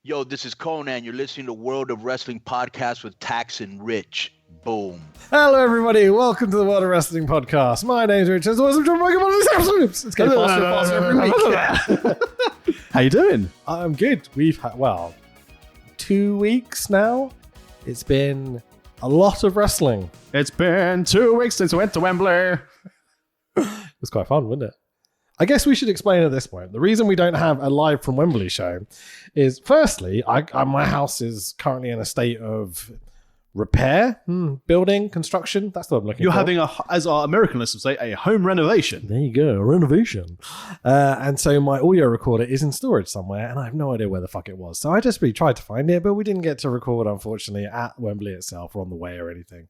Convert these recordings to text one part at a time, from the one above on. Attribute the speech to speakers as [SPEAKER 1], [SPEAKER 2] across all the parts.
[SPEAKER 1] Yo, this is Conan. You're listening to World of Wrestling Podcast with Tax and Rich. Boom.
[SPEAKER 2] Hello, everybody. Welcome to the World of Wrestling Podcast. My name's Rich. As always, I'm joined by It's getting faster and faster every week.
[SPEAKER 3] How you doing?
[SPEAKER 2] I'm good. We've had, 2 weeks now. It's been a lot of wrestling.
[SPEAKER 3] It's been 2 weeks since we went to Wembley.
[SPEAKER 2] It was quite fun, wasn't it? I guess we should explain at this point. The reason we don't have a live from Wembley show is, firstly, my house is currently in a state of repair, building, construction. That's what I'm looking
[SPEAKER 3] You're
[SPEAKER 2] for.
[SPEAKER 3] having, as our American listeners say, a home renovation.
[SPEAKER 2] There you go, a renovation. And so my audio recorder is in storage somewhere, and I have no idea where the fuck it was. So I just really tried to find it, but we didn't get to record, unfortunately, at Wembley itself or on the way or anything.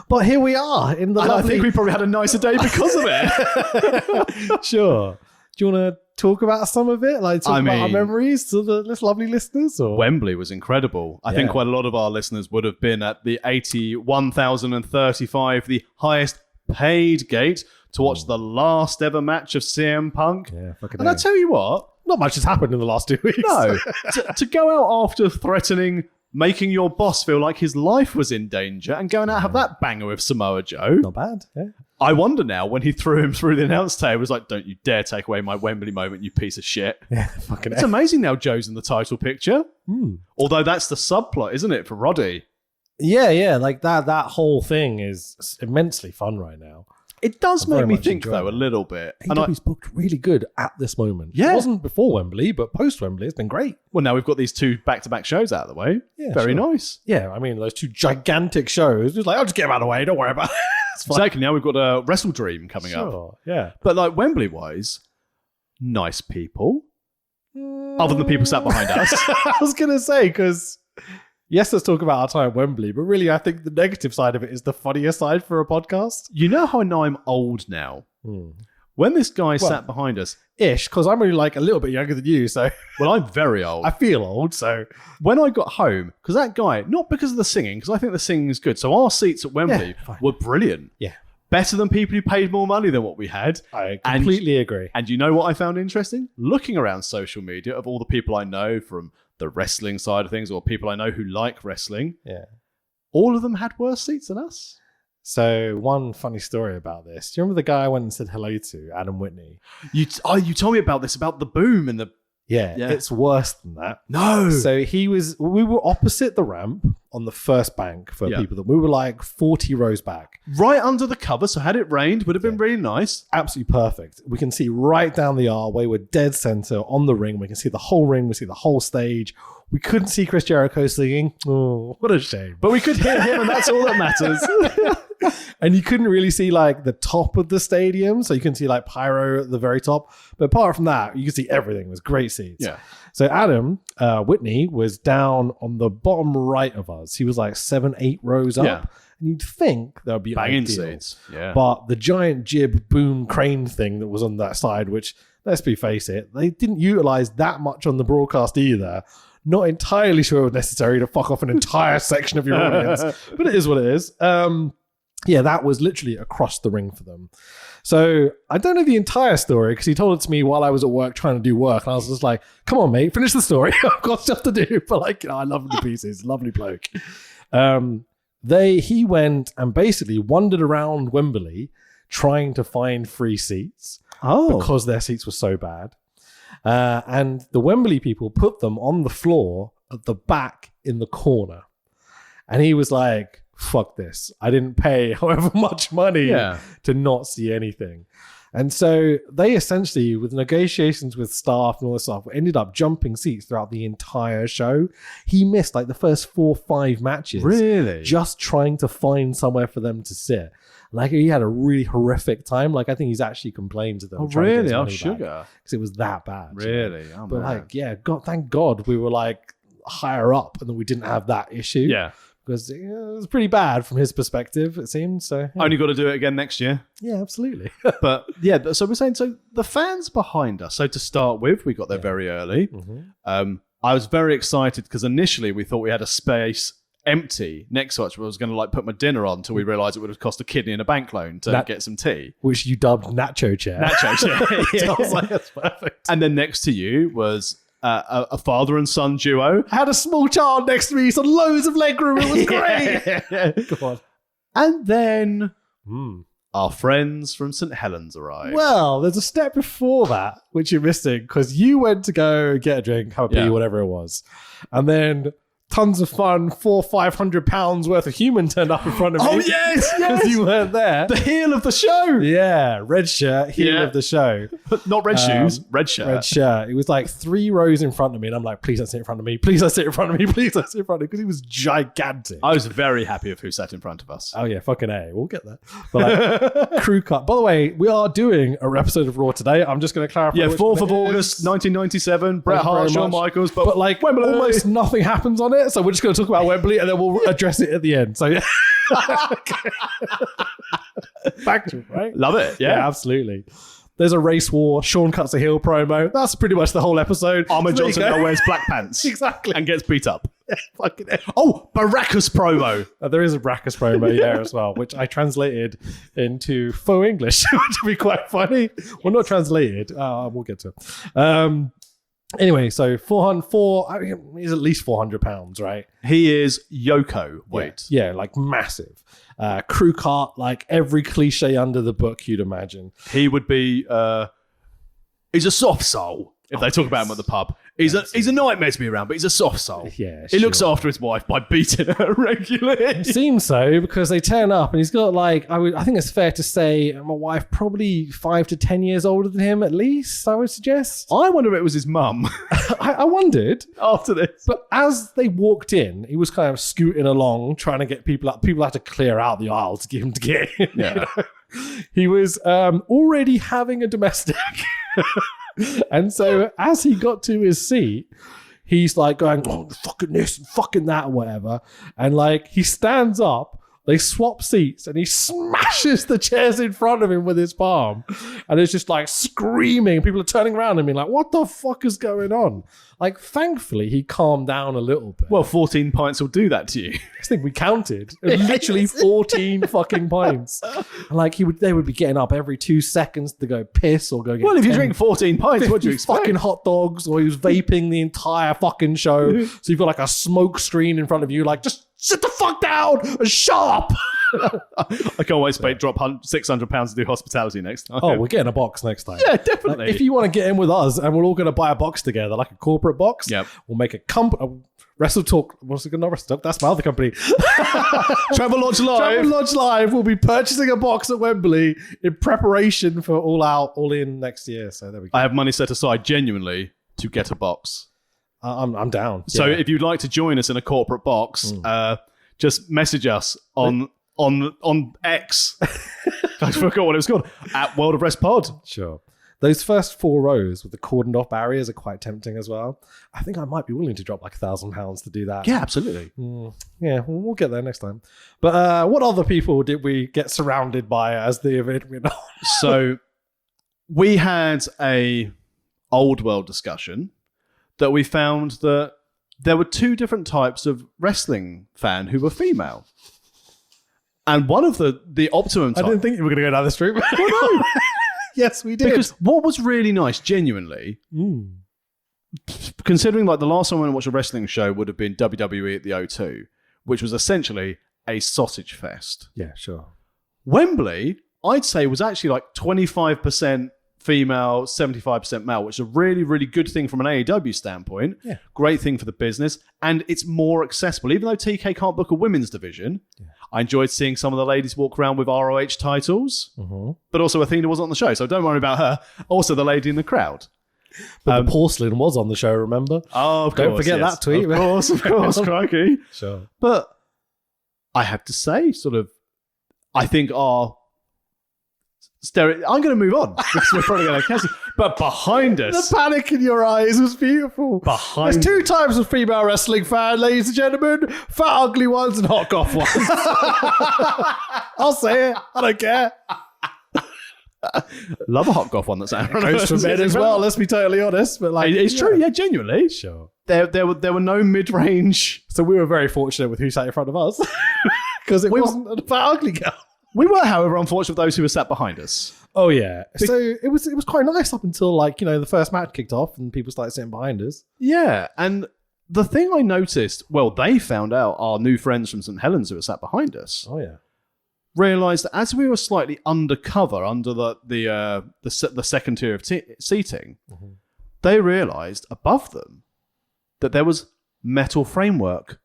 [SPEAKER 2] But here we are in the
[SPEAKER 3] I think we probably had a nicer day because of it.
[SPEAKER 2] Sure. Do you want to talk about some of it? Like talk about our memories to the lovely listeners? Or?
[SPEAKER 3] Wembley was incredible. I think quite a lot of our listeners would have been at the 81,035, the highest paid gate, to watch the last ever match of CM Punk.
[SPEAKER 2] Yeah, fucking
[SPEAKER 3] and I tell you what,
[SPEAKER 2] not much has happened in the last 2 weeks.
[SPEAKER 3] No. to go out after threatening making your boss feel like his life was in danger and going out and have that banger with Samoa Joe.
[SPEAKER 2] Not bad, yeah.
[SPEAKER 3] I wonder now when he threw him through the announce table, was like, don't you dare take away my Wembley moment, you piece of shit.
[SPEAKER 2] Yeah, fucking
[SPEAKER 3] It's amazing now Joe's in the title picture.
[SPEAKER 2] Mm.
[SPEAKER 3] Although that's the subplot, isn't it, for Roddy?
[SPEAKER 2] Yeah, like that whole thing is immensely fun right now.
[SPEAKER 3] It does
[SPEAKER 2] I very
[SPEAKER 3] make me
[SPEAKER 2] much
[SPEAKER 3] think,
[SPEAKER 2] enjoy
[SPEAKER 3] though,
[SPEAKER 2] it.
[SPEAKER 3] a little bit.
[SPEAKER 2] AEW's booked really good at this moment.
[SPEAKER 3] Yeah.
[SPEAKER 2] It wasn't before Wembley, but post-Wembley, it's been great.
[SPEAKER 3] Well, now we've got these two back-to-back shows out of the way.
[SPEAKER 2] Yeah,
[SPEAKER 3] Very
[SPEAKER 2] sure.
[SPEAKER 3] nice.
[SPEAKER 2] Yeah, I mean, those two gigantic shows, just like, I'll just get them out of the way, don't worry about it. It's fine.
[SPEAKER 3] Exactly. Now we've got a Wrestle Dream coming up.
[SPEAKER 2] Sure, yeah.
[SPEAKER 3] But like Wembley-wise, nice people. Other than the people sat behind us.
[SPEAKER 2] I was going to say, because, yes, let's talk about our time at Wembley, but really, I think the negative side of it is the funnier side for a podcast.
[SPEAKER 3] You know how I know I'm old now? When this guy sat behind us,
[SPEAKER 2] Ish, because I'm only like a little bit younger than you, so
[SPEAKER 3] well, I'm very old.
[SPEAKER 2] I feel old, so...
[SPEAKER 3] When I got home, because that guy, not because of the singing, because I think the singing is good. So our seats at Wembley were brilliant.
[SPEAKER 2] Yeah.
[SPEAKER 3] Better than people who paid more money than what we had.
[SPEAKER 2] I completely agree.
[SPEAKER 3] And you know what I found interesting? Looking around social media of all the people I know from the wrestling side of things, or people I know who like wrestling, all of them had worse seats than us.
[SPEAKER 2] So one funny story about this. Do you remember the guy I went and said hello to, Adam Whitney?
[SPEAKER 3] You told me about this, about the boom and the...
[SPEAKER 2] Yeah, it's worse than that.
[SPEAKER 3] No.
[SPEAKER 2] So we were opposite the ramp on the first bank for people that we were like 40 rows back.
[SPEAKER 3] Right under the cover, so had it rained, would have been really nice.
[SPEAKER 2] Absolutely perfect. We can see right down the aisle. We're dead center on the ring. We can see the whole ring. We see the whole stage. We couldn't see Chris Jericho singing. Oh, what a shame.
[SPEAKER 3] But we could hear him, and that's all that matters.
[SPEAKER 2] And you couldn't really see like the top of the stadium. So you can see like pyro at the very top. But apart from that, you can see everything. It was great seats.
[SPEAKER 3] Yeah.
[SPEAKER 2] So Adam Whitney was down on the bottom right of us. He was like 7-8 rows up.
[SPEAKER 3] Yeah.
[SPEAKER 2] And you'd think that would be
[SPEAKER 3] banging
[SPEAKER 2] ideal.
[SPEAKER 3] seats. Yeah.
[SPEAKER 2] But the giant jib boom crane thing that was on that side, which, let's face it, they didn't utilize that much on the broadcast either. Not entirely sure it was necessary to fuck off an entire section of your audience, but it is what it is. Yeah, that was literally across the ring for them. So I don't know the entire story because he told it to me while I was at work trying to do work. And I was just like, come on, mate, finish the story. I've got stuff to do. But like, I love him to pieces. Lovely bloke. He went and basically wandered around Wembley trying to find free seats because their seats were so bad. And the Wembley people put them on the floor at the back in the corner. And he was like, fuck this. I didn't pay however much money to not see anything. And so they essentially, with negotiations with staff and all this stuff, ended up jumping seats throughout the entire show. He missed like the first 4 or 5 matches.
[SPEAKER 3] Really?
[SPEAKER 2] Just trying to find somewhere for them to sit. Like he had a really horrific time. Like I think he's actually complained to them.
[SPEAKER 3] Oh, really? Oh, sugar.
[SPEAKER 2] Because it was that bad.
[SPEAKER 3] Really? Oh,
[SPEAKER 2] but
[SPEAKER 3] man.
[SPEAKER 2] like, yeah, God, thank God we were like higher up and then we didn't have that issue.
[SPEAKER 3] Yeah.
[SPEAKER 2] Because it was pretty bad from his perspective, it seemed. So
[SPEAKER 3] Only got to do it again next year.
[SPEAKER 2] Yeah, absolutely.
[SPEAKER 3] But yeah, so we're saying, so the fans behind us. So to start with, we got there very early.
[SPEAKER 2] Mm-hmm.
[SPEAKER 3] I was very excited because initially we thought we had a space empty next to us where I was going to like put my dinner on until we realised it would have cost a kidney and a bank loan to get some tea.
[SPEAKER 2] Which you dubbed Nacho Chair.
[SPEAKER 3] Nacho chair.
[SPEAKER 2] So I was like, that's perfect.
[SPEAKER 3] And then next to you was a father and son duo.
[SPEAKER 2] I had a small child next to me, so loads of legroom. It was great. Go on.
[SPEAKER 3] And then our friends from St. Helens arrived.
[SPEAKER 2] Well, there's a step before that, which you're missing, because you went to go get a drink, have a pee, whatever it was. And then tons of fun, 400-500 pounds worth of human turned up in front of me.
[SPEAKER 3] Oh, yes.
[SPEAKER 2] Because you weren't there.
[SPEAKER 3] The heel of the show.
[SPEAKER 2] Yeah, red shirt, heel of the show.
[SPEAKER 3] Not red shoes, red shirt.
[SPEAKER 2] Red shirt. It was like 3 rows in front of me, and I'm like, please don't sit in front of me. Please don't sit in front of me. Please don't sit in front of me. Because he was gigantic.
[SPEAKER 3] I was very happy with who sat in front of us.
[SPEAKER 2] Oh, yeah, fucking A. We'll get there. But like, crew cut. By the way, we are doing an episode of Raw today. I'm just going to clarify.
[SPEAKER 3] Yeah, 4th of August, 1997. Bret Hart, Shawn Michaels. But
[SPEAKER 2] like, almost nothing happens on it. So we're just going to talk about Wembley, and then we'll address it at the end. So yeah. Factual, right?
[SPEAKER 3] Love it. Yeah,
[SPEAKER 2] absolutely. There's a race war. Sean cuts a heel promo. That's pretty much the whole episode.
[SPEAKER 3] Ahmed Johnson now wears black pants.
[SPEAKER 2] Exactly.
[SPEAKER 3] And gets beat up. Oh, Baracus promo.
[SPEAKER 2] There is a Baracus promo, as well, which I translated into faux English, which would be quite funny. Well, not translated. We'll get to it. Anyway, so 404, he's at least 400 pounds, right?
[SPEAKER 3] He is Yoko weight.
[SPEAKER 2] Yeah, like massive. Crew cart, like every cliche under the book you'd imagine.
[SPEAKER 3] He would be, he's a soft soul. If they talk about him at the pub, he's a nightmare to be around, but he's a soft soul.
[SPEAKER 2] Yeah,
[SPEAKER 3] he looks after his wife by beating her regularly.
[SPEAKER 2] It seems so, because they turn up and he's got like I think it's fair to say my wife probably 5 to 10 years older than him at least. I would suggest.
[SPEAKER 3] I wonder if it was his mum.
[SPEAKER 2] I wondered
[SPEAKER 3] after this,
[SPEAKER 2] but as they walked in, he was kind of scooting along, trying to get people up. People had to clear out the aisle to get him to get in.
[SPEAKER 3] Yeah,
[SPEAKER 2] you know? He was already having a domestic. And so as he got to his seat, he's like going, oh, fucking this and fucking that or whatever. And like he stands up, they swap seats, and he smashes the chairs in front of him with his palm. And it's just like screaming. People are turning around and being like, what the fuck is going on? Like, thankfully, he calmed down a little bit.
[SPEAKER 3] Well, 14 pints will do that to you.
[SPEAKER 2] I think we counted. It was literally 14 fucking pints. And like they would be getting up every 2 seconds to go piss or go get.
[SPEAKER 3] Well, if you drink 14 pints, what do you expect?
[SPEAKER 2] Fucking hot dogs, or he was vaping the entire fucking show. So you've got like a smoke screen in front of you, like just sit the fuck down and shut up.
[SPEAKER 3] I can't wait to drop £600 to do hospitality next time.
[SPEAKER 2] Oh, we're getting a box next time.
[SPEAKER 3] Yeah, definitely.
[SPEAKER 2] Like, if you want to get in with us, and we're all going to buy a box together, like a corporate box.
[SPEAKER 3] Yep.
[SPEAKER 2] We'll make a Wrestle Talk. What's it called? Not Wrestle Talk. That's my other company.
[SPEAKER 3] Travel Lodge Live.
[SPEAKER 2] Travel Lodge Live. We'll be purchasing a box at Wembley in preparation for All In next year. So there we go.
[SPEAKER 3] I have money set aside genuinely to get a box.
[SPEAKER 2] I'm down.
[SPEAKER 3] So if you'd like to join us in a corporate box, just message us on X. I forgot what it was called. At World of Rest Pod.
[SPEAKER 2] Sure. Those first 4 rows with the cordoned off barriers are quite tempting as well. I think I might be willing to drop like £1,000 to do that.
[SPEAKER 3] Yeah, absolutely.
[SPEAKER 2] Yeah, we'll get there next time. But what other people did we get surrounded by as the event went on?
[SPEAKER 3] So we had a old world discussion that we found that there were 2 different types of wrestling fan who were female. And one of the optimum type...
[SPEAKER 2] I didn't think you were going to go down this route.
[SPEAKER 3] Well, no.
[SPEAKER 2] Yes, we did.
[SPEAKER 3] Because what was really nice, genuinely, considering like the last time I went and watched a wrestling show would have been WWE at the O2, which was essentially a sausage fest.
[SPEAKER 2] Yeah, sure.
[SPEAKER 3] Wembley, I'd say, was actually like 25% female, 75% male, which is a really, really good thing from an AEW standpoint.
[SPEAKER 2] Yeah.
[SPEAKER 3] Great thing for the business. And it's more accessible. Even though TK can't book a women's division, I enjoyed seeing some of the ladies walk around with ROH titles. But also Athena wasn't on the show, so don't worry about her. Also the lady in the crowd.
[SPEAKER 2] But the porcelain was on the show, remember?
[SPEAKER 3] Oh, of course.
[SPEAKER 2] Don't forget that tweet.
[SPEAKER 3] Of course, crikey.
[SPEAKER 2] Sure.
[SPEAKER 3] But I have to say, sort of, I think our... I'm going to move on because we're probably going to catch it. But behind us...
[SPEAKER 2] The panic in your eyes was beautiful. There's 2 types of female wrestling fan, ladies and gentlemen. Fat, ugly ones and hot goth ones. I'll say it. I don't care.
[SPEAKER 3] Love a hot goth one that's out.
[SPEAKER 2] Goes for men as well, let's be totally honest. But like,
[SPEAKER 3] it's true, yeah, genuinely.
[SPEAKER 2] Sure.
[SPEAKER 3] There were no mid-range...
[SPEAKER 2] So we were very fortunate with who sat in front of us. Because it wasn't a fat, ugly girl.
[SPEAKER 3] We were, however, unfortunate with those who were sat behind us.
[SPEAKER 2] Oh yeah. So it was quite nice up until like, the first match kicked off and people started sitting behind us.
[SPEAKER 3] Yeah, and the thing I noticed, well, they found out, our new friends from St. Helens who were sat behind us.
[SPEAKER 2] Oh yeah.
[SPEAKER 3] Realised that as we were slightly undercover under the second tier of seating, they realised above them that there was metal framework.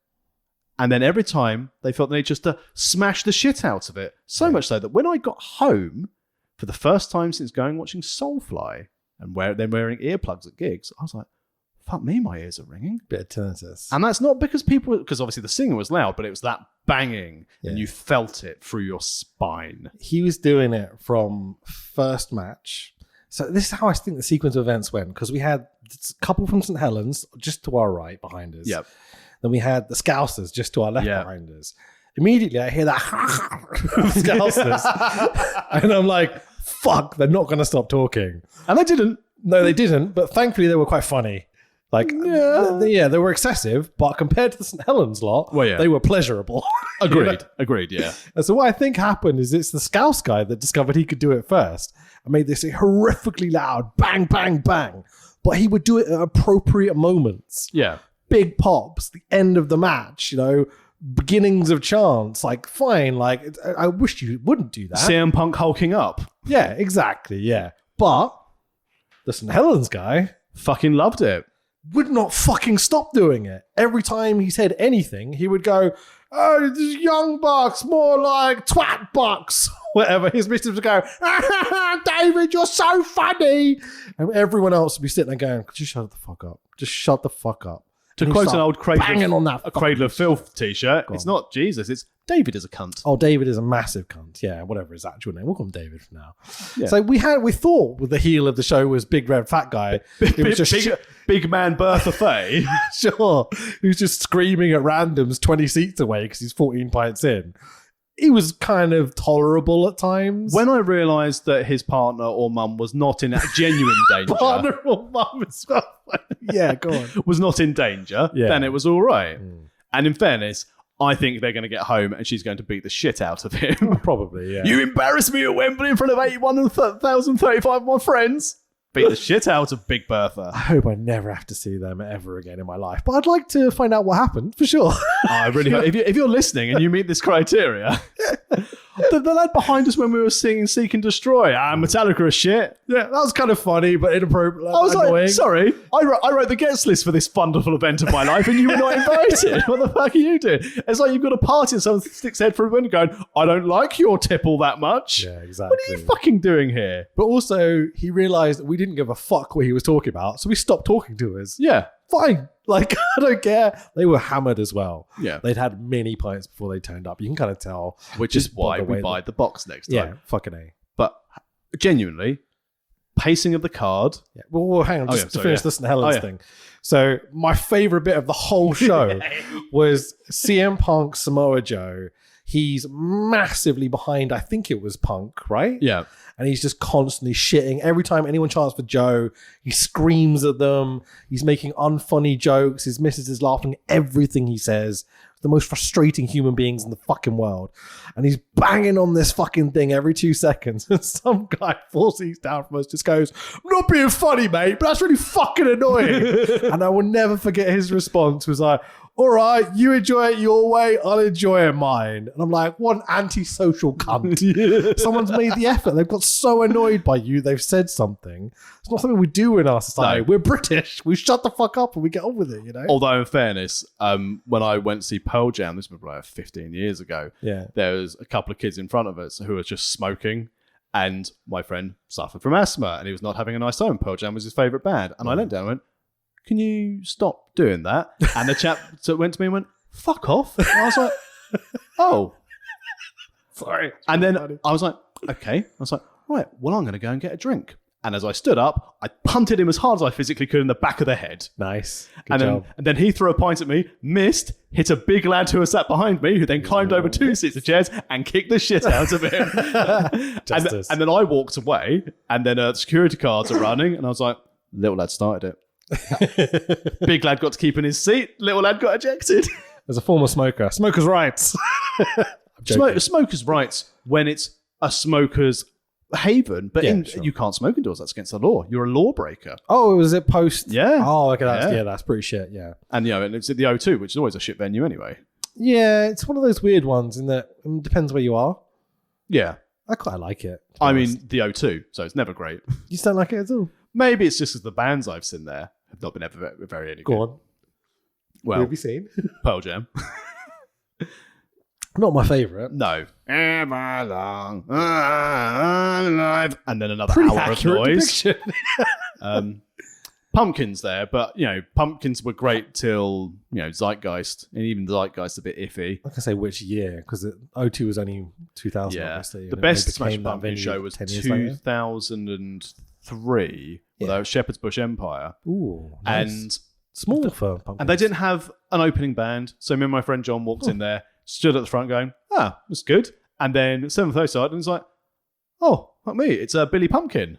[SPEAKER 3] And then every time they felt the need just to smash the shit out of it. So much so that when I got home, for the first time since watching Soulfly, and then wearing earplugs at gigs, I was like, fuck me, my ears are ringing.
[SPEAKER 2] Bit of tinnitus.
[SPEAKER 3] And that's not because because obviously the singer was loud, but it was that banging, and you felt it through your spine.
[SPEAKER 2] He was doing it from first match. So this is how I think the sequence of events went, because we had a couple from St. Helens just to our right behind us.
[SPEAKER 3] Yep.
[SPEAKER 2] Then we had the Scousers just to our left behind us. Immediately I hear that Scousers. And I'm like, fuck, they're not going to stop talking.
[SPEAKER 3] And they didn't.
[SPEAKER 2] No, they didn't. But thankfully they were quite funny. Like, they were excessive, but compared to the St. Helens lot, they were pleasurable.
[SPEAKER 3] Agreed, yeah.
[SPEAKER 2] And so what I think happened is it's the Scouse guy that discovered he could do it first and made this horrifically loud bang, bang, bang. But he would do it at appropriate moments.
[SPEAKER 3] Yeah.
[SPEAKER 2] Big pops, the end of the match, beginnings of chants, like fine, like I wish you wouldn't do that.
[SPEAKER 3] CM Punk hulking up.
[SPEAKER 2] Yeah, exactly, yeah. But the St. Helens guy
[SPEAKER 3] fucking loved it.
[SPEAKER 2] Would not fucking stop doing it. Every time he said anything, he would go, oh, this is young bucks, more like twat bucks. Whatever. His missus would go, David, you're so funny. And everyone else would be sitting there going, just shut the fuck up. Just shut the fuck up.
[SPEAKER 3] To quote an old Cradle of Filth t-shirt, it's not Jesus, it's David is a cunt.
[SPEAKER 2] Oh, David is a massive cunt. Yeah, whatever his actual name. We'll call him David for now. Yeah. So we thought the heel of the show was Big Red Fat Guy.
[SPEAKER 3] Big man Bertha Faye.
[SPEAKER 2] Sure. Who's just screaming at randoms 20 seats away because he's 14 pints in. He was kind of tolerable at times.
[SPEAKER 3] When I realised that his partner or mum was not in genuine danger.
[SPEAKER 2] Partner or mum as well. Yeah, go on.
[SPEAKER 3] Was not in danger, then it was all right. And in fairness, I think they're going to get home and she's going to beat the shit out of him.
[SPEAKER 2] Probably, yeah.
[SPEAKER 3] You embarrassed me at Wembley in front of 81,035 of my friends. Beat the shit out of Big Bertha.
[SPEAKER 2] I hope I never have to see them ever again in my life. But I'd like to find out what happened, for sure.
[SPEAKER 3] I really hope. If you're listening and you meet this criteria, the lad behind us when we were singing Seek and Destroy, Metallica is shit.
[SPEAKER 2] Yeah, that was kind of funny, but inappropriate.
[SPEAKER 3] I was
[SPEAKER 2] annoying.
[SPEAKER 3] Like, sorry, I wrote the guest list for this wonderful event of my life and you were not invited. What the fuck are you doing? It's like you've got a party and someone sticks head through the window going, I don't like your tipple that much.
[SPEAKER 2] Yeah, exactly.
[SPEAKER 3] What are you fucking doing here?
[SPEAKER 2] But also, he realised that we didn't give a fuck what he was talking about, so we stopped talking to us.
[SPEAKER 3] Yeah.
[SPEAKER 2] Fine. Like, I don't care. They were hammered as well.
[SPEAKER 3] Yeah.
[SPEAKER 2] They'd had many pints before they turned up. You can kind of tell.
[SPEAKER 3] Which is why we buy the box next time.
[SPEAKER 2] Yeah, fucking A.
[SPEAKER 3] But genuinely, pacing of the card.
[SPEAKER 2] Yeah. Well, hang on, just to finish this St. Helens thing. So, my favourite bit of the whole show was CM Punk, Samoa Joe. He's massively behind, I think it was Punk, right?
[SPEAKER 3] Yeah.
[SPEAKER 2] And he's just constantly shitting. Every time anyone chants for Joe, he screams at them. He's making unfunny jokes. His missus is laughing at everything he says. The most frustrating human beings in the fucking world. And he's banging on this fucking thing every 2 seconds. And some guy 4 seats down from us just goes, I'm not being funny, mate, but that's really fucking annoying. And I will never forget his response was like, all right, you enjoy it your way, I'll enjoy it mine. And I'm like, what an antisocial cunt. Someone's made the effort. They've got so annoyed by you, they've said something. It's not something we do in our society. No. We're British. We shut the fuck up and we get on with it,
[SPEAKER 3] Although, in fairness, when I went to see Pearl Jam, this was like 15 years ago, there was a couple of kids in front of us who were just smoking. And my friend suffered from asthma and he was not having a nice time. Pearl Jam was his favourite band. And I leant down and went, can you stop doing that? And the chap went to me and went, fuck off. And I was like, oh.
[SPEAKER 2] Sorry.
[SPEAKER 3] And then I was like, okay. I was like, right, well, I'm going to go and get a drink. And as I stood up, I punted him as hard as I physically could in the back of the head.
[SPEAKER 2] Nice.
[SPEAKER 3] Good job. And then he threw a pint at me, missed, hit a big lad who was sat behind me, who then climbed over 2 seats of chairs and kicked the shit out of him. and then I walked away, and then security guards are running, and I was like, little lad started it. Big lad got to keep in his seat. Little lad got ejected.
[SPEAKER 2] As a former smoker, smokers' rights.
[SPEAKER 3] Smokers' rights when it's a smoker's haven, but
[SPEAKER 2] Sure.
[SPEAKER 3] you can't smoke indoors. That's against the law. You're a lawbreaker.
[SPEAKER 2] Oh, was it post?
[SPEAKER 3] Yeah.
[SPEAKER 2] Oh, okay. That's pretty shit. Yeah.
[SPEAKER 3] And and it's at the O2, which is always a shit venue anyway.
[SPEAKER 2] Yeah, it's one of those weird ones in that it depends where you are.
[SPEAKER 3] Yeah.
[SPEAKER 2] I quite like it.
[SPEAKER 3] I mean, the O2, so it's never great.
[SPEAKER 2] You just don't like it at all?
[SPEAKER 3] Maybe it's just because the bands I've seen there have not been ever very any good.
[SPEAKER 2] Go on.
[SPEAKER 3] Well,
[SPEAKER 2] Who have you seen?
[SPEAKER 3] Pearl Jam.
[SPEAKER 2] Not my favourite.
[SPEAKER 3] No. Ever long alive. And then another
[SPEAKER 2] Pretty
[SPEAKER 3] hour of
[SPEAKER 2] accurate
[SPEAKER 3] noise.
[SPEAKER 2] depiction.
[SPEAKER 3] Pumpkins there, but Pumpkins were great till Zeitgeist, and even Zeitgeist a bit iffy.
[SPEAKER 2] I can say which year because O2 was only 2000.
[SPEAKER 3] Yeah,
[SPEAKER 2] obviously,
[SPEAKER 3] the
[SPEAKER 2] and
[SPEAKER 3] best
[SPEAKER 2] they
[SPEAKER 3] Smash
[SPEAKER 2] became that
[SPEAKER 3] Pumpkin
[SPEAKER 2] venue
[SPEAKER 3] show was
[SPEAKER 2] 10 years later.
[SPEAKER 3] 2003, although it was Shepherd's Bush Empire,
[SPEAKER 2] Ooh, nice.
[SPEAKER 3] and
[SPEAKER 2] Small for Pumpkins.
[SPEAKER 3] and they didn't have an opening band, so me and my friend John walked in there, stood at the front, going, that's good. And then 7:30 started, and it's like, oh, not me, it's Billy Pumpkin.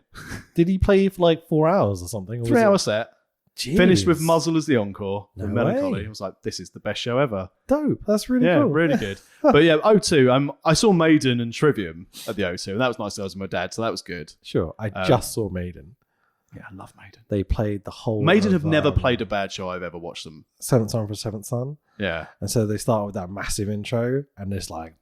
[SPEAKER 2] Did he play for like 4 hours or something? Or
[SPEAKER 3] 3 hour set.
[SPEAKER 2] Jeez.
[SPEAKER 3] Finished with Muzzle as the encore.
[SPEAKER 2] No
[SPEAKER 3] with Melancholy.
[SPEAKER 2] way.
[SPEAKER 3] I was like, this is the best show ever.
[SPEAKER 2] Dope. That's really cool.
[SPEAKER 3] Really good. But yeah, O2, I saw Maiden and Trivium at the O2, and that was nice. I was with my dad, so that was good.
[SPEAKER 2] Sure. I just saw Maiden.
[SPEAKER 3] Yeah, I love Maiden.
[SPEAKER 2] They played the whole.
[SPEAKER 3] Maiden
[SPEAKER 2] of,
[SPEAKER 3] have never played a bad show I've ever watched them.
[SPEAKER 2] Seventh Son for Seventh Son.
[SPEAKER 3] Yeah.
[SPEAKER 2] And so they start with that massive intro and it's like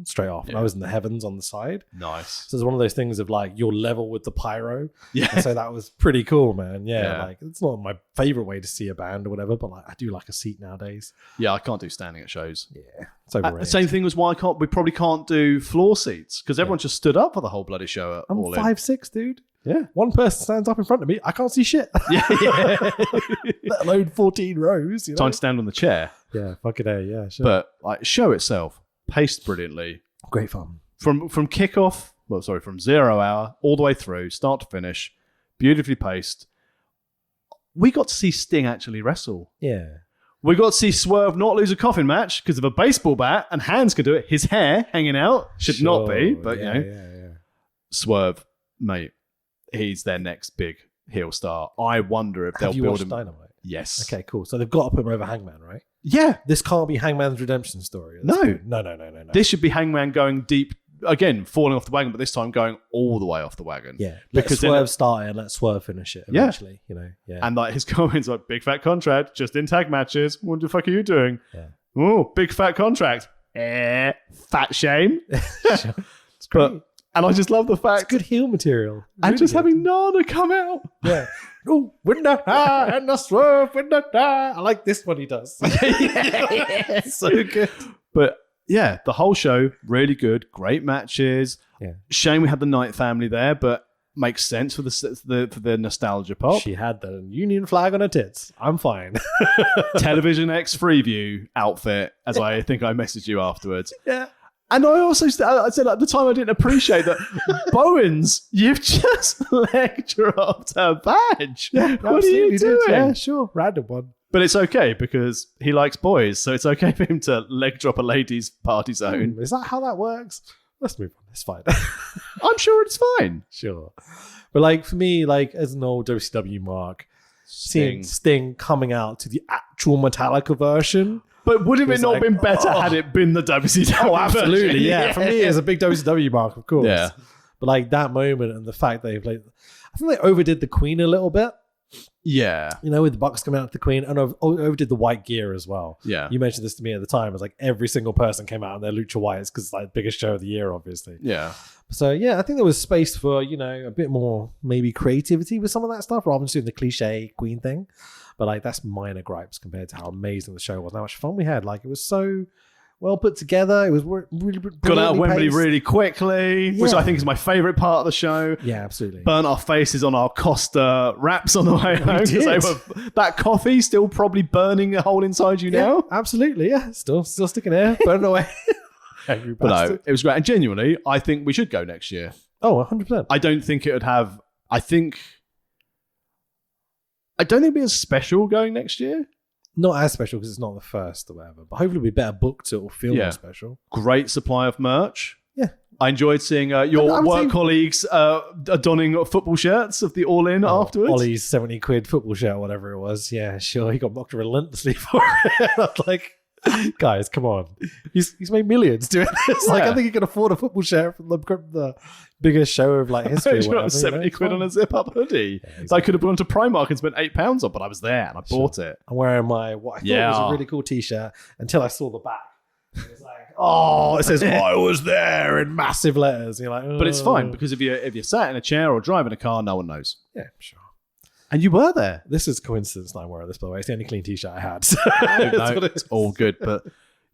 [SPEAKER 2] straight off. And I was in the heavens on the side.
[SPEAKER 3] Nice.
[SPEAKER 2] So it's one of those things of like you're level with the pyro.
[SPEAKER 3] Yeah.
[SPEAKER 2] And so that was pretty cool, man. Yeah,
[SPEAKER 3] Yeah.
[SPEAKER 2] like it's not my favorite way to see a band or whatever, but like I do like a seat nowadays.
[SPEAKER 3] Yeah, I can't do standing at shows.
[SPEAKER 2] Yeah. It's overrated.
[SPEAKER 3] Same thing as why we probably can't do floor seats, because everyone just stood up for the whole bloody show at
[SPEAKER 2] I'm
[SPEAKER 3] All In.
[SPEAKER 2] 5'6", dude.
[SPEAKER 3] Yeah.
[SPEAKER 2] One person stands up in front of me. I can't see shit.
[SPEAKER 3] Yeah.
[SPEAKER 2] Let alone 14 rows. You know?
[SPEAKER 3] Time to stand on the chair.
[SPEAKER 2] Yeah, fucking A, yeah, sure.
[SPEAKER 3] But like show itself, paced brilliantly.
[SPEAKER 2] Great fun.
[SPEAKER 3] From kickoff, from 0 hour all the way through, start to finish, beautifully paced. We got to see Sting actually wrestle.
[SPEAKER 2] Yeah.
[SPEAKER 3] We got to see Swerve not lose a coffin match because of a baseball bat, and hands could do it. His hair hanging out should not be, but
[SPEAKER 2] yeah.
[SPEAKER 3] Swerve, mate, he's their next big heel star. I wonder if
[SPEAKER 2] Have
[SPEAKER 3] they'll
[SPEAKER 2] you
[SPEAKER 3] build
[SPEAKER 2] watched
[SPEAKER 3] him.
[SPEAKER 2] Dynamite?
[SPEAKER 3] Yes.
[SPEAKER 2] Okay, cool. So they've got to put him over Hangman, right?
[SPEAKER 3] Yeah.
[SPEAKER 2] This can't be Hangman's redemption story.
[SPEAKER 3] No.
[SPEAKER 2] No.
[SPEAKER 3] This should be Hangman going deep again, falling off the wagon, but this time going all the way off the wagon.
[SPEAKER 2] Yeah.
[SPEAKER 3] Because
[SPEAKER 2] let Swerve start it and let Swerve finish it eventually. You know. Yeah.
[SPEAKER 3] And like his comments like, big fat contract, just in tag matches. What the fuck are you doing?
[SPEAKER 2] Yeah.
[SPEAKER 3] Oh, big fat contract. Fat shame.
[SPEAKER 2] It's great.
[SPEAKER 3] And I just love the
[SPEAKER 2] It's
[SPEAKER 3] fact.
[SPEAKER 2] good heel material.
[SPEAKER 3] And
[SPEAKER 2] Really
[SPEAKER 3] just
[SPEAKER 2] good.
[SPEAKER 3] having Nana come out.
[SPEAKER 2] Yeah. Oh, win the and the Swerve, win the I like this one he does. So good.
[SPEAKER 3] But yeah, the whole show, really good. Great matches.
[SPEAKER 2] Yeah.
[SPEAKER 3] Shame we had the Knight family there, but makes sense for the nostalgia pop.
[SPEAKER 2] She had the Union flag on her tits. I'm fine.
[SPEAKER 3] Television X Freeview outfit, as I think I messaged you afterwards.
[SPEAKER 2] Yeah.
[SPEAKER 3] And I also I said at the time I didn't appreciate that Bowens, you've just legged dropped her badge.
[SPEAKER 2] Yeah,
[SPEAKER 3] what are you
[SPEAKER 2] absolutely
[SPEAKER 3] doing?
[SPEAKER 2] did. Yeah, sure. Random one.
[SPEAKER 3] But it's okay because he likes boys, so it's okay for him to leg drop a lady's party zone.
[SPEAKER 2] Is that how that works? Let's move on. It's fine.
[SPEAKER 3] I'm sure it's fine.
[SPEAKER 2] Sure. But like for me, like as an old WCW mark, seeing Sting coming out to the actual Metallica version.
[SPEAKER 3] But would have it
[SPEAKER 2] It's
[SPEAKER 3] not
[SPEAKER 2] like,
[SPEAKER 3] been better had it been the WCW?
[SPEAKER 2] Oh, absolutely.
[SPEAKER 3] version?
[SPEAKER 2] Yeah. For me, it's a big WCW mark, of course.
[SPEAKER 3] Yeah.
[SPEAKER 2] But like that moment and the fact they played, I think they overdid the Queen a little bit.
[SPEAKER 3] Yeah.
[SPEAKER 2] You know, with the Bucks coming out to the Queen, and overdid the white gear as well.
[SPEAKER 3] Yeah.
[SPEAKER 2] You mentioned this to me at the time. It was like every single person came out in their lucha whites because it's like the biggest show of the year, obviously.
[SPEAKER 3] Yeah.
[SPEAKER 2] So yeah, I think there was space for, you know, a bit more maybe creativity with some of that stuff rather than just doing the cliche Queen thing. But like that's minor gripes compared to how amazing the show was and how much fun we had. Like it was so well put together. It was really
[SPEAKER 3] Got out of Wembley
[SPEAKER 2] paced.
[SPEAKER 3] really quickly, which
[SPEAKER 2] Yeah.
[SPEAKER 3] I think is my favourite part of the show.
[SPEAKER 2] Yeah, absolutely.
[SPEAKER 3] Burnt our faces on our Costa wraps on the way home. 'Cause
[SPEAKER 2] did.
[SPEAKER 3] That coffee still probably burning a hole inside you
[SPEAKER 2] Yeah,
[SPEAKER 3] now.
[SPEAKER 2] absolutely. Yeah, still sticking there, burning away. You
[SPEAKER 3] But no,
[SPEAKER 2] bastard.
[SPEAKER 3] it was great. And genuinely, I think we should go next year.
[SPEAKER 2] Oh, 100%.
[SPEAKER 3] I don't think it would have. I don't think it'd be as special going next year.
[SPEAKER 2] Not as special because it's not the first or whatever, but hopefully it'll be better booked so it'll feel
[SPEAKER 3] Yeah.
[SPEAKER 2] more special.
[SPEAKER 3] Great supply of merch.
[SPEAKER 2] Yeah.
[SPEAKER 3] I enjoyed seeing
[SPEAKER 2] I
[SPEAKER 3] your
[SPEAKER 2] would
[SPEAKER 3] work
[SPEAKER 2] say-
[SPEAKER 3] colleagues donning football shirts of the All In afterwards.
[SPEAKER 2] Ollie's 70 quid football shirt or whatever it was. Yeah, sure. He got mocked relentlessly for it. I was like, Guys, come on. He's made millions doing this. Like, I think he can afford a football share from the biggest show of like history.
[SPEAKER 3] You know, 70 quid on a zip-up hoodie. Yeah, exactly. So I could have gone to Primark and spent £8 on, but I was there and I bought it.
[SPEAKER 2] I'm wearing what I thought was a really cool t-shirt until I saw the back. It was like, it says I was there in massive letters. And you're like,
[SPEAKER 3] but it's fine because if you're sat in a chair or driving a car, no one knows.
[SPEAKER 2] Yeah, sure.
[SPEAKER 3] And you were there.
[SPEAKER 2] This is coincidence that I'm wearing this, by the way. It's the only clean t-shirt I had. So
[SPEAKER 3] it's all good. But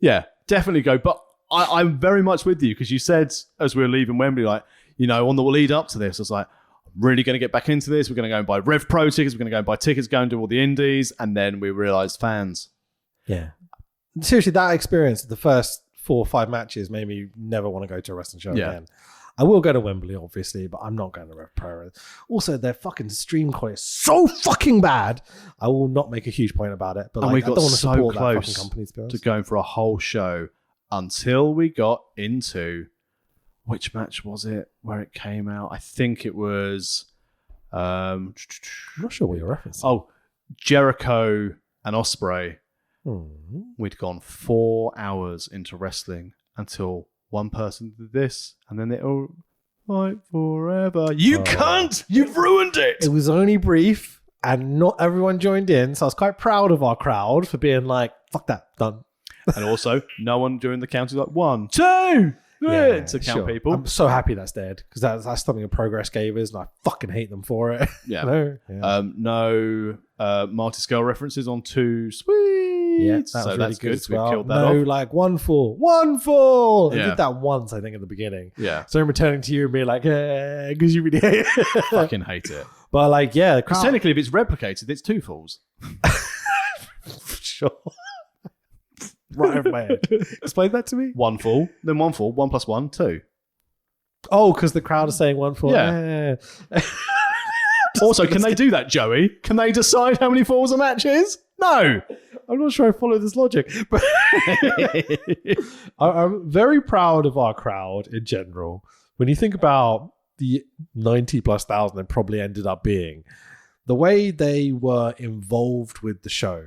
[SPEAKER 3] yeah, definitely go. But I'm very much with you because you said as we were leaving Wembley, like, you know, on the lead up to this, I was like, I'm really going to get back into this. We're going to go and buy Rev Pro tickets. We're going to go and buy tickets, go and do all the indies. And then we realised fans.
[SPEAKER 2] Yeah. Seriously, that experience, the first 4 or 5 matches made me never want to go to a wrestling show again. I will go to Wembley, obviously, but I'm not going to Rev Pro. Also, their fucking stream quality is so fucking bad. I will not make a huge point about it. But
[SPEAKER 3] and we got
[SPEAKER 2] I don't want to
[SPEAKER 3] so
[SPEAKER 2] support
[SPEAKER 3] close
[SPEAKER 2] that fucking company, to be honest.
[SPEAKER 3] to going for a whole show until we got into which match was it where it came out? I think it was.
[SPEAKER 2] I'm not sure what you're referencing.
[SPEAKER 3] Oh, Jericho and Ospreay. We'd gone 4 hours into wrestling until one person did this, and then they all fight forever. You cunt! You've ruined it!
[SPEAKER 2] It was only brief, and not everyone joined in, so I was quite proud of our crowd for being like, fuck that, done.
[SPEAKER 3] And also, no one during the count was like, 1, 2, to count people.
[SPEAKER 2] I'm so happy that's dead, because that's something that Progress gave us, and I fucking hate them for it.
[SPEAKER 3] Yeah. No Marty Scale references on 2 Sweet.
[SPEAKER 2] Yeah,
[SPEAKER 3] so
[SPEAKER 2] really
[SPEAKER 3] that's good.
[SPEAKER 2] Well.
[SPEAKER 3] We killed that off.
[SPEAKER 2] Like one fall. Yeah. I did that once, I think, at the beginning.
[SPEAKER 3] Yeah.
[SPEAKER 2] So I'm returning to you and being like, because you really hate it.
[SPEAKER 3] Fucking hate it.
[SPEAKER 2] But like, yeah.
[SPEAKER 3] Because technically, if it's replicated, it's 2 falls.
[SPEAKER 2] Sure. Right over my head. Explain that to me.
[SPEAKER 3] 1 fall, then 1 fall, 1 + 1, 2.
[SPEAKER 2] Oh, because the crowd is saying 1 fall.
[SPEAKER 3] Yeah. Also, can they do that, Joey? Can they decide how many falls a match is? No.
[SPEAKER 2] I'm not sure I follow this logic, but I'm very proud of our crowd in general. When you think about the 90,000+ they probably ended up being, the way they were involved with the show,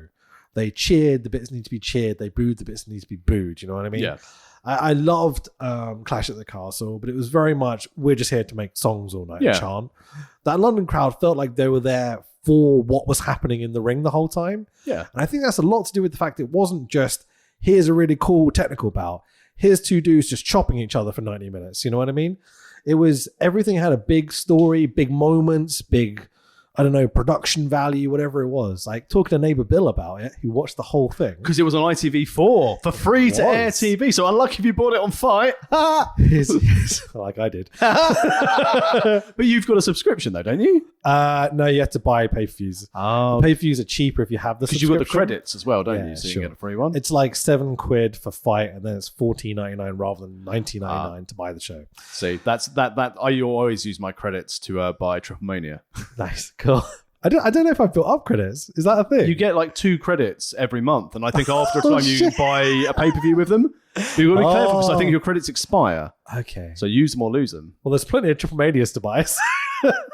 [SPEAKER 2] they cheered the bits that need to be cheered, they booed the bits that need to be booed. You know what I mean?
[SPEAKER 3] Yeah.
[SPEAKER 2] I loved Clash at the Castle, but it was very much, we're just here to make songs all night and chant. That London crowd felt like they were there for what was happening in the ring the whole time.
[SPEAKER 3] Yeah.
[SPEAKER 2] And I think that's a lot to do with the fact it wasn't just, here's a really cool technical bout. Here's 2 dudes just chopping each other for 90 minutes. You know what I mean? It was, everything had a big story, big moments, big, I don't know, production value, whatever it was. Like talking to neighbor Bill about it, who watched the whole thing.
[SPEAKER 3] Because it was on ITV4 for free to air TV. So unlucky if you bought it on Fight.
[SPEAKER 2] Like I did.
[SPEAKER 3] But you've got a subscription though, don't you?
[SPEAKER 2] No, you have to buy pay-per-views.
[SPEAKER 3] Oh.
[SPEAKER 2] Pay-per-views are cheaper if you have the subscription.
[SPEAKER 3] Because you've got the credits as well, don't you? So you get a free one.
[SPEAKER 2] It's like £7 for Fight, and then it's $14.99 rather than $19.99 to buy the show.
[SPEAKER 3] See, that's that. I always use my credits to buy Triple Mania.
[SPEAKER 2] Nice. Cool. I don't know if I've built up credits. Is that a thing?
[SPEAKER 3] You get like 2 credits every month, and I think after a time you buy a pay-per-view with them. But you've got to be careful because I think your credits expire.
[SPEAKER 2] Okay.
[SPEAKER 3] So use them or lose them.
[SPEAKER 2] Well, there's plenty of Triple Manias to buy.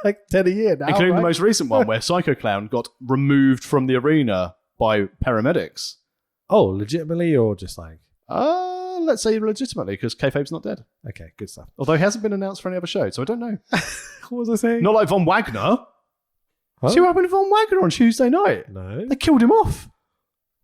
[SPEAKER 2] Like 10 a year now.
[SPEAKER 3] Including the most recent one where Psycho Clown got removed from the arena by paramedics.
[SPEAKER 2] Oh, legitimately or just like?
[SPEAKER 3] Let's say legitimately, because kayfabe's not dead.
[SPEAKER 2] Okay, good stuff.
[SPEAKER 3] Although he hasn't been announced for any other show, so I don't know.
[SPEAKER 2] What was I saying?
[SPEAKER 3] Not like Von Wagner.
[SPEAKER 2] Huh?
[SPEAKER 3] See what happened to Von Wagner on Tuesday night?
[SPEAKER 2] No.
[SPEAKER 3] They killed him off.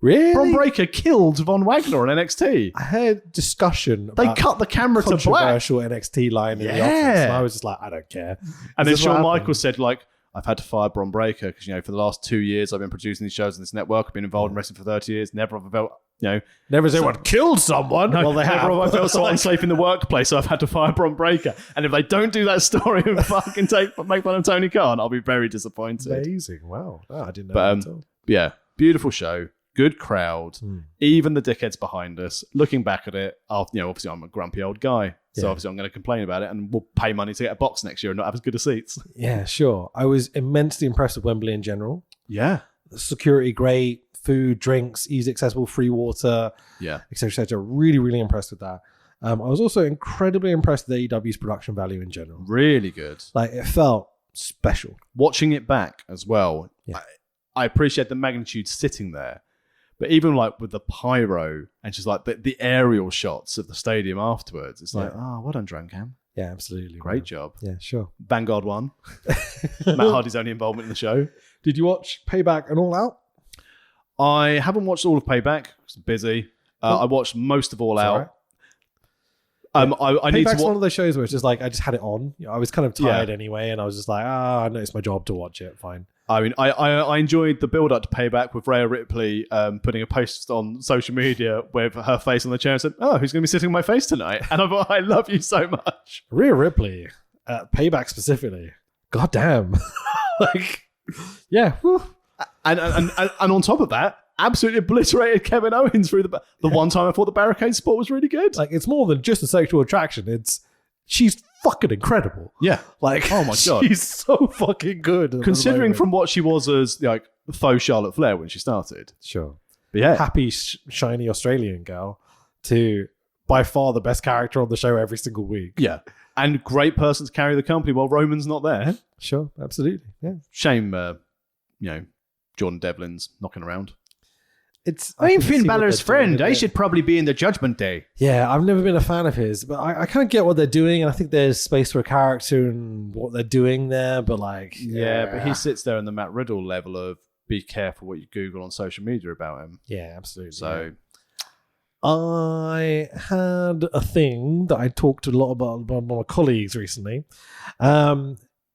[SPEAKER 2] Really?
[SPEAKER 3] Bron Breakker killed Von Wagner on NXT.
[SPEAKER 2] I heard discussion
[SPEAKER 3] They
[SPEAKER 2] about
[SPEAKER 3] cut the camera to black.
[SPEAKER 2] Controversial NXT line in the office. And I was just like, I don't care.
[SPEAKER 3] And then Shawn Michaels said, like, I've had to fire Bron Breakker because, for the last 2 years I've been producing these shows on this network. I've been involved in wrestling for 30 years. Never have I felt,
[SPEAKER 2] Never has anyone killed someone.
[SPEAKER 3] No,
[SPEAKER 2] well, they have.
[SPEAKER 3] Never have I felt so unsafe in the workplace, so I've had to fire Bron Breakker. And if they don't do that story and fucking make fun of Tony Khan, I'll be very disappointed.
[SPEAKER 2] Amazing. Wow. Oh, I didn't know
[SPEAKER 3] but,
[SPEAKER 2] that at all.
[SPEAKER 3] Yeah, beautiful show. Good crowd. Even the dickheads behind us. Looking back at it, obviously I'm a grumpy old guy. So obviously I'm going to complain about it and we'll pay money to get a box next year and not have as good as seats.
[SPEAKER 2] Yeah, sure. I was immensely impressed with Wembley in general.
[SPEAKER 3] Yeah.
[SPEAKER 2] Security, great. Food, drinks, easy accessible, free water.
[SPEAKER 3] Yeah.
[SPEAKER 2] Et cetera, et cetera. Really, really impressed with that. I was also incredibly impressed with AEW's production value in general.
[SPEAKER 3] Really good.
[SPEAKER 2] Like, it felt special.
[SPEAKER 3] Watching it back as well,
[SPEAKER 2] yeah.
[SPEAKER 3] I appreciate the magnitude sitting there. But even like with the pyro and just like the aerial shots of the stadium afterwards, it's like, well done, Drone Cam.
[SPEAKER 2] Yeah, absolutely.
[SPEAKER 3] Great job.
[SPEAKER 2] Yeah, sure.
[SPEAKER 3] Vanguard won. Matt Hardy's only involvement in the show.
[SPEAKER 2] Did you watch Payback and All Out?
[SPEAKER 3] I haven't watched all of Payback. I was busy. I watched most of All Out.
[SPEAKER 2] Right.
[SPEAKER 3] I need to
[SPEAKER 2] Payback's one of those shows where it's just like I just had it on. I was kind of tired anyway, and I was just like, I know it's my job to watch it. Fine.
[SPEAKER 3] I mean, I enjoyed the build up to Payback with Rhea Ripley putting a post on social media with her face on the chair and said, "Oh, who's going to be sitting on my face tonight?" And I thought, I love you so much.
[SPEAKER 2] Rhea Ripley, Payback specifically. God damn. Like, yeah. Whew.
[SPEAKER 3] And on top of that, absolutely obliterated Kevin Owens through the one time I thought the barricade spot was really good.
[SPEAKER 2] Like, it's more than just a sexual attraction. She's fucking incredible.
[SPEAKER 3] Yeah.
[SPEAKER 2] Like,
[SPEAKER 3] oh my God.
[SPEAKER 2] She's so fucking good.
[SPEAKER 3] Considering from what she was as like faux Charlotte Flair when she started.
[SPEAKER 2] Sure.
[SPEAKER 3] But yeah.
[SPEAKER 2] Happy, shiny Australian girl to by far the best character on the show every single week.
[SPEAKER 3] Yeah. And great person to carry the company while Roman's not there.
[SPEAKER 2] Sure. Absolutely. Yeah.
[SPEAKER 3] Shame, Jordan Devlin's knocking around.
[SPEAKER 4] I'm Finn Balor's friend. I should probably be in the Judgment Day.
[SPEAKER 2] Yeah, I've never been a fan of his, but I kind of get what they're doing, and I think there's space for a character and what they're doing there, but like...
[SPEAKER 3] Yeah, but he sits there in the Matt Riddle level of be careful what you Google on social media about him.
[SPEAKER 2] Yeah, absolutely.
[SPEAKER 3] So...
[SPEAKER 2] I had a thing that I talked a lot about my colleagues recently.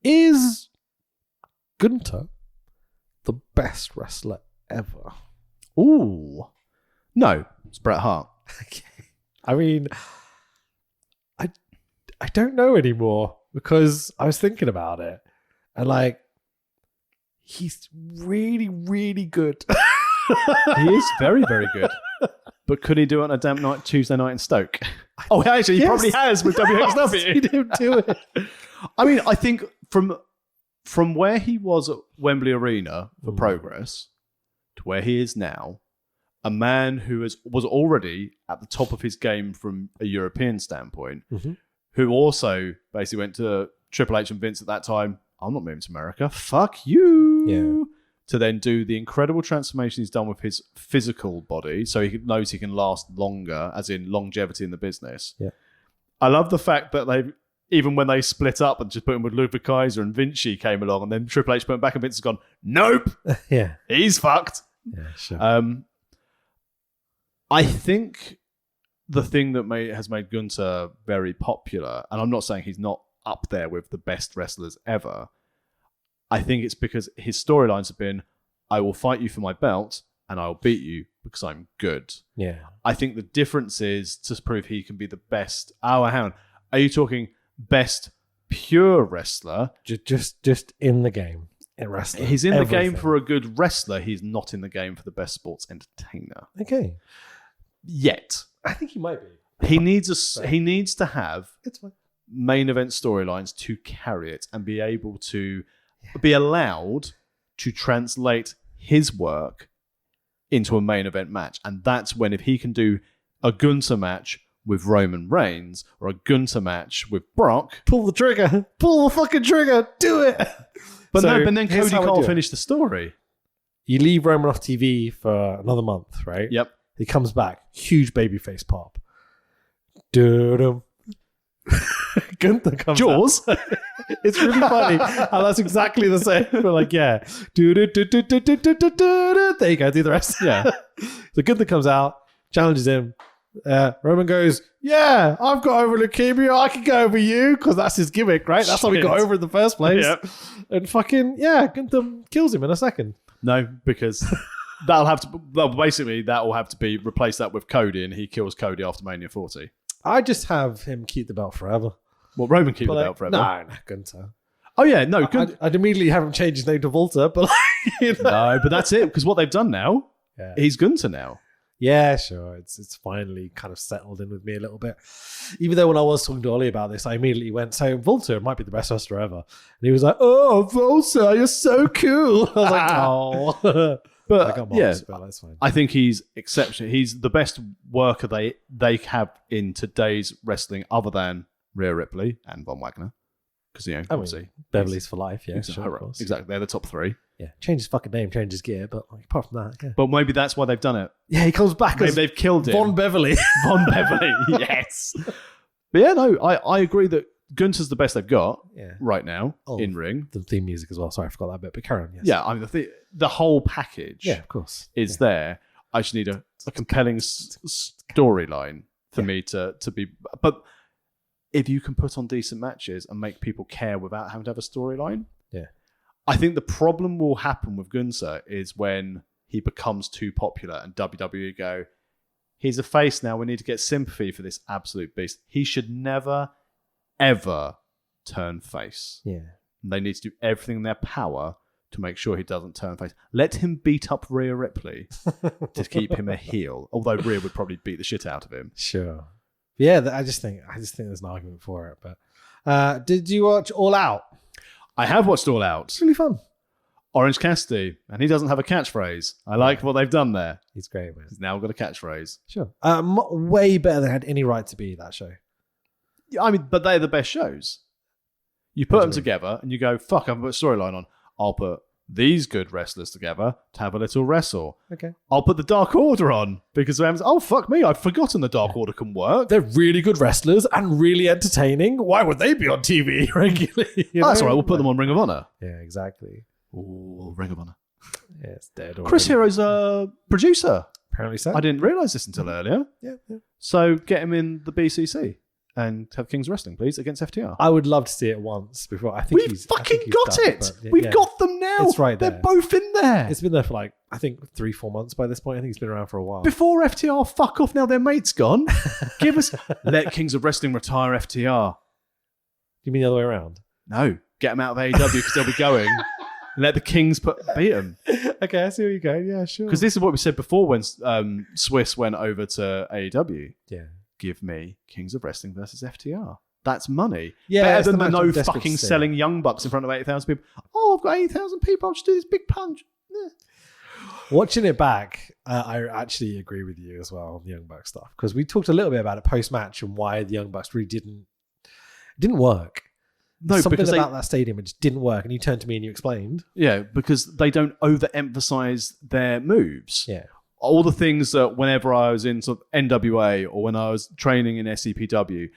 [SPEAKER 2] Is Gunther the best wrestler ever?
[SPEAKER 3] Ooh. No, it's Bret Hart.
[SPEAKER 2] Okay. I mean, I don't know anymore because I was thinking about it and like, he's really, really good.
[SPEAKER 3] He is very, very good. But could he do it on a damp night, Tuesday night in Stoke? Oh, actually, he probably has with WXW.
[SPEAKER 2] He didn't do it.
[SPEAKER 3] I mean, I think from where he was at Wembley Arena for Progress to where he is now, a man who was already at the top of his game from a European standpoint, who also basically went to Triple H and Vince at that time, I'm not moving to America, fuck you.
[SPEAKER 2] Yeah.
[SPEAKER 3] To then do the incredible transformation he's done with his physical body, so he knows he can last longer, as in longevity in the business.
[SPEAKER 2] Yeah.
[SPEAKER 3] I love the fact that even when they split up and just put him with Ludwig Kaiser and Vinci came along, and then Triple H put him back and Vince has gone, nope,
[SPEAKER 2] yeah,
[SPEAKER 3] he's fucked.
[SPEAKER 2] Yeah, sure.
[SPEAKER 3] I think the thing that has made Gunther very popular, and I'm not saying he's not up there with the best wrestlers ever, I think it's because his storylines have been, I will fight you for my belt and I'll beat you because I'm good.
[SPEAKER 2] Yeah.
[SPEAKER 3] I think the difference is to prove he can be the best. Oh, hang on. Are you talking best pure wrestler?
[SPEAKER 2] Just in the game. Wrestler.
[SPEAKER 3] He's in the game for a good wrestler. He's not in the game for the best sports entertainer.
[SPEAKER 2] Okay.
[SPEAKER 3] Yet.
[SPEAKER 2] I think he might be.
[SPEAKER 3] He needs to have main event storylines to carry it and be able to be allowed to translate his work into a main event match. And that's when, if he can do a Gunther match with Roman Reigns or a Gunther match with Brock,
[SPEAKER 2] pull the trigger, pull the fucking trigger, do it.
[SPEAKER 3] But then Cody can't finish the story.
[SPEAKER 2] You leave Roman off TV for another month, right?
[SPEAKER 3] Yep.
[SPEAKER 2] He comes back, huge babyface pop. Doo-dum. Gunther comes
[SPEAKER 3] Jaws.
[SPEAKER 2] It's really funny how that's exactly the same. We're like, yeah. There you go, do the rest.
[SPEAKER 3] Yeah.
[SPEAKER 2] So Gunther comes out, challenges him. Roman goes, yeah, I've got over leukemia. I can go over you, because that's his gimmick, right? That's how we got over in the first place.
[SPEAKER 3] Yep.
[SPEAKER 2] And fucking, Gunther kills him in a second.
[SPEAKER 3] No, because that will have to be replace that with Cody, and he kills Cody after Mania 40.
[SPEAKER 2] I just have him keep the belt forever.
[SPEAKER 3] Well, Roman keep the belt forever.
[SPEAKER 2] No, Gunther.
[SPEAKER 3] Oh yeah, no.
[SPEAKER 2] I'd immediately have him change his name to Walter, but
[SPEAKER 3] no, but that's it, because what they've done now, he's Gunther now.
[SPEAKER 2] Yeah, sure. It's finally kind of settled in with me a little bit. Even though when I was talking to Ollie about this, I immediately went, so Walter might be the best wrestler ever. And he was like, oh, Walter, you're so cool. I was like, oh.
[SPEAKER 3] But
[SPEAKER 2] I got marks, but that's fine.
[SPEAKER 3] I think he's exceptional. He's the best worker they have in today's wrestling, other than Rhea Ripley and Von Wagner. Because, obviously.
[SPEAKER 2] Beverly's for life, yeah.
[SPEAKER 3] Exactly.
[SPEAKER 2] Sure, of course.
[SPEAKER 3] Exactly. They're the top three.
[SPEAKER 2] Yeah, change his fucking name, change his gear, but like, apart from that, yeah.
[SPEAKER 3] But maybe that's why they've done it.
[SPEAKER 2] Yeah, he comes back
[SPEAKER 3] Maybe
[SPEAKER 2] as
[SPEAKER 3] they've killed him.
[SPEAKER 2] Von Beverly.
[SPEAKER 3] Von Beverly, yes. But yeah, no, I agree that Gunther's the best they've got right now in ring.
[SPEAKER 2] The theme music as well. Sorry, I forgot that bit. But carry on, yes.
[SPEAKER 3] Yeah, I mean, the whole package
[SPEAKER 2] of course.
[SPEAKER 3] is there. I just need a compelling storyline for me to be... But if you can put on decent matches and make people care without having to have a storyline...
[SPEAKER 2] Yeah.
[SPEAKER 3] I think the problem will happen with Gunther is when he becomes too popular and WWE go, he's a face now, we need to get sympathy for this absolute beast. He should never, ever turn face.
[SPEAKER 2] Yeah.
[SPEAKER 3] And they need to do everything in their power to make sure he doesn't turn face. Let him beat up Rhea Ripley to keep him a heel, although Rhea would probably beat the shit out of him.
[SPEAKER 2] Sure. Yeah, I just think there's an argument for it. But did you watch All Out?
[SPEAKER 3] I have watched All Out.
[SPEAKER 2] It's really fun.
[SPEAKER 3] Orange Cassidy, and he doesn't have a catchphrase. I like what they've done there.
[SPEAKER 2] He's great, man.
[SPEAKER 3] He's now got a catchphrase.
[SPEAKER 2] Sure. Way better than had any right to be, that show.
[SPEAKER 3] Yeah, I mean, but they're the best shows. You put them together and you go, fuck, I haven't put a storyline on. I'll put these good wrestlers together to have a little wrestle.
[SPEAKER 2] Okay.
[SPEAKER 3] I'll put the Dark Order on because oh, fuck me, I'd forgotten the Dark Order can work.
[SPEAKER 2] They're really good wrestlers and really entertaining. Why would they be on TV regularly?
[SPEAKER 3] That's all right, we'll put them on Ring of Honor.
[SPEAKER 2] Yeah, exactly.
[SPEAKER 3] Ooh, Ring of Honor.
[SPEAKER 2] Yeah, it's dead already.
[SPEAKER 3] Chris Hero's a producer.
[SPEAKER 2] Apparently so.
[SPEAKER 3] I didn't realise this until earlier.
[SPEAKER 2] Yeah.
[SPEAKER 3] So get him in the BCC and have King's Wrestling, please, against FTR.
[SPEAKER 2] I would love to see it once before. I think
[SPEAKER 3] We've fucking got it. We've got them now.
[SPEAKER 2] It's right there.
[SPEAKER 3] They're both in there.
[SPEAKER 2] It's been there for like, I think 3-4 months by this point. I think it's been around for a while.
[SPEAKER 3] Before FTR, fuck off now, their mate's gone. Give us... Let Kings of Wrestling retire FTR.
[SPEAKER 2] You mean the other way around?
[SPEAKER 3] No. Get them out of AEW because they'll be going. Let the Kings beat them.
[SPEAKER 2] Okay, I see where you're going. Yeah, sure.
[SPEAKER 3] Because this is what we said before when Swiss went over to AEW.
[SPEAKER 2] Yeah.
[SPEAKER 3] Give me Kings of Wrestling versus FTR. That's money.
[SPEAKER 2] Yeah,
[SPEAKER 3] better than the no fucking selling Young Bucks in front of 8,000 people. Oh, I've got 8,000 people. I'll just do this big punch. Yeah.
[SPEAKER 2] Watching it back, I actually agree with you as well on the Young Bucks stuff because we talked a little bit about it post-match and why the Young Bucks really didn't work.
[SPEAKER 3] No,
[SPEAKER 2] something
[SPEAKER 3] because
[SPEAKER 2] about that stadium, it just didn't work. And you turned to me and you explained.
[SPEAKER 3] Yeah, because they don't overemphasize their moves.
[SPEAKER 2] Yeah.
[SPEAKER 3] All the things that whenever I was in sort of NWA or when I was training in SCPW,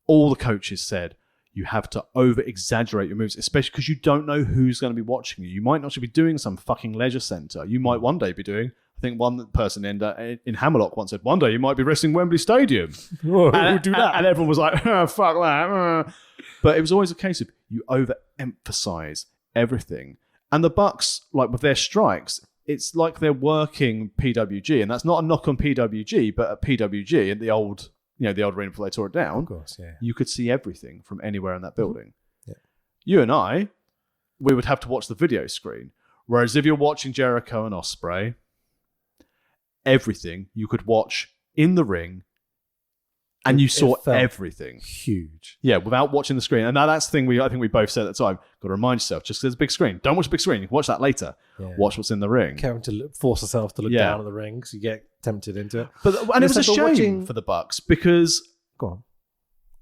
[SPEAKER 3] all the coaches said, you have to over-exaggerate your moves, especially because you don't know who's going to be watching you. You might not be doing some fucking leisure center. You might one day be doing... I think one person in Hammerlock once said, one day you might be wrestling Wembley Stadium.
[SPEAKER 2] Whoa, and, do that.
[SPEAKER 3] And everyone was like, oh, fuck that. But it was always a case of you overemphasize everything. And the Bucks, like with their strikes, it's like they're working PWG. And that's not a knock on PWG, but at PWG, in the old arena before they tore it down,
[SPEAKER 2] of course, yeah.
[SPEAKER 3] You could see everything from anywhere in that building.
[SPEAKER 2] Yeah.
[SPEAKER 3] You and I, we would have to watch the video screen. Whereas if you're watching Jericho and Ospreay, everything you could watch in the ring and you saw everything
[SPEAKER 2] huge,
[SPEAKER 3] without watching the screen. And now that's the thing I think we both said at the time, got to remind yourself, just because there's a big screen, don't watch a big screen, you can watch that later. Watch what's in the ring.
[SPEAKER 2] Having to force yourself to look down at the ring because you get tempted into it.
[SPEAKER 3] And it was a shame for the Bucks because
[SPEAKER 2] go on.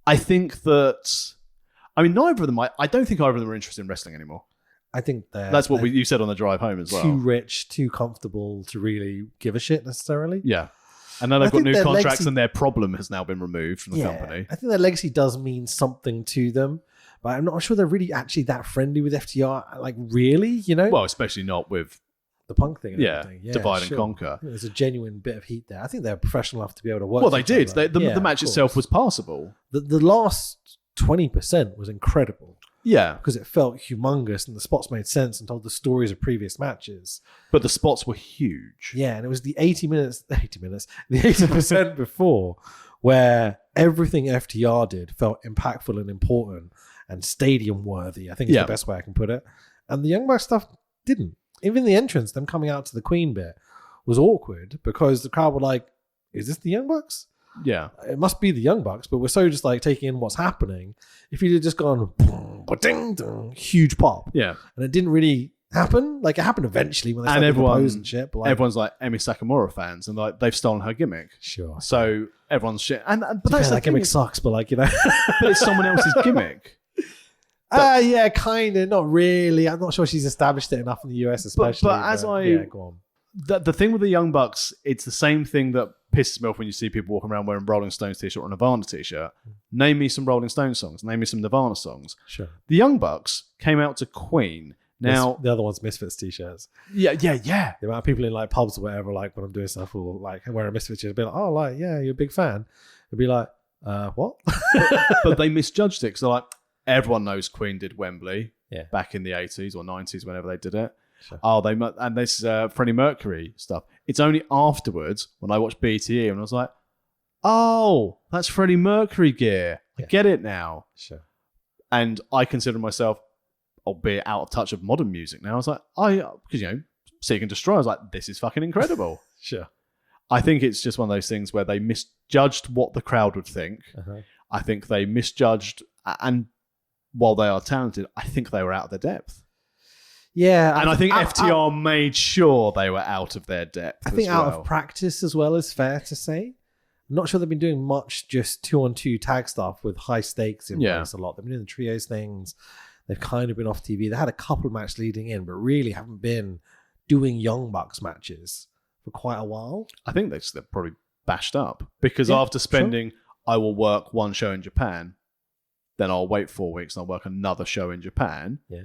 [SPEAKER 3] I think that neither of them, I don't think either of them are interested in wrestling anymore.
[SPEAKER 2] I think
[SPEAKER 3] that's what you said on the drive home as well.
[SPEAKER 2] Too rich, too comfortable to really give a shit necessarily.
[SPEAKER 3] Yeah. And then they've got new contracts and their problem has now been removed from the company.
[SPEAKER 2] I think their legacy does mean something to them, but I'm not sure they're really actually that friendly with FTR. Like, really, you know?
[SPEAKER 3] Well, especially not with
[SPEAKER 2] the Punk thing. And everything. Yeah,
[SPEAKER 3] divide and conquer.
[SPEAKER 2] There's a genuine bit of heat there. I think they're professional enough to be able to work.
[SPEAKER 3] Well, they did. The match itself was passable.
[SPEAKER 2] The last 20% was incredible.
[SPEAKER 3] Yeah.
[SPEAKER 2] Because it felt humongous and the spots made sense and told the stories of previous matches.
[SPEAKER 3] But the spots were huge.
[SPEAKER 2] Yeah, and it was the 80% before where everything FTR did felt impactful and important and stadium worthy, I think is the best way I can put it. And the Young Bucks stuff didn't. Even the entrance, them coming out to the Queen bit, was awkward because the crowd were like, is this the Young Bucks?
[SPEAKER 3] Yeah.
[SPEAKER 2] It must be the Young Bucks, but we're so just like taking in what's happening. If you'd have just gone, ding, ding, huge pop.
[SPEAKER 3] Yeah.
[SPEAKER 2] And it didn't really happen. Like, it happened eventually when they started proposing shit. But like,
[SPEAKER 3] everyone's like Emi Sakamura fans and like they've stolen her gimmick.
[SPEAKER 2] Sure.
[SPEAKER 3] So everyone's shit. But
[SPEAKER 2] that's that gimmick sucks, but like, you know.
[SPEAKER 3] But it's someone else's gimmick.
[SPEAKER 2] Yeah, kind of. Not really. I'm not sure she's established it enough in the US, especially.
[SPEAKER 3] Yeah,
[SPEAKER 2] go on.
[SPEAKER 3] The thing with the Young Bucks, it's the same thing that pisses me off when you see people walking around wearing Rolling Stones t-shirt or a Nirvana t-shirt. Name me some Rolling Stones songs. Name me some Nirvana songs.
[SPEAKER 2] Sure.
[SPEAKER 3] The Young Bucks came out to Queen. Now
[SPEAKER 2] the other one's Misfits t-shirts.
[SPEAKER 3] Yeah.
[SPEAKER 2] The amount of people in like pubs or whatever, like when I'm doing stuff, will like wear a Misfits t-shirt, be like, oh, like yeah, you're a big fan. It'd be like, what?
[SPEAKER 3] But they misjudged it because they're like, everyone knows Queen did Wembley back in the 80s or 90s, whenever they did it. Sure. And this Freddie Mercury stuff. It's only afterwards when I watched BTE and I was like, oh, that's Freddie Mercury gear. I get it now.
[SPEAKER 2] Sure.
[SPEAKER 3] And I consider myself, albeit out of touch of modern music now. I was like, because Seek and Destroy. I was like, this is fucking incredible.
[SPEAKER 2] Sure.
[SPEAKER 3] I think it's just one of those things where they misjudged what the crowd would think.
[SPEAKER 2] Uh-huh.
[SPEAKER 3] I think they misjudged, and while they are talented, I think they were out of their depth.
[SPEAKER 2] Yeah.
[SPEAKER 3] And I think FTR made sure they were out of their depth.
[SPEAKER 2] I think out of practice as well is fair to say. I'm not sure they've been doing much just 2-on-2 tag stuff with high stakes in place a lot. They've been doing the trios things. They've kind of been off TV. They had a couple of matches leading in, but really haven't been doing Young Bucks matches for quite a while.
[SPEAKER 3] I think they're probably bashed up because after spending, I will work one show in Japan, then I'll wait 4 weeks and I'll work another show in Japan.
[SPEAKER 2] Yeah.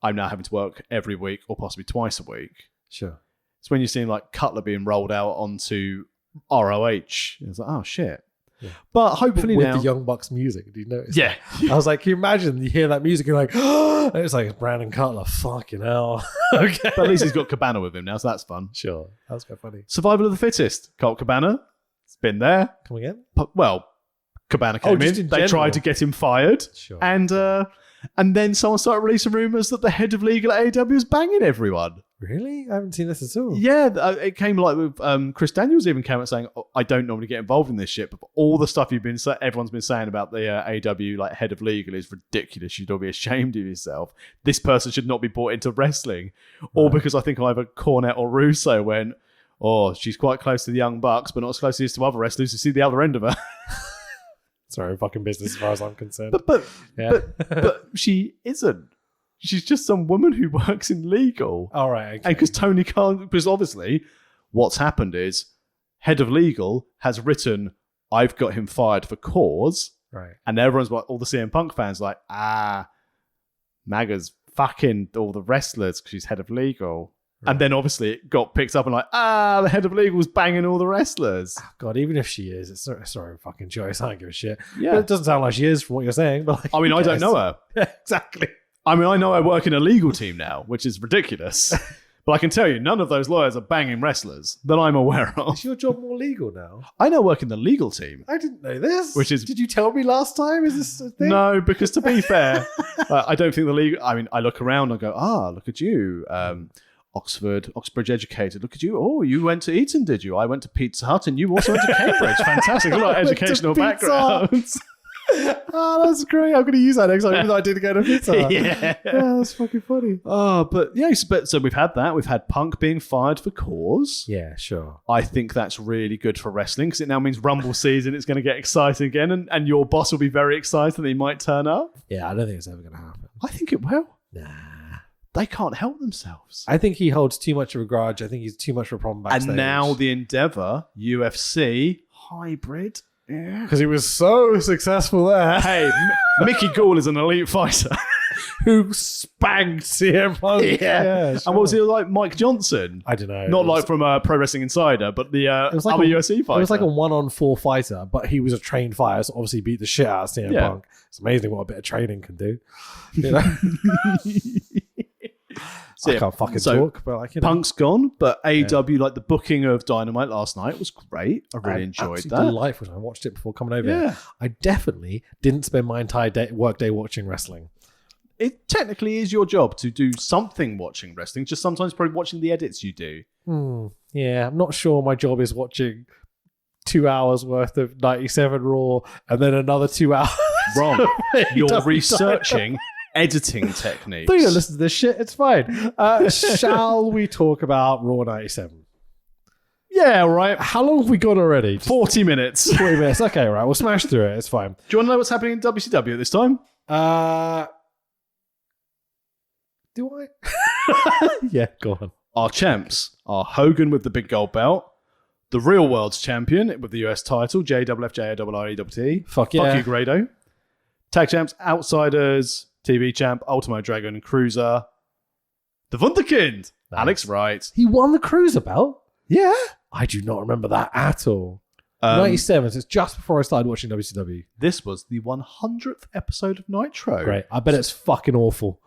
[SPEAKER 3] I'm now having to work every week or possibly twice a week.
[SPEAKER 2] Sure.
[SPEAKER 3] It's when you're seeing like Cutler being rolled out onto ROH. It's like, oh shit. Yeah. But hopefully
[SPEAKER 2] with
[SPEAKER 3] now...
[SPEAKER 2] the Young Bucks music, do you notice?
[SPEAKER 3] Yeah.
[SPEAKER 2] I was like, can you imagine you hear that music, you're like, oh, it's like Brandon Cutler, fucking hell. Okay.
[SPEAKER 3] But at least he's got Cabana with him now, so that's fun.
[SPEAKER 2] Sure. That was quite funny.
[SPEAKER 3] Survival of the Fittest. Colt Cabana. It's been there.
[SPEAKER 2] Come again?
[SPEAKER 3] Well, Cabana came in. They tried to get him fired.
[SPEAKER 2] Sure.
[SPEAKER 3] And then someone started releasing rumours that the head of legal at AEW is banging everyone.
[SPEAKER 2] Really? I haven't seen this at all.
[SPEAKER 3] Yeah, it came like with Chris Daniels even came out saying, I don't normally get involved in this shit, but all the stuff everyone's been saying about the AEW like head of legal is ridiculous. You'd all be ashamed of yourself. This person should not be brought into wrestling. Right. Or because I think either Cornette or Russo went, oh, she's quite close to the Young Bucks, but not as close as she is to other wrestlers to see the other end of her.
[SPEAKER 2] Sorry, fucking business as far as I'm concerned.
[SPEAKER 3] But she isn't. She's just some woman who works in legal.
[SPEAKER 2] All right. Okay.
[SPEAKER 3] And because Tony Khan, because obviously what's happened is head of legal has written, I've got him fired for cause.
[SPEAKER 2] Right.
[SPEAKER 3] And everyone's like, all the CM Punk fans like, MAGA's fucking all the wrestlers because she's head of legal. Right. And then obviously it got picked up and like, the head of legal's banging all the wrestlers.
[SPEAKER 2] God, even if she is, it's sorry, fucking choice. I don't give a shit.
[SPEAKER 3] Yeah.
[SPEAKER 2] But it doesn't sound like she is from what you're saying. But like,
[SPEAKER 3] I mean, I don't know her.
[SPEAKER 2] Yeah, exactly.
[SPEAKER 3] I mean, I know I work in a legal team now, which is ridiculous. But I can tell you, none of those lawyers are banging wrestlers that I'm aware of.
[SPEAKER 2] Is your job more legal now?
[SPEAKER 3] I now work in the legal team.
[SPEAKER 2] I didn't know this.
[SPEAKER 3] Did
[SPEAKER 2] you tell me last time? Is this a thing?
[SPEAKER 3] No, because to be fair, I don't think the legal... I mean, I look around and go, look at you. Oxbridge educated. Look at you. Oh, you went to Eton, did you? I went to Pizza Hut and you also went to Cambridge. Fantastic. A lot of educational backgrounds.
[SPEAKER 2] Oh, that's great. I'm going to use that next time, even though I didn't go to Pizza Hut.
[SPEAKER 3] Yeah,
[SPEAKER 2] that's fucking funny.
[SPEAKER 3] Oh, but yeah, so we've had that. We've had Punk being fired for cause.
[SPEAKER 2] Yeah, sure.
[SPEAKER 3] I think that's really good for wrestling because it now means Rumble season. It's going to get exciting again, and your boss will be very excited that he might turn up.
[SPEAKER 2] Yeah, I don't think it's ever going to happen.
[SPEAKER 3] I think it will.
[SPEAKER 2] Nah.
[SPEAKER 3] They can't help themselves.
[SPEAKER 2] I think he holds too much of a grudge. I think he's too much of a problem backstage.
[SPEAKER 3] And now the Endeavor UFC hybrid. Yeah.
[SPEAKER 2] Because he was so successful there.
[SPEAKER 3] Hey, Mickey Gall is an elite fighter.
[SPEAKER 2] Who spanked CM Punk.
[SPEAKER 3] Yeah. Sure. And what was he like, Mike Johnson?
[SPEAKER 2] I don't know.
[SPEAKER 3] Not like from Pro Wrestling Insider, but the other UFC fighter.
[SPEAKER 2] It was like a 1-on-4 fighter, but he was a trained fighter, so obviously beat the shit out of CM Punk. It's amazing what a bit of training can do. You know? So, I can't fucking talk, but like, you know.
[SPEAKER 3] Punk's gone, but AEW, like the booking of Dynamite last night was great. I really enjoyed that.
[SPEAKER 2] Delightful. I watched it before coming over here. I definitely didn't spend my entire workday watching wrestling.
[SPEAKER 3] It technically is your job to do something watching wrestling, just sometimes probably watching the edits you do.
[SPEAKER 2] Yeah, I'm not sure my job is watching 2 hours worth of 97 Raw and then another 2 hours.
[SPEAKER 3] Wrong. You're researching editing techniques.
[SPEAKER 2] Don't listen to this shit. It's fine. Shall we talk about Raw 97?
[SPEAKER 3] Yeah, right.
[SPEAKER 2] How long have we gone already?
[SPEAKER 3] 40 minutes.
[SPEAKER 2] 40 minutes. Okay, right. We'll smash through it. It's fine.
[SPEAKER 3] Do you want to know what's happening in WCW at this time?
[SPEAKER 2] Do I? Yeah, go on.
[SPEAKER 3] Our champs are Hogan with the big gold belt, the real world's champion with the US title, JWF, JARREWT.
[SPEAKER 2] Fuck yeah.
[SPEAKER 3] Fuck you, Grado. Tag champs, Outsiders, TV champ, Ultimo Dragon, and Cruiser. The Wunderkind,
[SPEAKER 2] Nice.
[SPEAKER 3] Alex Wright.
[SPEAKER 2] He won the Cruiser belt?
[SPEAKER 3] Yeah.
[SPEAKER 2] I do not remember that at all. 97, so it's just before I started watching WCW.
[SPEAKER 3] This was the 100th episode of Nitro.
[SPEAKER 2] Great. I bet it's fucking awful.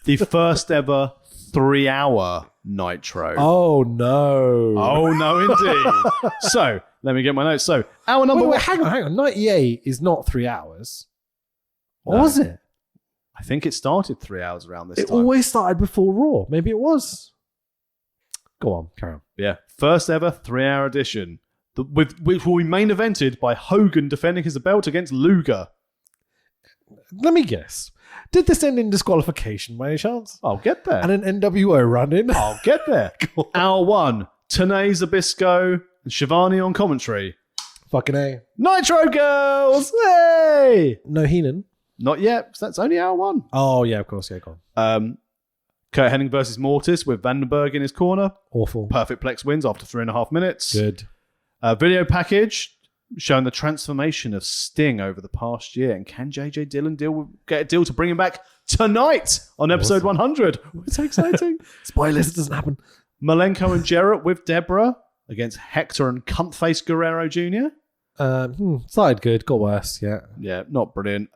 [SPEAKER 3] The first ever 3-hour Nitro.
[SPEAKER 2] Oh, no.
[SPEAKER 3] Oh, no, indeed. So, let me get my notes. So, hour number
[SPEAKER 2] Wait,
[SPEAKER 3] one.
[SPEAKER 2] hang on. 98 is not 3 hours. Or
[SPEAKER 3] No.
[SPEAKER 2] was it?
[SPEAKER 3] I think it started 3 hours around this
[SPEAKER 2] It
[SPEAKER 3] time.
[SPEAKER 2] always started before Raw. Maybe it was. Go on, carry on.
[SPEAKER 3] Yeah. First ever 3-hour edition. Which will be main evented by Hogan defending his belt against Luger.
[SPEAKER 2] Let me guess. Did this end in disqualification by any chance?
[SPEAKER 3] I'll get there.
[SPEAKER 2] And an NWO run-in?
[SPEAKER 3] I'll get there. Hour one. Tanay Zabisco and Shivani on commentary.
[SPEAKER 2] Fucking A.
[SPEAKER 3] Nitro Girls! Hey!
[SPEAKER 2] No Heenan?
[SPEAKER 3] Not yet, 'cause that's only hour one.
[SPEAKER 2] Oh, yeah, of course. Yeah, go on.
[SPEAKER 3] Kurt Hennig versus Mortis with Vandenberg in his corner.
[SPEAKER 2] Awful.
[SPEAKER 3] Perfect Plex wins after 3.5 minutes.
[SPEAKER 2] Good.
[SPEAKER 3] Video package showing the transformation of Sting over the past year. And can JJ Dillon get a deal to bring him back tonight on episode 100? It's exciting.
[SPEAKER 2] Spoilers, it doesn't happen.
[SPEAKER 3] Malenko and Jarrett with Deborah against Hector and Cuntface Guerrero Jr.
[SPEAKER 2] Started good, got worse, yeah.
[SPEAKER 3] Yeah, not brilliant.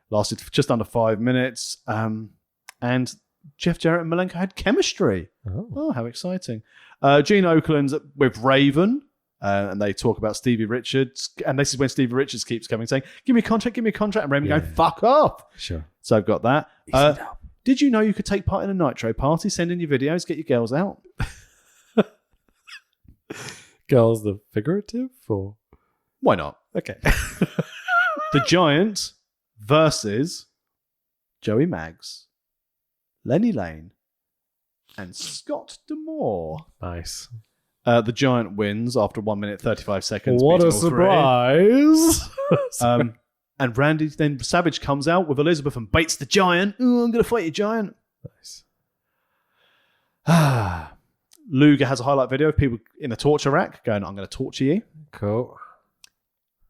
[SPEAKER 3] Lasted for just under 5 minutes. And Jeff Jarrett and Malenko had chemistry. Oh, how exciting. Gene Oakland's with Raven. And they talk about Stevie Richards. And this is when Stevie Richards keeps coming saying, give me a contract. And Raven going, fuck off.
[SPEAKER 2] Sure.
[SPEAKER 3] So I've got that. Did you know you could take part in a Nitro party, send in your videos, get your girls out?
[SPEAKER 2] Girls, the figurative, or?
[SPEAKER 3] Why not?
[SPEAKER 2] Okay.
[SPEAKER 3] The Giant versus Joey Maggs, Lenny Lane, and Scott D'Amore.
[SPEAKER 2] Nice.
[SPEAKER 3] The Giant wins after 1 minute 35 seconds.
[SPEAKER 2] What
[SPEAKER 3] beating
[SPEAKER 2] a
[SPEAKER 3] all three.
[SPEAKER 2] surprise.
[SPEAKER 3] And Randy, then Savage comes out with Elizabeth and baits the Giant. Oh, I'm going to fight you, Giant.
[SPEAKER 2] Nice.
[SPEAKER 3] Luger has a highlight video of people in a torture rack going, I'm going to torture you.
[SPEAKER 2] Cool.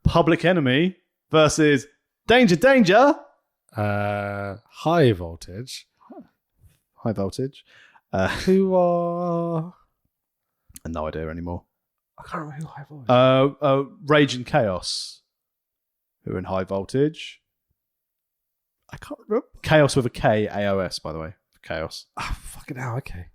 [SPEAKER 3] Public Enemy versus Danger.
[SPEAKER 2] High voltage.
[SPEAKER 3] High voltage.
[SPEAKER 2] Who are...
[SPEAKER 3] I have no idea anymore.
[SPEAKER 2] I can't remember who high voltage.
[SPEAKER 3] Rage and Chaos, who are in High Voltage.
[SPEAKER 2] I can't remember.
[SPEAKER 3] Chaos with a K, AOS, by the way. Chaos.
[SPEAKER 2] Oh, fucking hell, okay.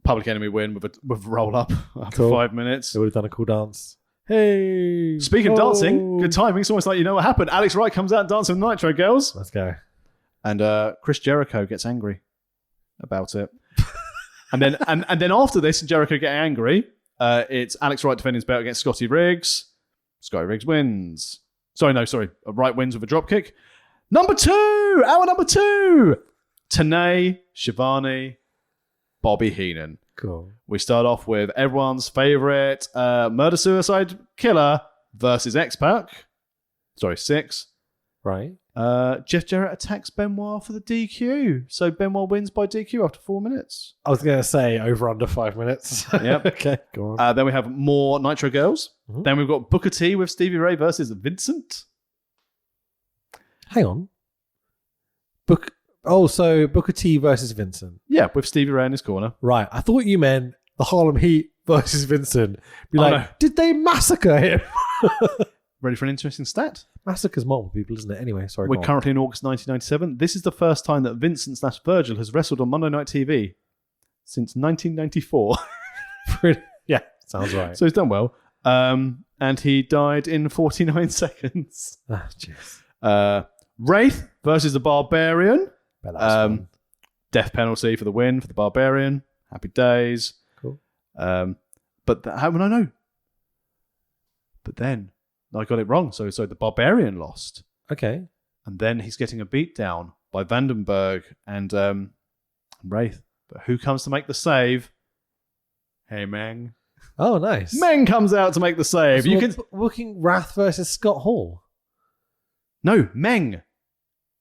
[SPEAKER 3] Public Enemy win with a roll up after
[SPEAKER 2] Cool.
[SPEAKER 3] 5 minutes.
[SPEAKER 2] They would have done a cool dance. Hey!
[SPEAKER 3] Speaking of
[SPEAKER 2] oh.
[SPEAKER 3] dancing, good timing. It's almost like you know what happened. Alex Wright comes out and dances with Nitro Girls.
[SPEAKER 2] Let's go.
[SPEAKER 3] And Chris Jericho gets angry about it. and then after this, Jericho getting angry, it's Alex Wright defending his belt against Scotty Riggs. Scotty Riggs wins. Wright wins with a dropkick. Hour number two. Tanay, Shivani, Bobby Heenan.
[SPEAKER 2] Cool.
[SPEAKER 3] We start off with everyone's favorite murder-suicide killer versus X-Pac. 6.
[SPEAKER 2] Right.
[SPEAKER 3] Jeff Jarrett attacks Benoit for the DQ. So Benoit wins by DQ after 4 minutes.
[SPEAKER 2] I was going to say over under 5 minutes.
[SPEAKER 3] Yep.
[SPEAKER 2] Okay, go on.
[SPEAKER 3] Then we have more Nitro Girls.
[SPEAKER 2] Mhm.
[SPEAKER 3] Then we've got Booker T with Stevie Ray versus Vincent.
[SPEAKER 2] Hang on. So Booker T versus Vincent.
[SPEAKER 3] Yeah, with Stevie Ray in his corner.
[SPEAKER 2] Right. I thought you meant the Harlem Heat versus Vincent. Be
[SPEAKER 3] Oh,
[SPEAKER 2] like,
[SPEAKER 3] no.
[SPEAKER 2] did they massacre him?
[SPEAKER 3] Ready for an interesting stat?
[SPEAKER 2] Massacres multiple people, isn't it? Anyway, sorry.
[SPEAKER 3] We're
[SPEAKER 2] go on.
[SPEAKER 3] currently in August 1997. This is the first time that Vincent/Virgil has wrestled on Monday Night TV since 1994.
[SPEAKER 2] Yeah, sounds right.
[SPEAKER 3] So he's done well. And he died in 49 seconds.
[SPEAKER 2] Ah, jeez.
[SPEAKER 3] Wraith versus the Barbarian.
[SPEAKER 2] Bet that was fun.
[SPEAKER 3] Death penalty for the win for the Barbarian. Happy days.
[SPEAKER 2] Cool.
[SPEAKER 3] But how would I know? But then I got it wrong. So the Barbarian lost.
[SPEAKER 2] Okay.
[SPEAKER 3] And then he's getting a beat down by Vandenberg and Wraith. But who comes to make the save? Hey, Meng.
[SPEAKER 2] Oh, nice.
[SPEAKER 3] Meng comes out to make the save.
[SPEAKER 2] So
[SPEAKER 3] You
[SPEAKER 2] we're
[SPEAKER 3] can
[SPEAKER 2] booking Wrath versus Scott Hall.
[SPEAKER 3] No, Meng.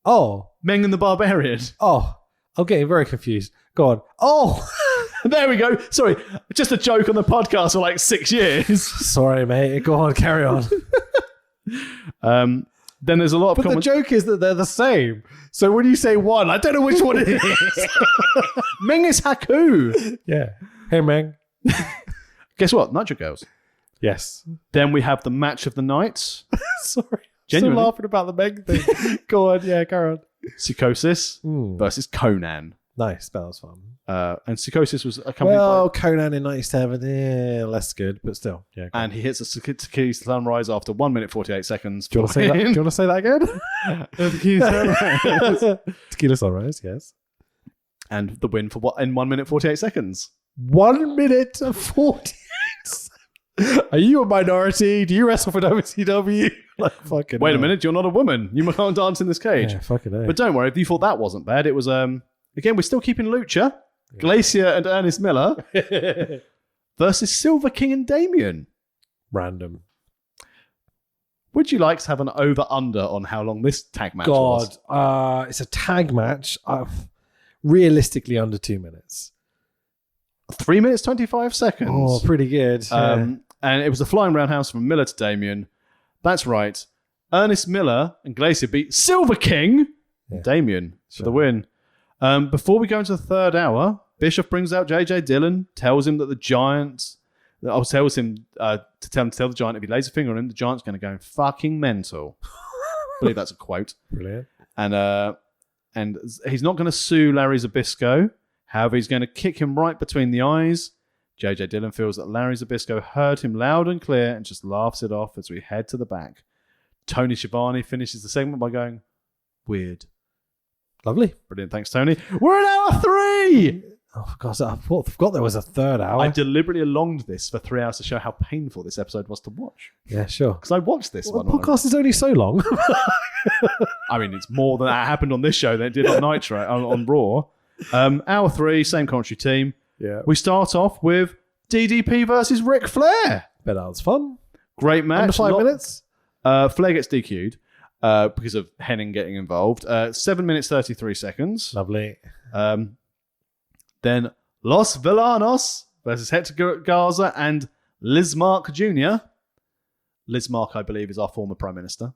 [SPEAKER 2] Oh.
[SPEAKER 3] Meng and the Barbarian.
[SPEAKER 2] Oh. I'm getting very confused. Go on. Oh.
[SPEAKER 3] There we go. Sorry, just a joke on the podcast for like 6 years.
[SPEAKER 2] Sorry, mate. Go on, carry on.
[SPEAKER 3] Then there's a lot of
[SPEAKER 2] But the joke is that they're the same. So when you say one, I don't know which one it is.
[SPEAKER 3] Meng is Haku.
[SPEAKER 2] Yeah. Hey, Meng.
[SPEAKER 3] Guess what? Nitro Girls.
[SPEAKER 2] Yes.
[SPEAKER 3] Then we have the match of the night.
[SPEAKER 2] Sorry.
[SPEAKER 3] Genuinely.
[SPEAKER 2] Still laughing about the Meng thing. Go on. Yeah, carry on.
[SPEAKER 3] Psychosis versus Conan.
[SPEAKER 2] Nice. That was fun.
[SPEAKER 3] And Psychosis was accompanied
[SPEAKER 2] Well,
[SPEAKER 3] by...
[SPEAKER 2] Conan in 97. Yeah, less good, but still. Yeah.
[SPEAKER 3] And he hits a Tequila Sunrise after 1 minute 48 seconds.
[SPEAKER 2] Do you want to say that? Do you want to say that again? Tequila Sunrise, yes.
[SPEAKER 3] And the win for what in 1 minute 48 seconds.
[SPEAKER 2] 1 minute and 48. Are you a minority? Do you wrestle for WCW? Like, fucking
[SPEAKER 3] Wait a
[SPEAKER 2] hell.
[SPEAKER 3] minute, you're not a woman. You can't dance in this cage.
[SPEAKER 2] Yeah, fucking hell.
[SPEAKER 3] But don't worry, if you thought that wasn't bad, it was again, we're still keeping Lucha, Glacier and Ernest Miller versus Silver King and Damien.
[SPEAKER 2] Random.
[SPEAKER 3] Would you like to have an over-under on how long this tag match was?
[SPEAKER 2] God, it's a tag match. Realistically, under 2 minutes.
[SPEAKER 3] 3 minutes 25 seconds.
[SPEAKER 2] Oh, pretty good.
[SPEAKER 3] And it was a flying roundhouse from Miller to Damien. That's right. Ernest Miller and Glacier beat Silver King and Damien for the win. Before we go into the third hour, Bischoff brings out JJ Dillon, tells him that the Giant, tells him to tell the Giant if he lays a finger on him, the Giant's going to go fucking mental. I believe that's a quote.
[SPEAKER 2] Brilliant.
[SPEAKER 3] And he's not going to sue Larry Zbyszko. However, he's going to kick him right between the eyes. JJ Dillon feels that Larry Zbyszko heard him loud and clear and just laughs it off as we head to the back. Tony Schiavone finishes the segment by going, weird.
[SPEAKER 2] Lovely.
[SPEAKER 3] Brilliant. Thanks, Tony. We're in hour 3.
[SPEAKER 2] Oh, for God's sake, I forgot there was a third hour.
[SPEAKER 3] I deliberately elonged this for 3 hours to show how painful this episode was to watch.
[SPEAKER 2] Yeah, sure.
[SPEAKER 3] Because I watched this one.
[SPEAKER 2] The podcast is only so long.
[SPEAKER 3] I mean, it's more than that happened on this show than it did on Nitro, on Raw. Hour 3, same commentary team.
[SPEAKER 2] Yeah.
[SPEAKER 3] We start off with DDP versus Ric Flair.
[SPEAKER 2] Bet that was fun.
[SPEAKER 3] Great match.
[SPEAKER 2] Under 5 minutes?
[SPEAKER 3] Flair gets DQ'd because of Henning getting involved. 7 minutes 33 seconds.
[SPEAKER 2] Lovely.
[SPEAKER 3] Then Los Villanos versus Hector Garza and Lizmark Jr. Lizmark, I believe, is our former Prime Minister.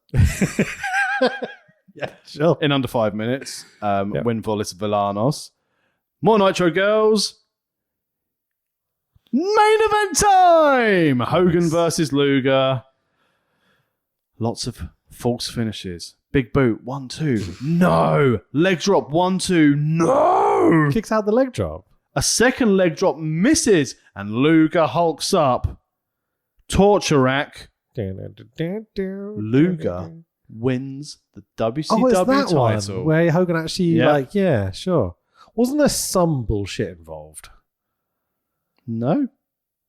[SPEAKER 2] Yeah, sure.
[SPEAKER 3] In under 5 minutes. Win for Los Villanos. More Nitro Girls. Main event time! Hogan versus Luger. Lots of false finishes. Big boot, 1, 2. No! Leg drop, 1, 2. No!
[SPEAKER 2] Kicks out the leg drop.
[SPEAKER 3] A second leg drop misses, and Luger hulks up. Torture rack. Luger wins the WCW
[SPEAKER 2] it's that
[SPEAKER 3] title.
[SPEAKER 2] one where Hogan actually,
[SPEAKER 3] Yeah.
[SPEAKER 2] Sure. Wasn't there some bullshit involved?
[SPEAKER 3] No.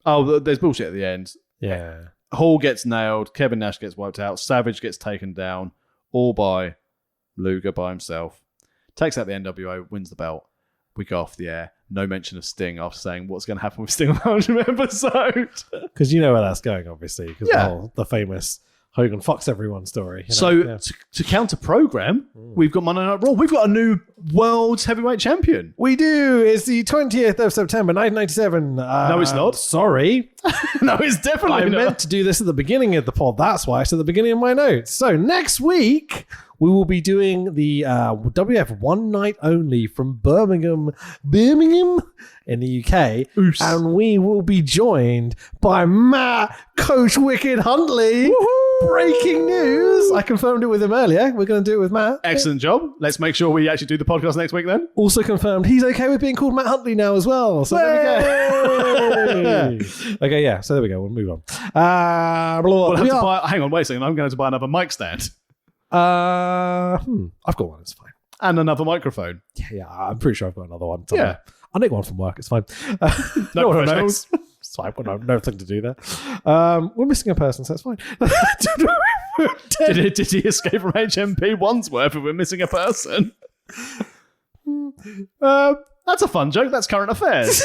[SPEAKER 3] Oh, there's bullshit at the end.
[SPEAKER 2] Yeah.
[SPEAKER 3] Hall gets nailed. Kevin Nash gets wiped out. Savage gets taken down. All by Luger by himself. Takes out the NWO. Wins the belt. We go off the air. No mention of Sting after saying what's going to happen with Sting on the 100th episode.
[SPEAKER 2] Because you know where that's going, obviously. Because the famous Hogan fucks everyone story.
[SPEAKER 3] To counter program, we've got Monday Night Raw. We've got a new World's Heavyweight Champion.
[SPEAKER 2] We do. It's the 20th of September, 1997.
[SPEAKER 3] No, it's not.
[SPEAKER 2] Sorry.
[SPEAKER 3] No, it's definitely
[SPEAKER 2] I
[SPEAKER 3] not.
[SPEAKER 2] meant to do this at the beginning of the pod. That's why it's at the beginning of my notes. So next week, we will be doing the WF One Night Only from Birmingham in the UK.
[SPEAKER 3] Oos.
[SPEAKER 2] And we will be joined by Matt Coach Wicked Huntley.
[SPEAKER 3] Woohoo!
[SPEAKER 2] Breaking news. I confirmed it with him earlier. We're going to do it with Matt.
[SPEAKER 3] Excellent job. Let's make sure we actually do the podcast next week then.
[SPEAKER 2] Also confirmed he's okay with being called Matt Huntley now as well. So there we go. Okay, yeah. So there we go. We'll move on.
[SPEAKER 3] We'll have to buy. Hang on, wait a second. I'm going to buy another mic stand
[SPEAKER 2] I've got one. It's fine.
[SPEAKER 3] and another microphone.
[SPEAKER 2] Yeah, I'm pretty sure I've got another one somewhere.
[SPEAKER 3] Yeah.
[SPEAKER 2] I'll nick one from work. It's fine.
[SPEAKER 3] No
[SPEAKER 2] one
[SPEAKER 3] professionals.
[SPEAKER 2] knows. It's fine. We'll have nothing to do there. We're missing a person, so it's fine.
[SPEAKER 3] Did he escape from HMP Wandsworth if we're missing a person? That's a fun joke. That's current affairs.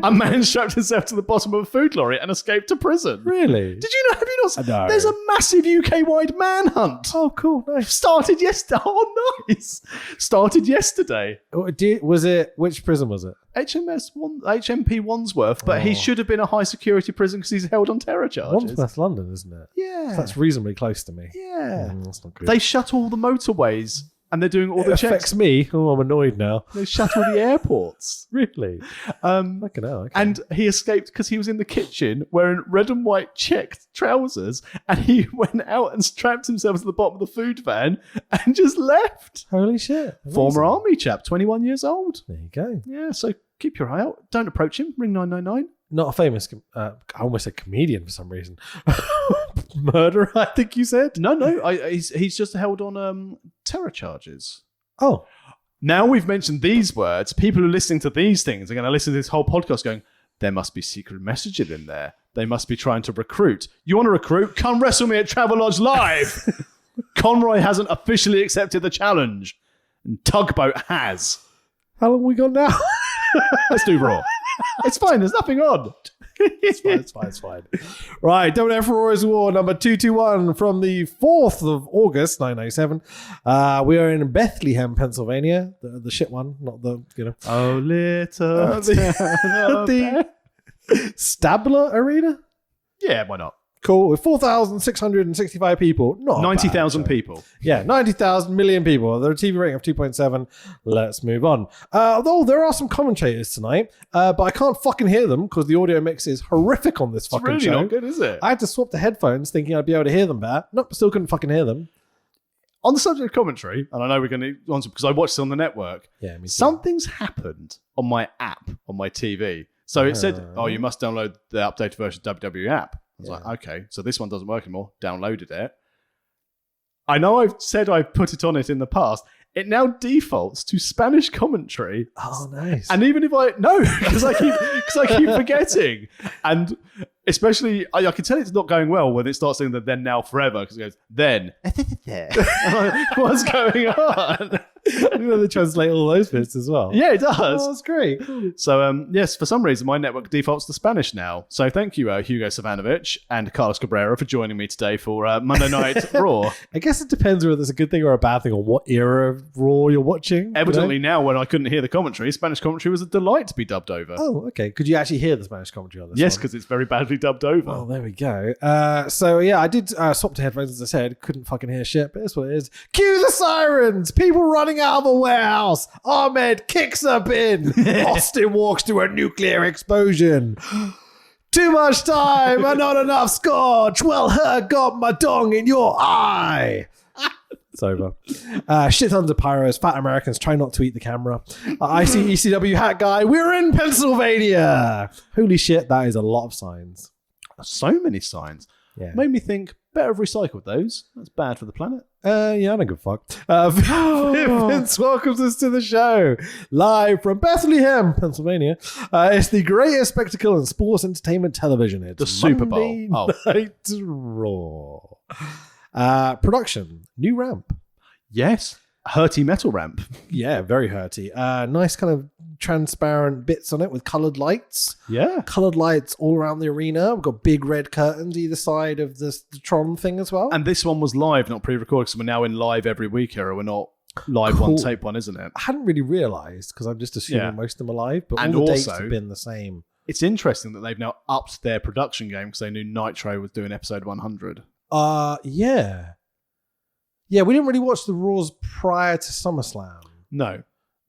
[SPEAKER 3] A man strapped himself to the bottom of a food lorry and escaped to prison.
[SPEAKER 2] Really?
[SPEAKER 3] Did you know? Have you not seen?
[SPEAKER 2] No.
[SPEAKER 3] There's a massive UK-wide manhunt.
[SPEAKER 2] Oh, cool. Nice.
[SPEAKER 3] Started yesterday. Oh, nice. Started yesterday.
[SPEAKER 2] Was it, which prison was it?
[SPEAKER 3] HMP Wandsworth, but he should have been a high security prison because he's held on terror charges.
[SPEAKER 2] Wandsworth, London, isn't it?
[SPEAKER 3] Yeah.
[SPEAKER 2] So that's reasonably close to me.
[SPEAKER 3] Yeah.
[SPEAKER 2] That's not good.
[SPEAKER 3] They shut all the motorways and they're doing all
[SPEAKER 2] it
[SPEAKER 3] the
[SPEAKER 2] affects
[SPEAKER 3] checks.
[SPEAKER 2] me. Oh, I'm annoyed now.
[SPEAKER 3] They shut all the airports.
[SPEAKER 2] Really? Fucking hell. Okay.
[SPEAKER 3] And he escaped because he was in the kitchen wearing red and white checked trousers, and he went out and strapped himself to the bottom of the food van and just left.
[SPEAKER 2] Holy shit.
[SPEAKER 3] Former
[SPEAKER 2] Amazing.
[SPEAKER 3] army chap, 21 years old.
[SPEAKER 2] There you go.
[SPEAKER 3] Yeah, so keep your eye out. Don't approach him. Ring 999.
[SPEAKER 2] Not a famous, I almost said comedian for some reason. Murderer, I think you said?
[SPEAKER 3] No, he's just held on terror charges.
[SPEAKER 2] Oh.
[SPEAKER 3] Now we've mentioned these words, people who are listening to these things are going to listen to this whole podcast going, there must be secret messaging in there. They must be trying to recruit. You want to recruit? Come wrestle me at Travelodge Live. Conroy hasn't officially accepted the challenge. And Tugboat has.
[SPEAKER 2] How long have we got now?
[SPEAKER 3] Let's do Raw. It's fine. There's nothing on.
[SPEAKER 2] It's fine. Right, WWF Raw is War number 221 from the 4th of August, 1997. We are in Bethlehem, Pennsylvania. The shit one, not the,
[SPEAKER 3] Oh, little
[SPEAKER 2] the Stabler Arena?
[SPEAKER 3] Yeah, why not?
[SPEAKER 2] Cool. With 4,665 people. Not
[SPEAKER 3] 90,000
[SPEAKER 2] bad,
[SPEAKER 3] people.
[SPEAKER 2] Yeah, 90,000 million people. They're a TV rating of 2.7. Let's move on. Although there are some commentators tonight, but I can't fucking hear them because the audio mix is horrific on this fucking
[SPEAKER 3] It's
[SPEAKER 2] show.
[SPEAKER 3] really not good, is it?
[SPEAKER 2] I had to swap the headphones thinking I'd be able to hear them better. Nope, still couldn't fucking hear them.
[SPEAKER 3] On the subject of commentary, and I know we're going to answer because I watched it on the network.
[SPEAKER 2] Yeah, me too.
[SPEAKER 3] Something's happened on my app on my TV. So it said, "Oh, you must download the updated version of WWE app." I was like, "Okay, so this one doesn't work anymore." Downloaded it. I know I've said I've put it on it in the past. It now defaults to Spanish commentary.
[SPEAKER 2] Oh, nice.
[SPEAKER 3] And even if because I keep forgetting, and especially I can tell it's not going well when it starts saying the then now forever because it goes then. What's going on?
[SPEAKER 2] I know they translate all those bits as well.
[SPEAKER 3] Yeah, it does.
[SPEAKER 2] Oh, that's great.
[SPEAKER 3] So, yes, for some reason, my network defaults to Spanish now. So thank you, Hugo Savanovic and Carlos Cabrera for joining me today for Monday Night Raw.
[SPEAKER 2] I guess it depends whether it's a good thing or a bad thing or what era of Raw you're watching.
[SPEAKER 3] Evidently now, when I couldn't hear the commentary, Spanish commentary was a delight to be dubbed over.
[SPEAKER 2] Oh, okay. Could you actually hear the Spanish commentary on this
[SPEAKER 3] Yes,
[SPEAKER 2] one?
[SPEAKER 3] because it's very badly dubbed over.
[SPEAKER 2] Oh, there we go. So, yeah, I did swap to headphones, as I said. Couldn't fucking hear shit, but that's what it is. Cue the sirens! People running out of a warehouse! Ahmed kicks a bin! Austin walks to a nuclear explosion! Too much time and not enough scotch! Well, her got my dong in your eye! It's over. Shit tons of pyros. Fat Americans try not to eat the camera. I see ECW hat guy. We're in Pennsylvania! Holy shit, that is a lot of signs.
[SPEAKER 3] So many signs.
[SPEAKER 2] Yeah.
[SPEAKER 3] Made me think, better have recycled those. That's bad for the planet.
[SPEAKER 2] Yeah, I don't give a fuck. Vince welcomes us to the show. Live from Bethlehem, Pennsylvania. It's the greatest spectacle in sports entertainment television. It's
[SPEAKER 3] The Super Bowl.
[SPEAKER 2] Monday Night Raw. Production. New ramp.
[SPEAKER 3] Yes. Hurty metal ramp.
[SPEAKER 2] Yeah, very hurty. Nice kind of transparent bits on it with coloured lights.
[SPEAKER 3] Yeah.
[SPEAKER 2] Coloured lights all around the arena. We've got big red curtains either side of the Tron thing as well.
[SPEAKER 3] And this one was live, not pre-recorded, because we're now in live every week era. We're not live
[SPEAKER 2] Cool.
[SPEAKER 3] one, tape one, isn't it?
[SPEAKER 2] I hadn't really realised because I'm just assuming most of them are live, but
[SPEAKER 3] And
[SPEAKER 2] all the dates
[SPEAKER 3] also-
[SPEAKER 2] have been the same.
[SPEAKER 3] It's interesting that they've now upped their production game because they knew Nitro was doing episode 100.
[SPEAKER 2] Yeah. Yeah, we didn't really watch the Raws prior to SummerSlam
[SPEAKER 3] No.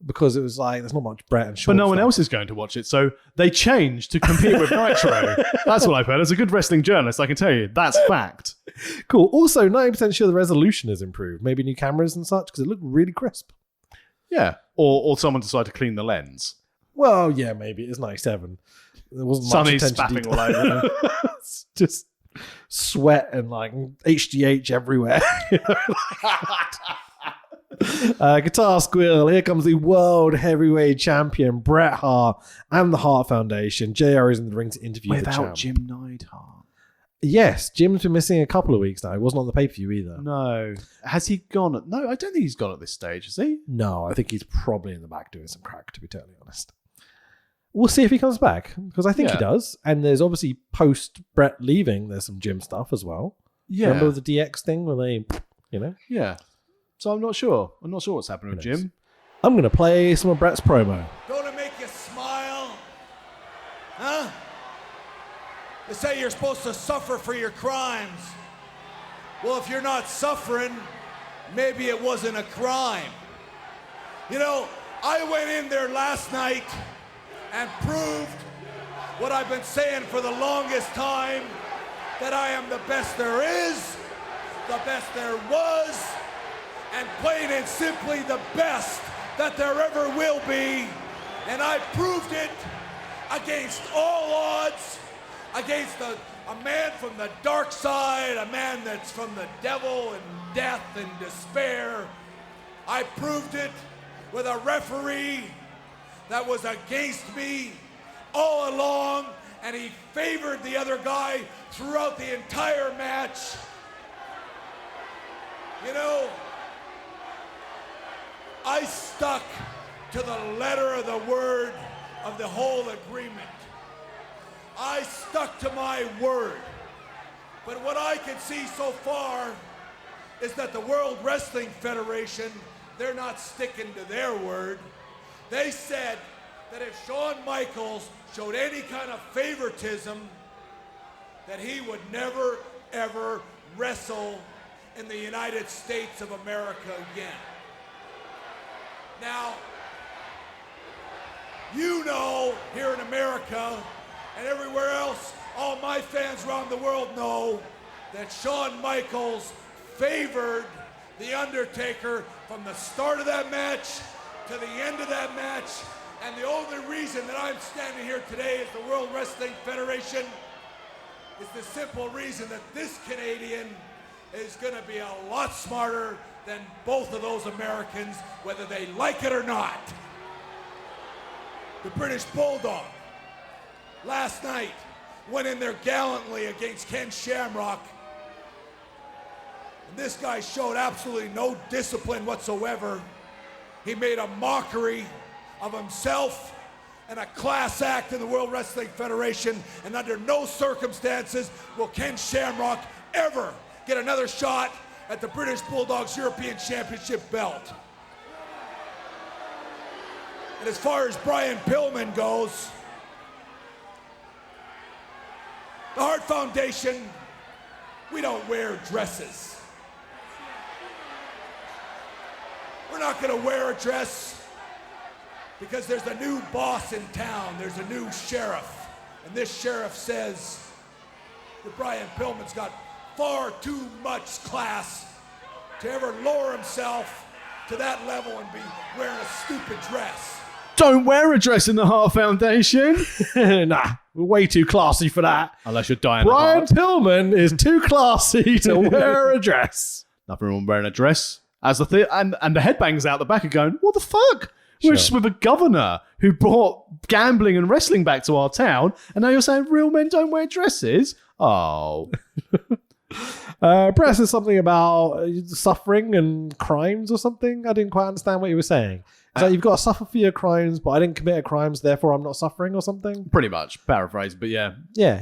[SPEAKER 2] because it was like, there's not much Brett and Shawn.
[SPEAKER 3] But no one
[SPEAKER 2] stuff.
[SPEAKER 3] else is going to watch it, so they changed to compete with Nitro. That's what I've heard. As a good wrestling journalist, I can tell you, that's fact.
[SPEAKER 2] Cool. Also, 90% sure the resolution has improved. Maybe new cameras and such because it looked really crisp.
[SPEAKER 3] Yeah. Or someone decided to clean the lens.
[SPEAKER 2] Well, yeah, maybe. It's 97. There wasn't
[SPEAKER 3] Sonny's
[SPEAKER 2] much attention
[SPEAKER 3] spapping
[SPEAKER 2] detail.
[SPEAKER 3] all over.
[SPEAKER 2] It's just sweat and like HGH everywhere. Guitar squeal. Here comes the world heavyweight champion Bret Hart and the Hart Foundation. JR is in the ring to interview the champ.
[SPEAKER 3] Without Jim Neidhart.
[SPEAKER 2] Yes, Jim's been missing a couple of weeks now. He wasn't on the pay-per-view either.
[SPEAKER 3] No. Has he gone? No, I don't think he's gone at this stage, has he?
[SPEAKER 2] No, I think he's probably in the back doing some crack, to be totally honest. we'll see if he comes back, because I think he
[SPEAKER 3] Yeah.
[SPEAKER 2] does. And there's obviously post Brett leaving, there's some gym stuff as well.
[SPEAKER 3] Yeah.
[SPEAKER 2] Remember the DX thing where they,
[SPEAKER 3] Yeah. So I'm not sure. I'm not sure what's happening with
[SPEAKER 2] Who knows?
[SPEAKER 3] Jim.
[SPEAKER 2] I'm going to play some of Brett's promo.
[SPEAKER 5] Don't it make you smile? Huh? They say you're supposed to suffer for your crimes. Well, if you're not suffering, maybe it wasn't a crime. You know, I went in there last night and proved what I've been saying for the longest time, that I am the best there is, the best there was, and plain and simply the best that there ever will be. And I proved it against all odds, against a man from the dark side, a man that's from the devil and death and despair. I proved it with a referee that was against me all along, and he favored the other guy throughout the entire match. You know, I stuck to the letter of the word of the whole agreement. I stuck to my word. But what I can see so far is that the World Wrestling Federation, they're not sticking to their word. They said that if Shawn Michaels showed any kind of favoritism, that he would never, ever wrestle in the United States of America again. Now, you know, here in America and everywhere else, all my fans around the world know that Shawn Michaels favored The Undertaker from the start of that match to the end of that match. And the only reason that I'm standing here today as the World Wrestling Federation is the simple reason that this Canadian is going to be a lot smarter than both of those Americans, whether they like it or not. The British Bulldog, last night, went in there gallantly against Ken Shamrock. And this guy showed absolutely no discipline whatsoever. He made a mockery of himself and a class act in the World Wrestling Federation, and under no circumstances will Ken Shamrock ever get another shot at the British Bulldogs European Championship belt. And as far as Brian Pillman goes, the Hart Foundation, we don't wear dresses. We're not gonna wear a dress because there's a new boss in town, there's a new sheriff. And this sheriff says that Brian Pillman's got far too much class to ever lower himself to that level and be wearing a stupid dress.
[SPEAKER 3] Don't wear a dress in the Hart Foundation.
[SPEAKER 2] Nah, we're way too classy for that.
[SPEAKER 3] Unless you're dying
[SPEAKER 2] Brian
[SPEAKER 3] of heart.
[SPEAKER 2] Pillman is too classy to wear a dress.
[SPEAKER 3] Nothing wrong with wearing a dress. As the and the headbangers out the back are going, what the fuck? We're
[SPEAKER 2] Sure.
[SPEAKER 3] just with a governor who brought gambling and wrestling back to our town, and now you're saying real men don't wear dresses? Oh.
[SPEAKER 2] Brett said something about suffering and crimes or something. I didn't quite understand what he was saying. It's like, you've got to suffer for your crimes, but I didn't commit a crimes, therefore I'm not suffering or something.
[SPEAKER 3] Pretty much. Paraphrase, but yeah.
[SPEAKER 2] Yeah,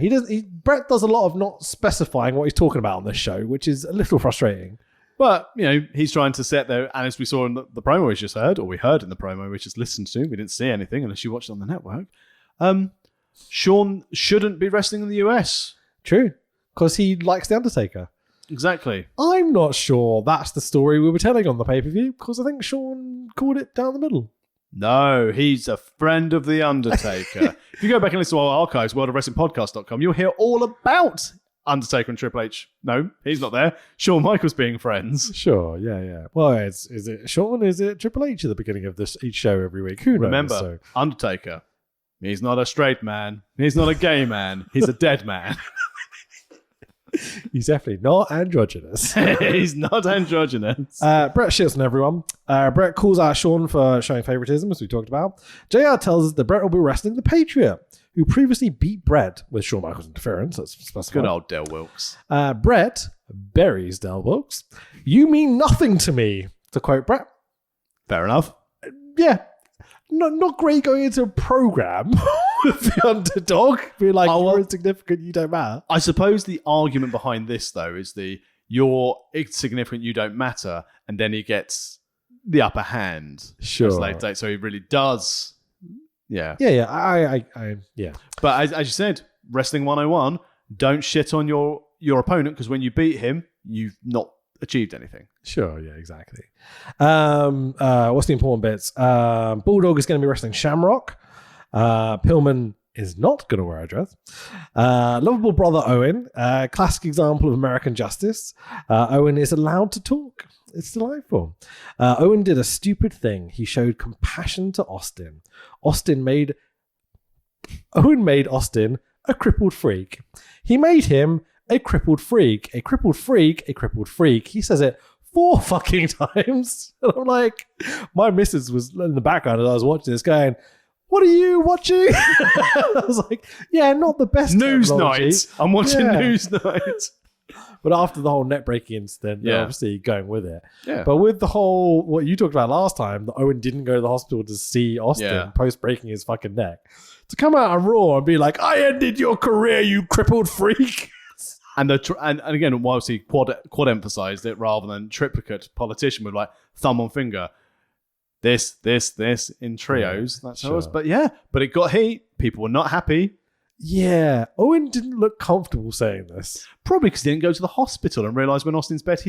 [SPEAKER 2] Brett does a lot of not specifying what he's talking about on this show, which is a little frustrating.
[SPEAKER 3] But, you know, he's trying to set there, and as we saw in the promo we just heard, or we heard in the promo we just listened to, we didn't see anything unless you watched it on the network, Shawn shouldn't be wrestling in the US.
[SPEAKER 2] True, because he likes The Undertaker.
[SPEAKER 3] Exactly.
[SPEAKER 2] I'm not sure that's the story we were telling on the pay-per-view, because I think Shawn called it down the middle.
[SPEAKER 3] No, he's a friend of The Undertaker. If you go back and listen to our archives, worldofwrestlingpodcast.com, you'll hear all about Undertaker and Triple H. No, he's not there. Shawn Michaels being friends.
[SPEAKER 2] Sure, yeah. Well, is it Shawn? Is it Triple H at the beginning of each show every week? Who knows?
[SPEAKER 3] Remember,
[SPEAKER 2] So.
[SPEAKER 3] Undertaker. He's not a straight man. He's not a gay man. He's a dead man.
[SPEAKER 2] He's definitely not androgynous.
[SPEAKER 3] He's not androgynous.
[SPEAKER 2] Brett shits on everyone. Brett calls out Shawn for showing favoritism, as we talked about. JR tells us that Brett will be wrestling the Patriot, who previously beat Brett with Shawn Michaels' interference. That's specified.
[SPEAKER 3] Good old Del Wilkes.
[SPEAKER 2] Brett buries Del Wilkes. You mean nothing to me, to quote Brett.
[SPEAKER 3] Fair enough.
[SPEAKER 2] Yeah. not great going into a program with the underdog, being like, you're insignificant, you don't matter.
[SPEAKER 3] I suppose the argument behind this, though, is you're insignificant, you don't matter, and then he gets the upper hand.
[SPEAKER 2] Sure.
[SPEAKER 3] So he really does. Yeah.
[SPEAKER 2] Yeah. I
[SPEAKER 3] But as you said, Wrestling 101, don't shit on your opponent, because when you beat him, you've not achieved anything.
[SPEAKER 2] Sure, yeah, exactly. What's the important bits? Bulldog is going to be wrestling Shamrock. Pillman is not going to wear a dress. Lovable brother Owen, classic example of American justice. Owen is allowed to talk. It's delightful. Owen did a stupid thing. He showed compassion to Austin. Owen made Austin a crippled freak. He made him a crippled freak. A crippled freak. A crippled freak. He says it 4 fucking times. And I'm like, my missus was in the background as I was watching this going, what are you watching? I was like, yeah, not the best
[SPEAKER 3] News
[SPEAKER 2] technology.
[SPEAKER 3] nights. I'm watching News nights.
[SPEAKER 2] But after the whole net breaking incident, they're obviously going with it.
[SPEAKER 3] Yeah.
[SPEAKER 2] But with the whole, what you talked about last time, that Owen didn't go to the hospital to see Austin post breaking his fucking neck. To come out on Raw and be like, I ended your career, you crippled freak.
[SPEAKER 3] And again, whilst he quad emphasized it rather than triplicate politician with like thumb on finger. This in trios. That's how it was. But it got heat. People were not happy.
[SPEAKER 2] Yeah. Owen didn't look comfortable saying this.
[SPEAKER 3] Probably because he didn't go to the hospital and realise when Austin's bed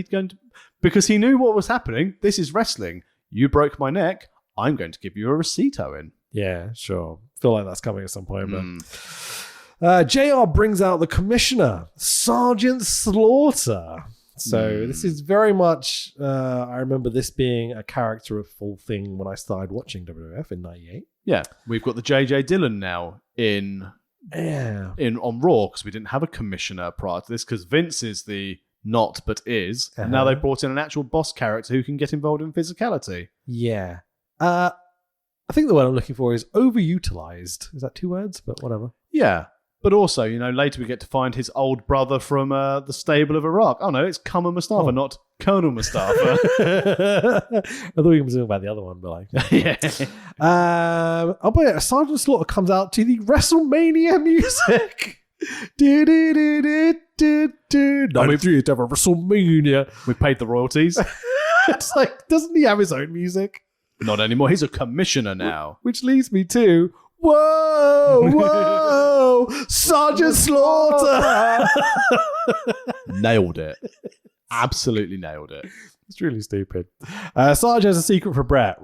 [SPEAKER 3] because he knew what was happening. This is wrestling. You broke my neck. I'm going to give you a receipt, Owen.
[SPEAKER 2] Yeah, sure. Feel like that's coming at some point. But JR brings out the commissioner, Sergeant Slaughter. So this is very much, I remember this being a characterful thing when I started watching WWF in 98.
[SPEAKER 3] Yeah, we've got the JJ Dillon now on Raw, because we didn't have a commissioner prior to this, because Vince is the not but is. And now they've brought in an actual boss character who can get involved in physicality.
[SPEAKER 2] Yeah. I think the word I'm looking for is overutilized. Is that 2 words? But whatever.
[SPEAKER 3] Yeah. But also, later we get to find his old brother from the stable of Iraq. Oh, no, it's Kama Mustafa, not Colonel Mustafa.
[SPEAKER 2] I thought you were talking about the other one, but like...
[SPEAKER 3] yeah.
[SPEAKER 2] But Sergeant Slaughter comes out to the WrestleMania music. Do, do, do, do, do, do. 93 to have a WrestleMania.
[SPEAKER 3] We paid the royalties.
[SPEAKER 2] It's like, doesn't he have his own music?
[SPEAKER 3] Not anymore. He's a commissioner now.
[SPEAKER 2] Which leads me to... Whoa! Sergeant Slaughter!
[SPEAKER 3] Nailed it. Absolutely nailed it.
[SPEAKER 2] It's really stupid. Sarge has a secret for Brett.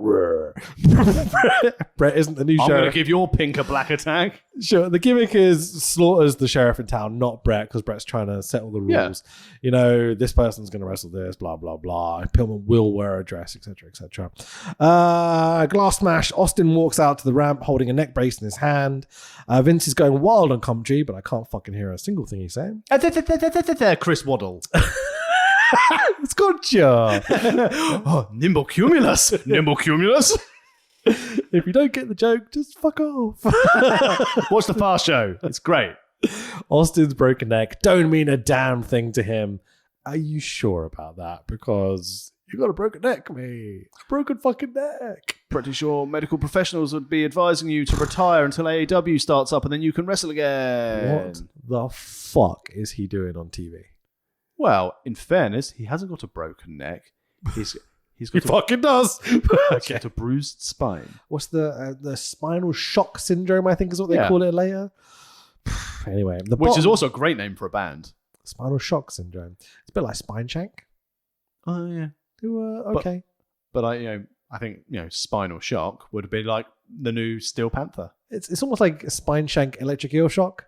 [SPEAKER 2] Brett isn't the new sheriff.
[SPEAKER 3] I'm going to give your pink a black attack.
[SPEAKER 2] Sure. The gimmick is Slaughter's the sheriff in town, not Brett, because Brett's trying to settle the rules. Yeah. This person's going to wrestle this, blah, blah, blah. Pillman will wear a dress, etc., etc. Glass smash. Austin walks out to the ramp holding a neck brace in his hand. Vince is going wild on commentary, but I can't fucking hear a single thing he's saying.
[SPEAKER 3] Chris Waddle.
[SPEAKER 2] It's gotcha.
[SPEAKER 3] Nimble cumulus.
[SPEAKER 2] If you don't get the joke, just fuck off.
[SPEAKER 3] Watch the Fast Show. It's great.
[SPEAKER 2] Austin's broken neck. Don't mean a damn thing to him. Are you sure about that? Because you got a broken neck, mate. A broken fucking neck.
[SPEAKER 3] Pretty sure medical professionals would be advising you to retire until AEW starts up and then you can wrestle again.
[SPEAKER 2] What the fuck is he doing on TV?
[SPEAKER 3] Well, in fairness, he hasn't got a broken neck. He's got
[SPEAKER 2] fucking does.
[SPEAKER 3] He's got a bruised spine.
[SPEAKER 2] What's the spinal shock syndrome? I think is what they call it later. Anyway,
[SPEAKER 3] which is also a great name for a band.
[SPEAKER 2] Spinal shock syndrome. It's a bit like spine shank.
[SPEAKER 3] Oh yeah.
[SPEAKER 2] Okay.
[SPEAKER 3] But I think spinal shock would be like the new Steel Panther.
[SPEAKER 2] It's almost like spine shank electric eel shock.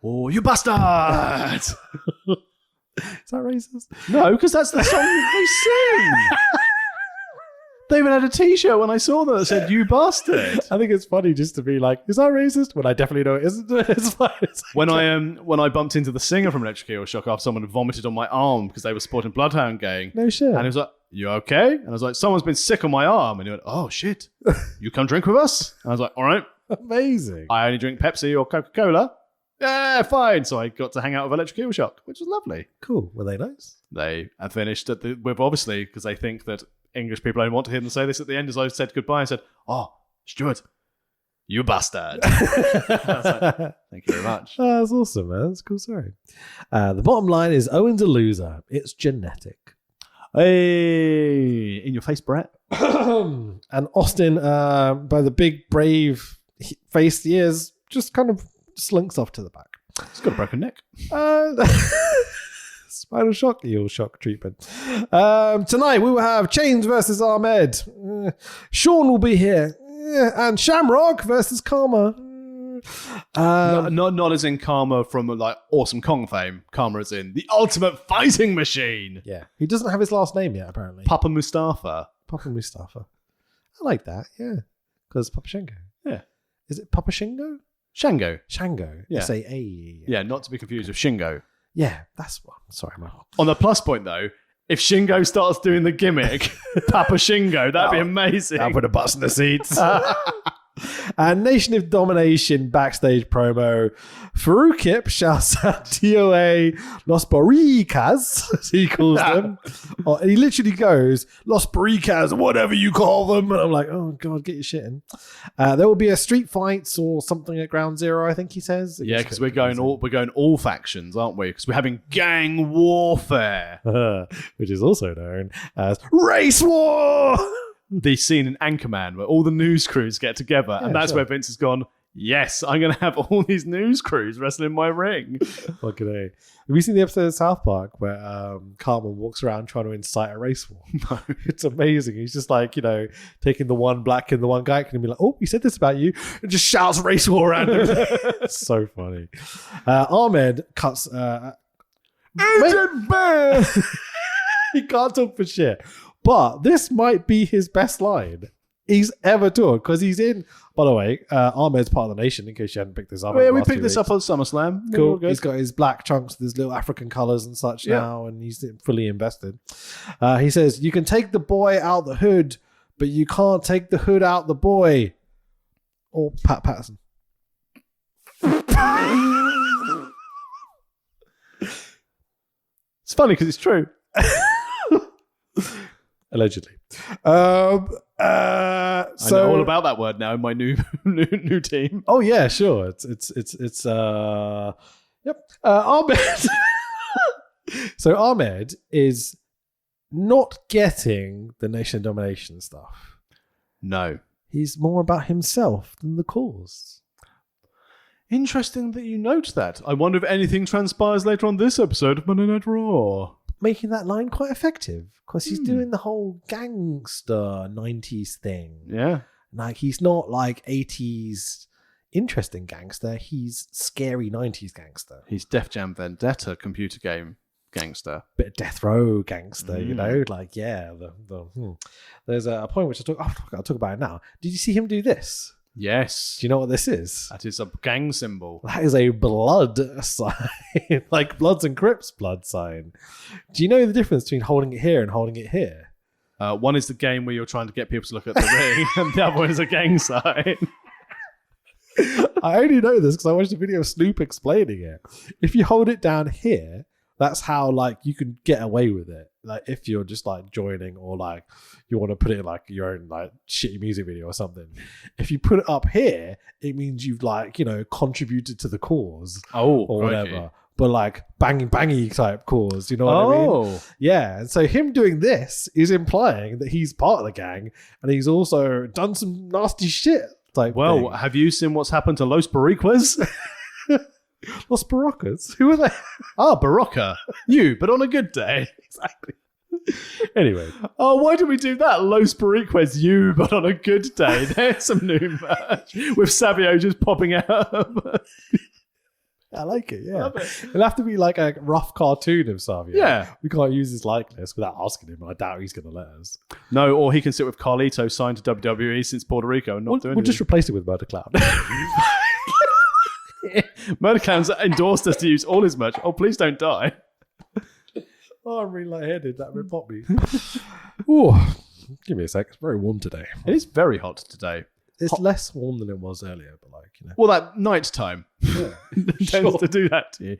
[SPEAKER 3] Oh, you bastard!
[SPEAKER 2] Is that racist?
[SPEAKER 3] No, because that's the song they sing. They even had a t-shirt when I saw that said, you bastard.
[SPEAKER 2] I think it's funny just to be like, is that racist? When I definitely know it isn't. It's fine.
[SPEAKER 3] When I bumped into the singer from Electric Eel Shock after someone had vomited on my arm because they were supporting Bloodhound Gang.
[SPEAKER 2] No shit.
[SPEAKER 3] And he was like, you okay? And I was like, someone's been sick on my arm. And he went, oh shit, you come drink with us? And I was like, all right.
[SPEAKER 2] Amazing.
[SPEAKER 3] I only drink Pepsi or Coca-Cola. Yeah, fine. So I got to hang out with Electric Eel Shock, which was lovely.
[SPEAKER 2] Cool. Were they nice?
[SPEAKER 3] They had finished with obviously, because they think that English people only want to hear them say this at the end, as I said goodbye. I said, oh, Stuart, You bastard. I was like, thank you very much.
[SPEAKER 2] Oh, that's awesome, man. That's a cool story. The bottom line is Owen's a loser. It's genetic.
[SPEAKER 3] Hey, in your face, Brett.
[SPEAKER 2] And Austin, by the big, brave face he is, just kind of slinks off to the back.
[SPEAKER 3] He's got a broken neck.
[SPEAKER 2] Spinal shock, heel shock treatment. Tonight we will have Chains versus Ahmed. Sean will be here. And Shamrock versus Karma.
[SPEAKER 3] Not as in Karma from like Awesome Kong fame. Karma as in the ultimate fighting machine.
[SPEAKER 2] Yeah. He doesn't have his last name yet, apparently.
[SPEAKER 3] Papa Mustafa.
[SPEAKER 2] Papa Mustafa. I like that, yeah. Because Papa Shango.
[SPEAKER 3] Yeah.
[SPEAKER 2] Is it Papa Shingo?
[SPEAKER 3] Shango.
[SPEAKER 2] Shango.
[SPEAKER 3] Yeah.
[SPEAKER 2] S-A-A.
[SPEAKER 3] Yeah, not to be confused with Shingo.
[SPEAKER 2] Yeah, that's what. Sorry, man.
[SPEAKER 3] On the plus point, though, if Shingo starts doing the gimmick, Papa Shingo, that'd be amazing.
[SPEAKER 2] I'll put a bus in the seats. And Nation of Domination backstage promo. Farukip shouts out DOA Los Barricas, as he calls them. And he literally goes, Los Barricas, whatever you call them. And I'm like, oh, God, get your shit in. There will be a street fights or something at Ground Zero, I think he says.
[SPEAKER 3] Yeah, because we're going all factions, aren't we? Because we're having gang warfare.
[SPEAKER 2] Which is also known as Race War.
[SPEAKER 3] The scene in Anchorman where all the news crews get together, and that's where Vince has gone, yes, I'm going to have all these news crews wrestling in my ring.
[SPEAKER 2] Fucking A. Have you seen the episode of South Park where Cartman walks around trying to incite a race war?
[SPEAKER 3] No.
[SPEAKER 2] It's amazing. He's just like, taking the one black and the one guy and be like, oh, he said this about you, and just shouts race war around him. It's so funny. Ahmed cuts... Agent Bear! He can't talk for shit. But this might be his best line he's ever talked, because he's in, by the way, Ahmed's part of the Nation, in case you hadn't picked this up.
[SPEAKER 3] Yeah, we picked this up on SummerSlam.
[SPEAKER 2] Cool. He's got his black trunks with his little African colours and such now, and he's fully invested. He says, you can take the boy out the hood, but you can't take the hood out the boy. Or Pat Patterson.
[SPEAKER 3] It's funny because it's true.
[SPEAKER 2] Allegedly.
[SPEAKER 3] I know all about that word now in my new team.
[SPEAKER 2] Oh yeah, sure. It's Ahmed. So Ahmed is not getting the Nation of Domination stuff.
[SPEAKER 3] No.
[SPEAKER 2] He's more about himself than the cause.
[SPEAKER 3] Interesting that you note that. I wonder if anything transpires later on this episode of Monday Night Raw.
[SPEAKER 2] Making that line quite effective, because he's doing the whole gangster 90s thing.
[SPEAKER 3] Yeah.
[SPEAKER 2] Like, he's not like 80s interesting gangster. He's scary 90s gangster.
[SPEAKER 3] He's Def Jam Vendetta computer game gangster.
[SPEAKER 2] Bit of Death Row gangster, Like, yeah. There's a point which I'll talk about it now. Did you see him do this?
[SPEAKER 3] Yes.
[SPEAKER 2] Do you know what this is?
[SPEAKER 3] That is a gang symbol.
[SPEAKER 2] That is a blood sign. Like Bloods and Crips blood sign. Do you know the difference between holding it here and holding it here?
[SPEAKER 3] One is the game where you're trying to get people to look at the ring, and the other one is a gang sign.
[SPEAKER 2] I only know this because I watched a video of Snoop explaining it. If you hold it down here, that's how like you can get away with it. Like if you're just like joining, or like you want to put it in like your own like shitty music video or something. If you put it up here, it means you've like, contributed to the cause or whatever. But like bangy type cause, you know what I mean? Yeah. And so him doing this is implying that he's part of the gang, and he's also done some nasty shit type thing.
[SPEAKER 3] Have you seen what's happened to Los Boricuas?
[SPEAKER 2] Los Barocas? Who are they?
[SPEAKER 3] Barocca. You, but on a good day.
[SPEAKER 2] Exactly. Anyway.
[SPEAKER 3] Why did we do that? Los Boricuas, you, but on a good day. There's some new merch with Savio just popping out.
[SPEAKER 2] I like it, yeah. It'll have to be like a rough cartoon of Savio.
[SPEAKER 3] Yeah.
[SPEAKER 2] We can't use his likeness without asking him, and I doubt he's going to let us.
[SPEAKER 3] No, or he can sit with Carlito, signed to WWE since Puerto Rico, and not do anything.
[SPEAKER 2] We'll just replace it with Murder Clown.
[SPEAKER 3] Murder Clown's endorsed us to use all his merch. Oh, please don't die.
[SPEAKER 2] Oh, I'm really lightheaded. That would pop me. Ooh, give me a sec. It's very warm today.
[SPEAKER 3] It is very hot today.
[SPEAKER 2] It's less warm than it was earlier, but like,
[SPEAKER 3] Well, that night time tends to do that to you.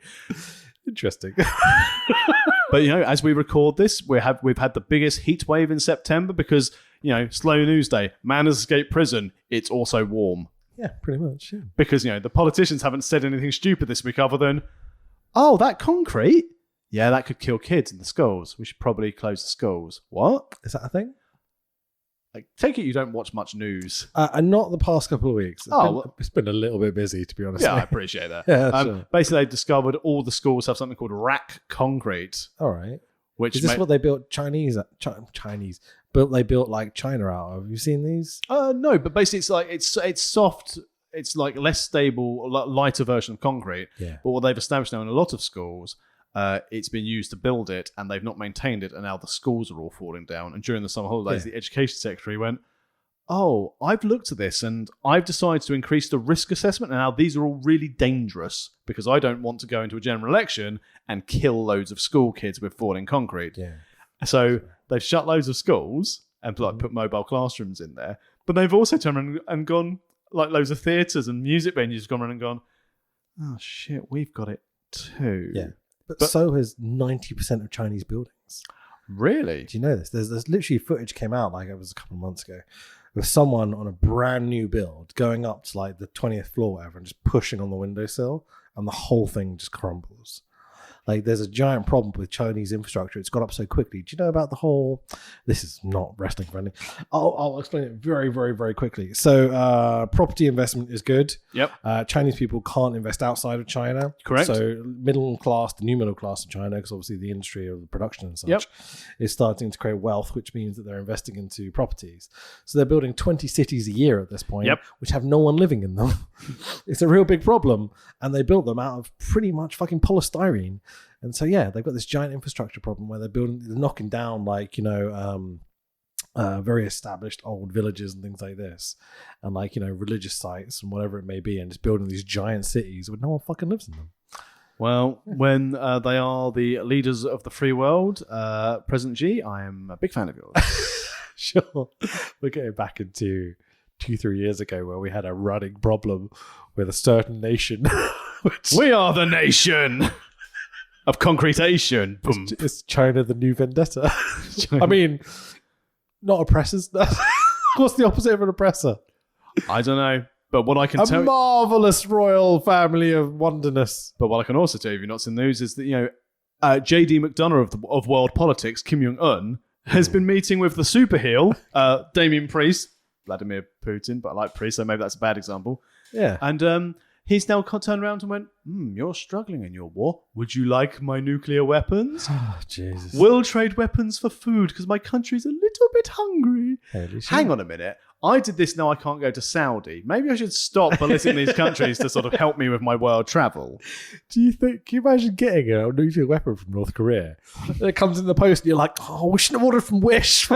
[SPEAKER 2] Interesting.
[SPEAKER 3] But as we record this, we've had the biggest heat wave in September because slow news day. Man has escaped prison. It's also warm.
[SPEAKER 2] Yeah, pretty much. Yeah.
[SPEAKER 3] Because, the politicians haven't said anything stupid this week other than, oh, that concrete? Yeah, that could kill kids in the schools. We should probably close the schools. What?
[SPEAKER 2] Is that a thing?
[SPEAKER 3] Take it you don't watch much news.
[SPEAKER 2] And not the past couple of weeks. It's been a little bit busy, to be honest.
[SPEAKER 3] Yeah, I appreciate that.
[SPEAKER 2] Yeah, sure.
[SPEAKER 3] Basically, they discovered all the schools have something called rack concrete.
[SPEAKER 2] All right.
[SPEAKER 3] Which
[SPEAKER 2] is this what they built Chinese? They built like China out of. Have you seen these?
[SPEAKER 3] No, but basically it's soft. It's like less stable, lighter version of concrete.
[SPEAKER 2] Yeah.
[SPEAKER 3] But what they've established now in a lot of schools, it's been used to build it, and they've not maintained it, and now the schools are all falling down. And during the summer holidays, the education secretary went, oh, I've looked at this, and I've decided to increase the risk assessment, and now these are all really dangerous because I don't want to go into a general election and kill loads of school kids with falling concrete.
[SPEAKER 2] Yeah.
[SPEAKER 3] So they've shut loads of schools and put mobile classrooms in there, but they've also turned around and gone, like loads of theatres and music venues have gone around and gone, oh shit, we've got it too.
[SPEAKER 2] Yeah. But so has 90% of Chinese buildings.
[SPEAKER 3] Really?
[SPEAKER 2] Do you know this? There's literally footage came out, like it was a couple of months ago, with someone on a brand new build going up to like the 20th floor or whatever and just pushing on the windowsill, and the whole thing just crumbles. Like, there's a giant problem with Chinese infrastructure. It's gone up so quickly. Do you know about the whole... This is not wrestling friendly. I'll explain it very, very, very quickly. So, property investment is good.
[SPEAKER 3] Yep.
[SPEAKER 2] Chinese people can't invest outside of China.
[SPEAKER 3] Correct.
[SPEAKER 2] So, middle class, the new middle class in China, because obviously the industry of the production and such,
[SPEAKER 3] Yep.
[SPEAKER 2] is starting to create wealth, which means that they're investing into properties. So, they're building 20 cities a year at this point,
[SPEAKER 3] Yep.
[SPEAKER 2] which have no one living in them. It's a real big problem. And they built them out of pretty much fucking polystyrene. And so, yeah, they've got this giant infrastructure problem where they're knocking down, like, very established old villages and things like this, and like, religious sites and whatever it may be, and just building these giant cities where no one fucking lives in them.
[SPEAKER 3] Well, when they are the leaders of the free world, President Xi, I am a big fan of yours.
[SPEAKER 2] Sure. We're getting back into 2-3 years ago where we had a running problem with a certain nation.
[SPEAKER 3] We are the nation of concretation. Boom.
[SPEAKER 2] Is China the new vendetta? I mean, not oppressors. What's the opposite of an oppressor?
[SPEAKER 3] I don't know. But what I can tell you...
[SPEAKER 2] marvelous royal family of wonderness.
[SPEAKER 3] But what I can also tell you, if you're not seen the news, is that, J.D. McDonough of world politics, Kim Jong-un, has been meeting with the super heel, Damien Priest, Vladimir Putin, but I like Priest, so maybe that's a bad example.
[SPEAKER 2] Yeah.
[SPEAKER 3] And he's now turned around and went, you're struggling in your war. Would you like my nuclear weapons?
[SPEAKER 2] Oh, Jesus.
[SPEAKER 3] We'll trade weapons for food because my country's a little bit hungry. Hang on a minute. I did this, now I can't go to Saudi. Maybe I should stop soliciting these countries to sort of help me with my world travel.
[SPEAKER 2] Can you imagine getting a nuclear weapon from North Korea? And it comes in the post and you're like, oh, we shouldn't have ordered from Wish.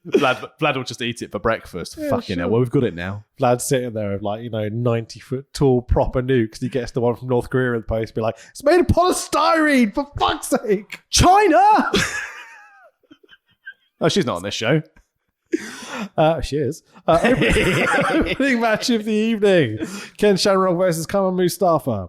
[SPEAKER 3] Vlad will just eat it for breakfast.
[SPEAKER 2] Yeah,
[SPEAKER 3] Fucking
[SPEAKER 2] sure.
[SPEAKER 3] hell. Well, we've got it now.
[SPEAKER 2] Vlad's sitting there with 90-foot tall proper nukes. He gets the one from North Korea in the post, be like, it's made of polystyrene, for fuck's sake.
[SPEAKER 3] China! Oh, she's not on this show.
[SPEAKER 2] She is. Opening match of the evening. Ken Shamrock versus Kama Mustafa.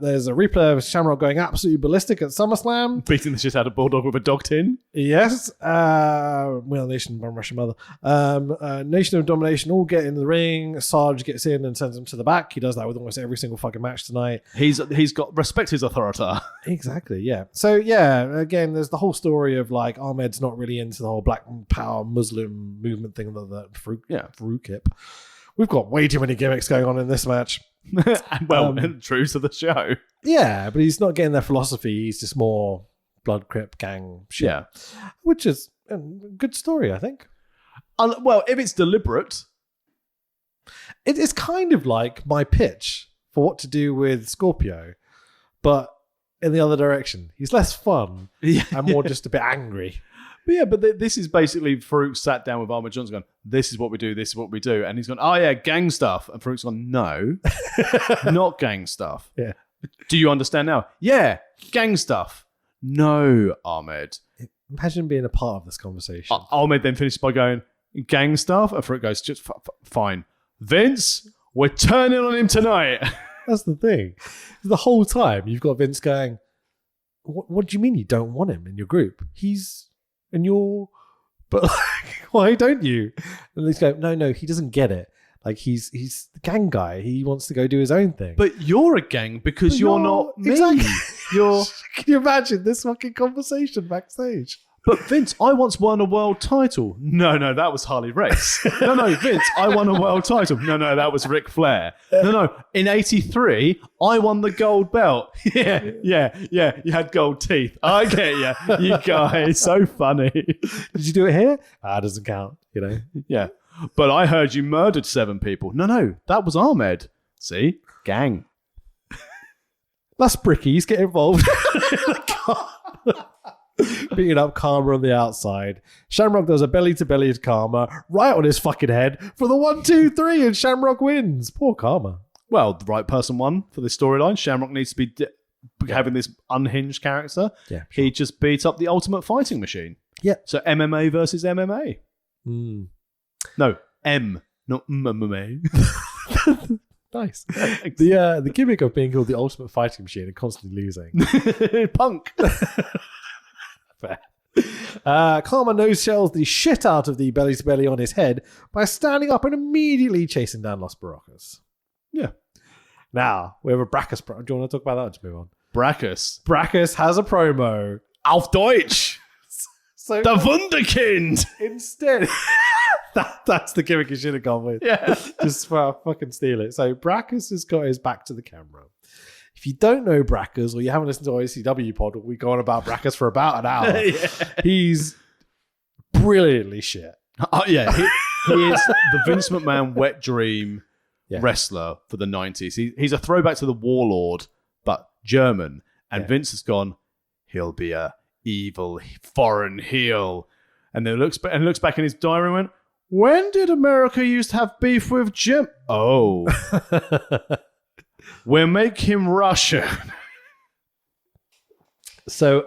[SPEAKER 2] There's a replay of Shamrock going absolutely ballistic at SummerSlam.
[SPEAKER 3] Beating the shit out of Bulldog with a dog tin.
[SPEAKER 2] Yes. Nation of Russian Mother. Nation of Domination all get in the ring. Sarge gets in and sends him to the back. He does that with almost every single fucking match tonight.
[SPEAKER 3] He's got respect his authority.
[SPEAKER 2] Exactly, yeah. So, yeah, again, there's the whole story of like Ahmed's not really into the whole Black Power Muslim movement thing, that Farukip. We've got way too many gimmicks going on in this match.
[SPEAKER 3] Well, true to the show.
[SPEAKER 2] Yeah, but he's not getting their philosophy. He's just more blood crip gang shit.
[SPEAKER 3] Yeah.
[SPEAKER 2] Which is a good story, I think.
[SPEAKER 3] Well, if it's deliberate.
[SPEAKER 2] It is kind of like my pitch for what to do with Scorpio, but in the other direction. He's less fun and more just a bit angry.
[SPEAKER 3] But yeah, but this is basically Farouk sat down with Ahmed Johnson going, this is what we do, this is what we do. And he's gone, oh yeah, gang stuff. And Farouk's gone, no, not gang stuff.
[SPEAKER 2] Yeah.
[SPEAKER 3] Do you understand now? Yeah, gang stuff. No, Ahmed.
[SPEAKER 2] Imagine being a part of this conversation.
[SPEAKER 3] Ahmed then finishes by going, gang stuff? And Farouk goes, just fine. Vince, we're turning on him tonight.
[SPEAKER 2] That's the thing. The whole time you've got Vince going, what do you mean you don't want him in your group? He's in your But like, why don't you? And they go, no, he doesn't get it. Like he's the gang guy. He wants to go do his own thing.
[SPEAKER 3] But you're a gang because you're not me.
[SPEAKER 2] Exactly.
[SPEAKER 3] You're.
[SPEAKER 2] Can you imagine this fucking conversation backstage?
[SPEAKER 3] But Vince, I once won a world title. No, that was Harley Race. No, Vince, I won a world title. No, that was Ric Flair. No, in '83, I won the gold belt. Yeah, you had gold teeth. I get you guys, so funny.
[SPEAKER 2] Did you do it here? Doesn't count,
[SPEAKER 3] Yeah, but I heard you murdered 7 people. No, that was Ahmed. See? Gang.
[SPEAKER 2] That's Brickies, get involved. Beating up Karma on the outside. Shamrock does a belly-to-belly to Karma right on his fucking head for the 1, 2, 3, and Shamrock wins. Poor Karma.
[SPEAKER 3] Well, the right person won for this storyline. Shamrock needs to be having this unhinged character.
[SPEAKER 2] Yeah, sure.
[SPEAKER 3] He just beat up the Ultimate Fighting Machine.
[SPEAKER 2] Yeah.
[SPEAKER 3] So MMA versus MMA.
[SPEAKER 2] Mm.
[SPEAKER 3] No, M, not MMA.
[SPEAKER 2] Nice. The gimmick of being called the Ultimate Fighting Machine and constantly losing.
[SPEAKER 3] Punk.
[SPEAKER 2] Fair. Karma no-sells the shit out of the belly-to-belly on his head by standing up and immediately chasing down Los Baracas.
[SPEAKER 3] Yeah.
[SPEAKER 2] Now, we have a Brackus promo. Do you want to talk about that or just move on?
[SPEAKER 3] Brackus
[SPEAKER 2] has a promo.
[SPEAKER 3] Auf Deutsch.
[SPEAKER 2] So
[SPEAKER 3] Der Wunderkind.
[SPEAKER 2] Instead... That's the gimmick you should have gone with.
[SPEAKER 3] Yeah.
[SPEAKER 2] Just fucking steal it. So Brackus has got his back to the camera. If you don't know Brackus or you haven't listened to our ECW pod, we go on about Brackus for about an hour.
[SPEAKER 3] Yeah.
[SPEAKER 2] He's brilliantly shit.
[SPEAKER 3] Oh, yeah. He is the Vince McMahon wet dream wrestler for the 90s. He's a throwback to the Warlord, but German. And Vince has gone, he'll be a evil foreign heel. And then looks back in his diary and went, when did America used to have beef with Jim? Oh. We'll make him Russian.
[SPEAKER 2] So,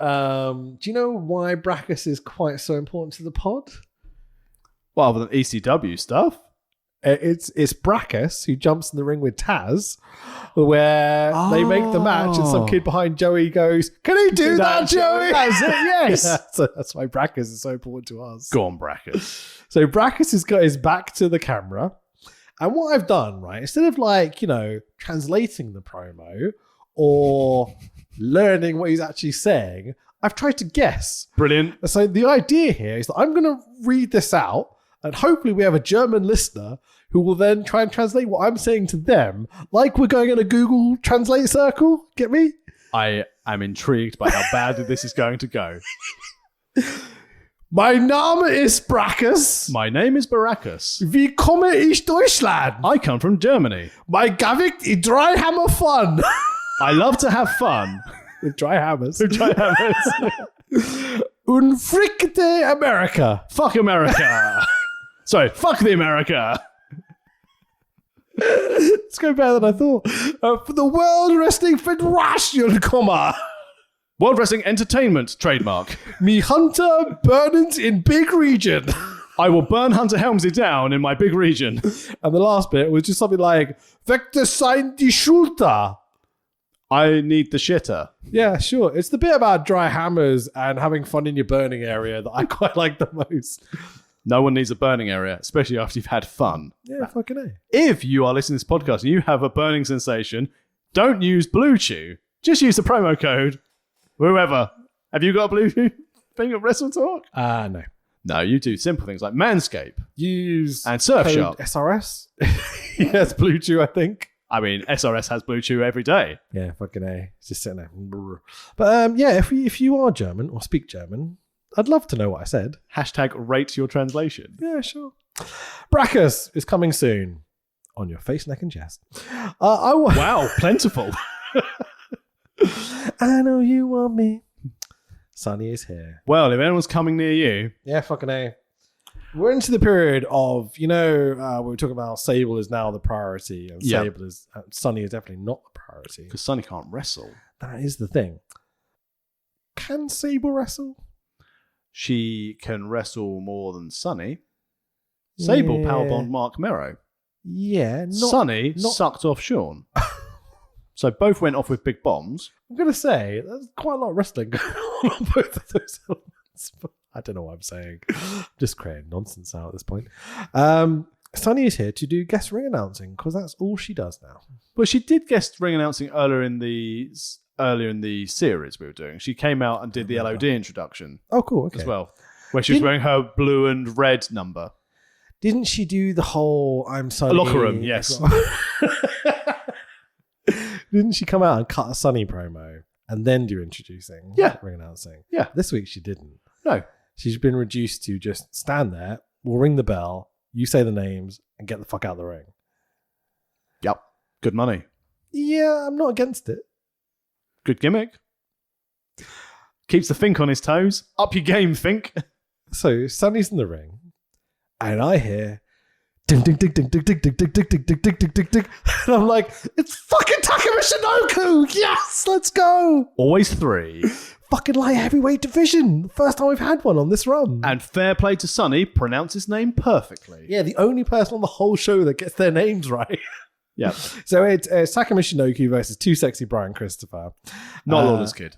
[SPEAKER 2] do you know why Brackus is quite so important to the pod?
[SPEAKER 3] Well, other than ECW stuff.
[SPEAKER 2] It's Brackus who jumps in the ring with Taz, where they make the match, and some kid behind Joey goes, "Can he do that, Joey?"
[SPEAKER 3] That's it, yes.
[SPEAKER 2] Yeah, so that's why Brackus is so important to us.
[SPEAKER 3] Go on, Brackus.
[SPEAKER 2] So Brackus has got his back to the camera, and what I've done, right, instead of translating the promo or learning what he's actually saying, I've tried to guess.
[SPEAKER 3] Brilliant.
[SPEAKER 2] So the idea here is that I'm going to read this out, and hopefully we have a German listener who will then try and translate what I'm saying to them, like we're going in a Google Translate circle. Get me?
[SPEAKER 3] I am intrigued by how badly this is going to go.
[SPEAKER 2] Mein Name ist Brackus.
[SPEAKER 3] My name is Baracus.
[SPEAKER 2] Wie komme ich Deutschland?
[SPEAKER 3] I come from Germany.
[SPEAKER 2] My Gavik i dry hammer fun.
[SPEAKER 3] I love to have fun.
[SPEAKER 2] With dry hammers. Unfrickte America.
[SPEAKER 3] Fuck America. Sorry, fuck the America.
[SPEAKER 2] It's going better than I thought. For the World Wrestling Federation,
[SPEAKER 3] World Wrestling Entertainment trademark.
[SPEAKER 2] Me Hunter burnens in big region.
[SPEAKER 3] I will burn Hunter Helmsley down in my big region.
[SPEAKER 2] And the last bit was just something like, Vector sein die Schulter.
[SPEAKER 3] I need the shitter.
[SPEAKER 2] Yeah, sure. It's the bit about dry hammers and having fun in your burning area that I quite like the most.
[SPEAKER 3] No one needs a burning area, especially after you've had fun.
[SPEAKER 2] Yeah, fucking A.
[SPEAKER 3] If you are listening to this podcast and you have a burning sensation, don't use Blue Chew. Just use the promo code. Whoever. Have you got a Blue Chew thing at Wrestle Talk?
[SPEAKER 2] No.
[SPEAKER 3] No, you do simple things like Manscaped.
[SPEAKER 2] Use
[SPEAKER 3] and Surfshark.
[SPEAKER 2] SRS? Yes, Blue Chew, I think.
[SPEAKER 3] I mean, SRS has Blue Chew every day.
[SPEAKER 2] Yeah, fucking A. It's just sitting there. But if you are German or speak German, I'd love to know what I said.
[SPEAKER 3] Hashtag rate your translation.
[SPEAKER 2] Yeah, sure. Brackus is coming soon on your face, neck, and chest.
[SPEAKER 3] Wow, plentiful.
[SPEAKER 2] I know you want me. Sonny is here.
[SPEAKER 3] Well, if anyone's coming near you.
[SPEAKER 2] Yeah, fucking A. We're into the period of, we were talking about Sable is now the priority, and Sonny is definitely not the priority.
[SPEAKER 3] Because Sonny can't wrestle.
[SPEAKER 2] That is the thing. Can Sable wrestle?
[SPEAKER 3] She can wrestle more than Sonny. Sable powerbombed Mark Merrow.
[SPEAKER 2] Yeah.
[SPEAKER 3] Sonny sucked off Sean. So both went off with big bombs.
[SPEAKER 2] I'm going to say, there's quite a lot of wrestling going on both of those elements. I don't know what I'm saying. Just creating nonsense now at this point. Sunny is here to do guest ring announcing because that's all she does now.
[SPEAKER 3] Well, she did guest ring announcing earlier in the series we were doing. She came out and did the LOD introduction.
[SPEAKER 2] Oh, cool. Okay.
[SPEAKER 3] As well, where she was wearing her blue and red number.
[SPEAKER 2] Didn't she do the whole "I'm Sunny"?
[SPEAKER 3] Locker room, yes.
[SPEAKER 2] Didn't she come out and cut a Sunny promo and then do introducing?
[SPEAKER 3] Yeah.
[SPEAKER 2] Ring announcing.
[SPEAKER 3] Yeah.
[SPEAKER 2] This week she didn't.
[SPEAKER 3] No.
[SPEAKER 2] She's been reduced to just stand there, we'll ring the bell, you say the names, and get the fuck out of the ring.
[SPEAKER 3] Yep. Good money.
[SPEAKER 2] Yeah, I'm not against it.
[SPEAKER 3] Good gimmick. Keeps the Fink on his toes. Up your game, Fink.
[SPEAKER 2] So Sunny's in the ring, and I hear ding ding ding ding ding ding ding ding ding ding ding ding ding ding ding, and I'm like, it's fucking Taka Michinoku! Yes, let's go!
[SPEAKER 3] Always 3.
[SPEAKER 2] Fucking light heavyweight division. The first time we've had one on this run.
[SPEAKER 3] And fair play to Sunny, pronounce his name perfectly.
[SPEAKER 2] Yeah, the only person on the whole show that gets their names right.
[SPEAKER 3] Yeah.
[SPEAKER 2] So it's Taka Michinoku versus Too Sexy Brian Christopher.
[SPEAKER 3] Not Lawler's kid.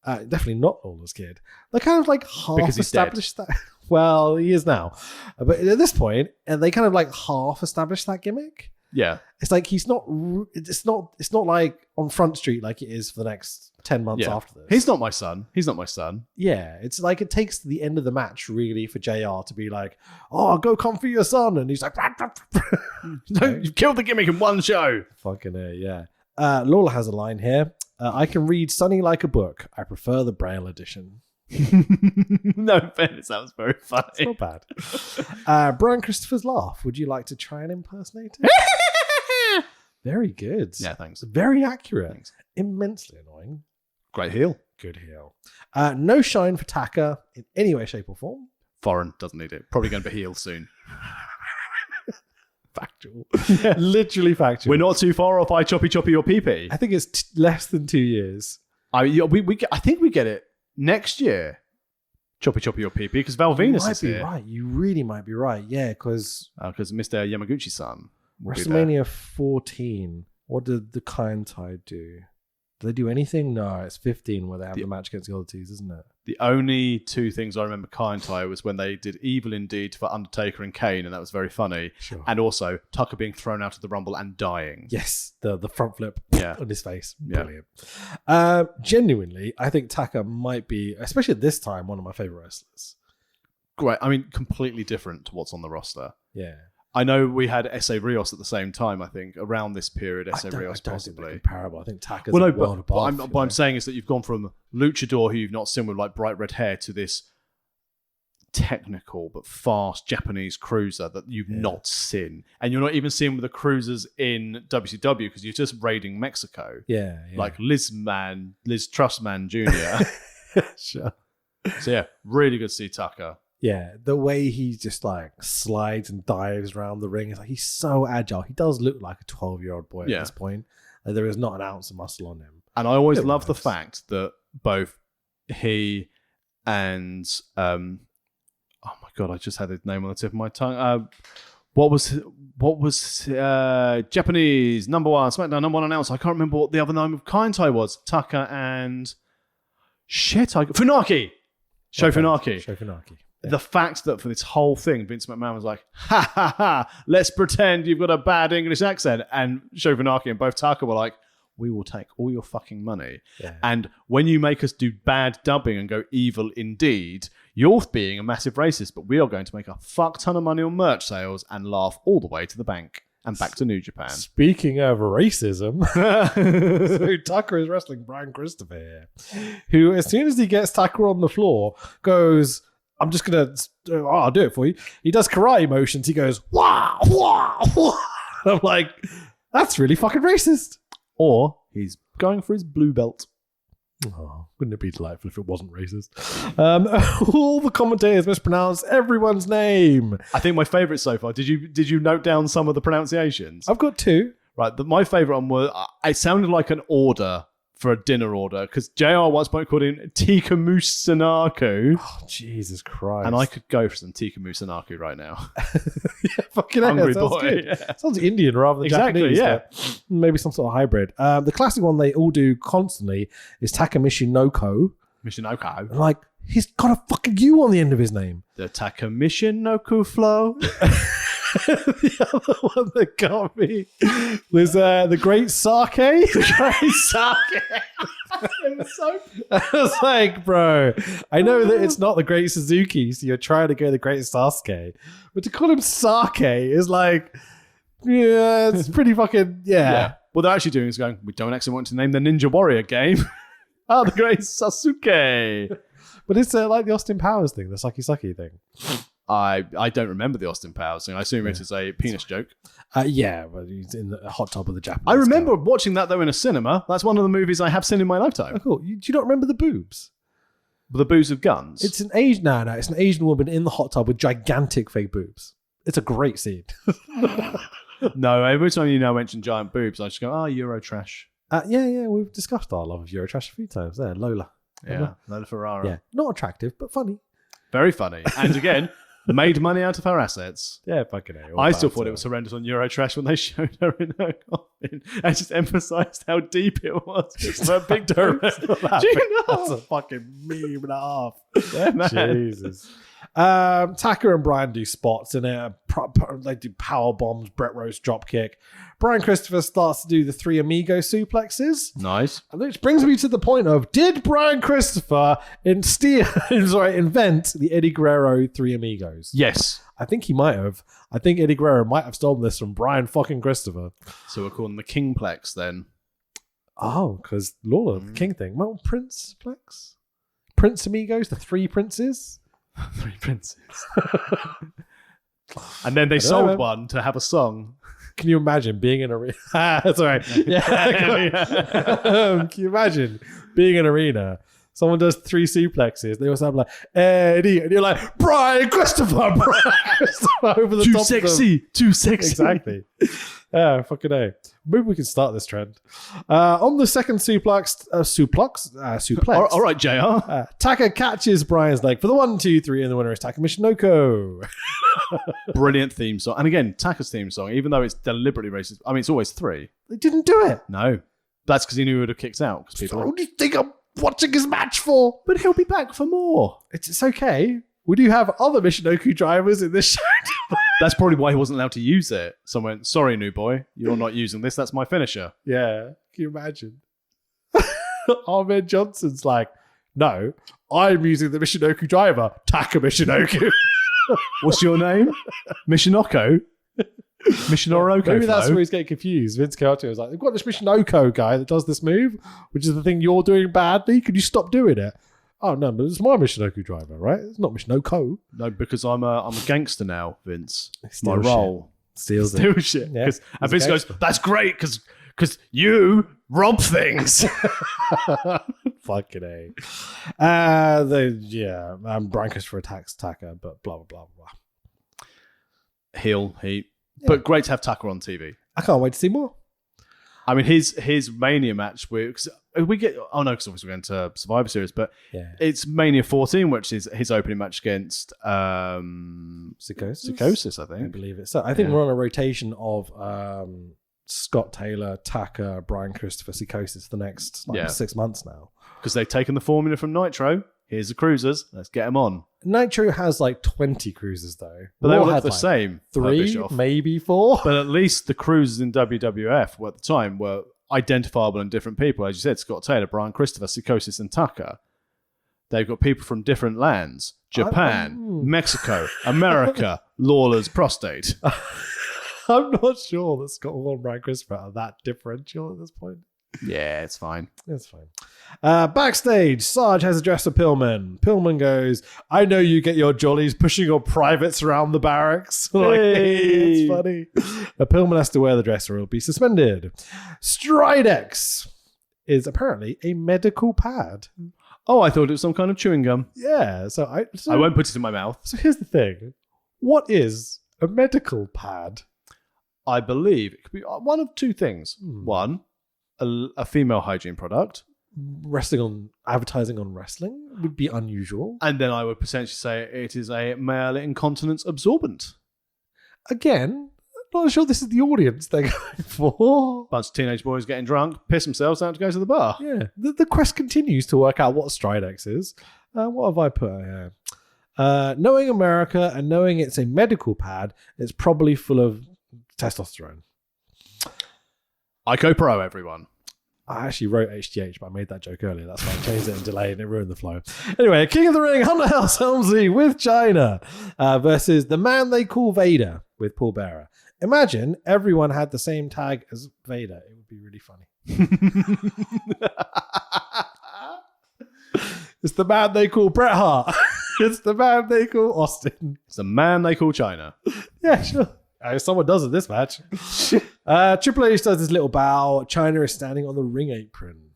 [SPEAKER 2] Definitely not Lawler's kid. They're kind of like half
[SPEAKER 3] Because he's
[SPEAKER 2] established that. Well, he is now. But at this point, they kind of like half established that gimmick.
[SPEAKER 3] Yeah.
[SPEAKER 2] It's like it's not like on Front Street like it is for the next 10 months after this.
[SPEAKER 3] He's not my son. He's not my son.
[SPEAKER 2] Yeah, it's like it takes to the end of the match really for JR to be like, oh, go come for your son. And he's like,
[SPEAKER 3] You've killed the gimmick in one show.
[SPEAKER 2] Fucking yeah. Lawler has a line here. I can read Sunny like a book. I prefer the Braille edition.
[SPEAKER 3] No offense, that was very funny.
[SPEAKER 2] It's not bad. Brian Christopher's laugh. Would you like to try and impersonate it? Very good.
[SPEAKER 3] Yeah, thanks.
[SPEAKER 2] Very accurate.
[SPEAKER 3] Thanks.
[SPEAKER 2] Immensely annoying.
[SPEAKER 3] Great heel.
[SPEAKER 2] Good heel. No shine for Taka in any way, shape, or form.
[SPEAKER 3] Foreign, doesn't need it. Probably going to be heel soon.
[SPEAKER 2] Factual. Literally factual.
[SPEAKER 3] We're not too far off I choppy choppy or pee.
[SPEAKER 2] I think it's less than 2 years.
[SPEAKER 3] I think we get it next year. Choppy choppy or pee because Val Venus is here.
[SPEAKER 2] Right. You really might be right. Yeah, because
[SPEAKER 3] Mr. Yamaguchi-san.
[SPEAKER 2] WrestleMania 14. What did the Kind Tide do? Did they do anything? No, it's 15 where they have the match against the Oddities, isn't it?
[SPEAKER 3] The only 2 things I remember Kai was when they did Evil Indeed for Undertaker and Kane, and that was very funny.
[SPEAKER 2] Sure.
[SPEAKER 3] And also Tucker being thrown out of the Rumble and dying.
[SPEAKER 2] Yes, the front flip on his face.
[SPEAKER 3] Yeah.
[SPEAKER 2] Brilliant. Genuinely, I think Tucker might be, especially at this time, one of my favorite wrestlers.
[SPEAKER 3] Great. I mean, completely different to what's on the roster.
[SPEAKER 2] Yeah.
[SPEAKER 3] I know we had S.A. Rios at the same time, I think, around this period, S.A. Rios possibly.
[SPEAKER 2] Think comparable. I think Taka's world above.
[SPEAKER 3] What I'm saying is that you've gone from luchador who you've not seen with like bright red hair to this technical but fast Japanese cruiser that you've not seen. And you're not even seeing with the cruisers in WCW because you're just raiding Mexico.
[SPEAKER 2] Yeah.
[SPEAKER 3] Like Liz Trustman Jr.
[SPEAKER 2] Sure.
[SPEAKER 3] So yeah, really good to see Tucker.
[SPEAKER 2] Yeah, the way he just like slides and dives around the ring, is like he's so agile. He does look like a 12-year-old boy at this point. Like, there is not an ounce of muscle on him.
[SPEAKER 3] And I always love the fact that both he and oh my god, I just had his name on the tip of my tongue. What was Japanese number 1 SmackDown number 1 announcer? I can't remember what the other name of Kaintai was. Tucker and Funaki. Sho Funaki. The fact that for this whole thing, Vince McMahon was like, ha ha ha, let's pretend you've got a bad English accent. And Sho Funaki and both Tucker were like, we will take all your fucking money. Yeah. And when you make us do bad dubbing and go evil indeed, you're being a massive racist, but we are going to make a fuck ton of money on merch sales and laugh all the way to the bank and back to New Japan.
[SPEAKER 2] Speaking of racism, so Tucker is wrestling Brian Christopher here, who as soon as he gets Tucker on the floor, goes, I'm just going to, I'll do it for you. He does karate motions. He goes, wah, wah, wah. I'm like, that's really fucking racist.
[SPEAKER 3] Or he's going for his blue belt.
[SPEAKER 2] Oh, wouldn't it be delightful if it wasn't racist? All the commentators mispronounce everyone's name.
[SPEAKER 3] I think my favourite so far, did you note down some of the pronunciations?
[SPEAKER 2] I've got 2.
[SPEAKER 3] Right, my favourite one was, it sounded like an order for a dinner order, because JR once called him Tika Musanaku.
[SPEAKER 2] Oh, Jesus Christ.
[SPEAKER 3] And I could go for some Tika Musanaku right now.
[SPEAKER 2] Yeah, fucking
[SPEAKER 3] hungry
[SPEAKER 2] sounds
[SPEAKER 3] boy.
[SPEAKER 2] Good. Yeah. Sounds Indian rather than Japanese.
[SPEAKER 3] Yeah.
[SPEAKER 2] Maybe some sort of hybrid. The classic one they all do constantly is Taka Michinoku.
[SPEAKER 3] Michinoku.
[SPEAKER 2] Like, He's got a fucking U on the end of his name.
[SPEAKER 3] The Takamishinoku flow.
[SPEAKER 2] The other one that got me was the Great Sake. The Great Sake. It was so. I was like, bro, I know that it's not the Great Suzuki, so you're trying to go the Great Sasuke, but to call him Sake is like, yeah, it's pretty fucking yeah.
[SPEAKER 3] What they're actually doing is going, we don't actually want to name the Ninja Warrior game. The Great Sasuke.
[SPEAKER 2] But it's like the Austin Powers thing, the Saki thing.
[SPEAKER 3] I don't remember the Austin Powers thing. I assume it is a penis joke.
[SPEAKER 2] Yeah, but he's in the hot tub of the Japanese.
[SPEAKER 3] I remember watching that though in a cinema. That's one of the movies I have seen in my lifetime.
[SPEAKER 2] Oh, cool. Do you not remember the boobs?
[SPEAKER 3] The boobs of guns.
[SPEAKER 2] It's an Asian. No, it's an Asian woman in the hot tub with gigantic fake boobs. It's a great scene.
[SPEAKER 3] No, every time you mention giant boobs, I just go, Euro trash.
[SPEAKER 2] Yeah, we've discussed our love of Eurotrash a few times there. Lola.
[SPEAKER 3] Yeah, Lola Ferrara.
[SPEAKER 2] Yeah, not attractive, but funny.
[SPEAKER 3] Very funny. And again, made money out of her assets.
[SPEAKER 2] Yeah, fucking hell.
[SPEAKER 3] I still thought it was horrendous on Eurotrash when they showed her in her coffin. I just emphasised how deep it was. It's her big boobs. Do you know?
[SPEAKER 2] That's a fucking meme and a half.
[SPEAKER 3] Yeah, man.
[SPEAKER 2] Jesus. Taka and Brian do spots in it. They do power bombs, Brett Rose drop kick. Brian Christopher starts to do the three amigo suplexes.
[SPEAKER 3] Nice.
[SPEAKER 2] Which brings me to the point of, did Brian Christopher invent the Eddie Guerrero three amigos?
[SPEAKER 3] Yes.
[SPEAKER 2] I think he might have. I think Eddie Guerrero might have stolen this from Brian fucking Christopher.
[SPEAKER 3] So we're calling the Kingplex then.
[SPEAKER 2] Oh, because Lawler, the king thing. Well, Princeplex? Prince amigos, the three princes?
[SPEAKER 3] Three princes. And then they sold one to have a song.
[SPEAKER 2] Can you imagine being in a arena? That's all right. Yeah. Can you imagine being in an arena? Someone does three suplexes. They also have like Eddie, and you're like Brian Christopher over the
[SPEAKER 3] too
[SPEAKER 2] top.
[SPEAKER 3] Too sexy.
[SPEAKER 2] Exactly. Yeah, fucking A. Maybe we can start this trend. On the second suplex.
[SPEAKER 3] All right, JR.
[SPEAKER 2] Taka catches Brian's leg for the 1, 2, 3, and the winner is Taka Michinoku.
[SPEAKER 3] Brilliant theme song. And again, Taka's theme song, even though it's deliberately racist, I mean, it's always 3.
[SPEAKER 2] They didn't do it.
[SPEAKER 3] No. That's because he knew he would have kicked out.
[SPEAKER 2] What do you think I'm watching his match for?
[SPEAKER 3] But he'll be back for more.
[SPEAKER 2] It's okay. We do have other Michinoku drivers in this show.
[SPEAKER 3] That's probably why he wasn't allowed to use it. Someone went, sorry, new boy, you're not using this. That's my finisher.
[SPEAKER 2] Yeah. Can you imagine? Ahmed Johnson's like, no, I'm using the Michinoku driver, Taka Michinoku.
[SPEAKER 3] What's your name? Michinoko? Michinoroku.
[SPEAKER 2] Maybe that's where he's getting confused. Vince Carter was like, they've got this Michinoko guy that does this move, which is the thing you're doing badly. Can you stop doing it? Oh, no, but it's my Michinoku driver, right? It's not Michinoko.
[SPEAKER 3] No, because I'm a gangster now, Vince.
[SPEAKER 2] Steal
[SPEAKER 3] my role.
[SPEAKER 2] Steals
[SPEAKER 3] Steal
[SPEAKER 2] it.
[SPEAKER 3] shit.
[SPEAKER 2] Yeah.
[SPEAKER 3] And Vince goes, that's great, because you rob things.
[SPEAKER 2] Fucking A. Brian Christopher attacks Taka, but blah, blah, blah, blah.
[SPEAKER 3] Heel, heat. Yeah. But great to have Taka on TV.
[SPEAKER 2] I can't wait to see more.
[SPEAKER 3] I mean, his Mania match, because obviously we're going to Survivor Series, but it's Mania 14, which is his opening match against Psychosis, I think.
[SPEAKER 2] I believe it. So I think we're on a rotation of Scott Taylor, Taka, Brian Christopher, Psychosis for the next 6 months now.
[SPEAKER 3] Because they've taken the formula from Nitro. Here's the cruisers. Let's get them on.
[SPEAKER 2] Nitro has like 20 cruisers though.
[SPEAKER 3] But they all look the same.
[SPEAKER 2] 3, maybe 4.
[SPEAKER 3] But at least the cruisers in WWF at the time were identifiable and different people. As you said, Scott Taylor, Brian Christopher, Psychosis, and Taka. They've got people from different lands. Japan, Mexico, America, Lawler's prostate.
[SPEAKER 2] I'm not sure that Scott Hall and Brian Christopher are that differential at this point.
[SPEAKER 3] Yeah, it's fine.
[SPEAKER 2] It's fine. Backstage, Sarge has a dress for Pillman. Pillman goes, I know you get your jollies pushing your privates around the barracks. It's funny. Pillman has to wear the dress or he'll be suspended. Stridex is apparently a medical pad.
[SPEAKER 3] Oh, I thought it was some kind of chewing gum.
[SPEAKER 2] Yeah, so I
[SPEAKER 3] won't put it in my mouth.
[SPEAKER 2] So here's the thing. What is a medical pad?
[SPEAKER 3] I believe it could be one of two things. One, a female hygiene product.
[SPEAKER 2] Advertising on wrestling would be unusual.
[SPEAKER 3] And then I would potentially say it is a male incontinence absorbent.
[SPEAKER 2] Again, not sure this is the audience they're going for.
[SPEAKER 3] Bunch of teenage boys getting drunk, piss themselves out to go to the bar.
[SPEAKER 2] Yeah. The quest continues to work out what Stridex is. What have I put here? Knowing America and knowing it's a medical pad, it's probably full of testosterone.
[SPEAKER 3] I go pro, everyone.
[SPEAKER 2] I actually wrote HGH, but I made that joke earlier. That's why I changed it and delayed and it ruined the flow. Anyway, King of the Ring, Hunter House Helmsley with China versus the man they call Vader with Paul Bearer. Imagine everyone had the same tag as Vader. It would be really funny. It's the man they call Bret Hart. It's the man they call Austin.
[SPEAKER 3] It's the man they call China.
[SPEAKER 2] Yeah, sure. Someone does in this match. Triple H does this little bow. China is standing on the ring apron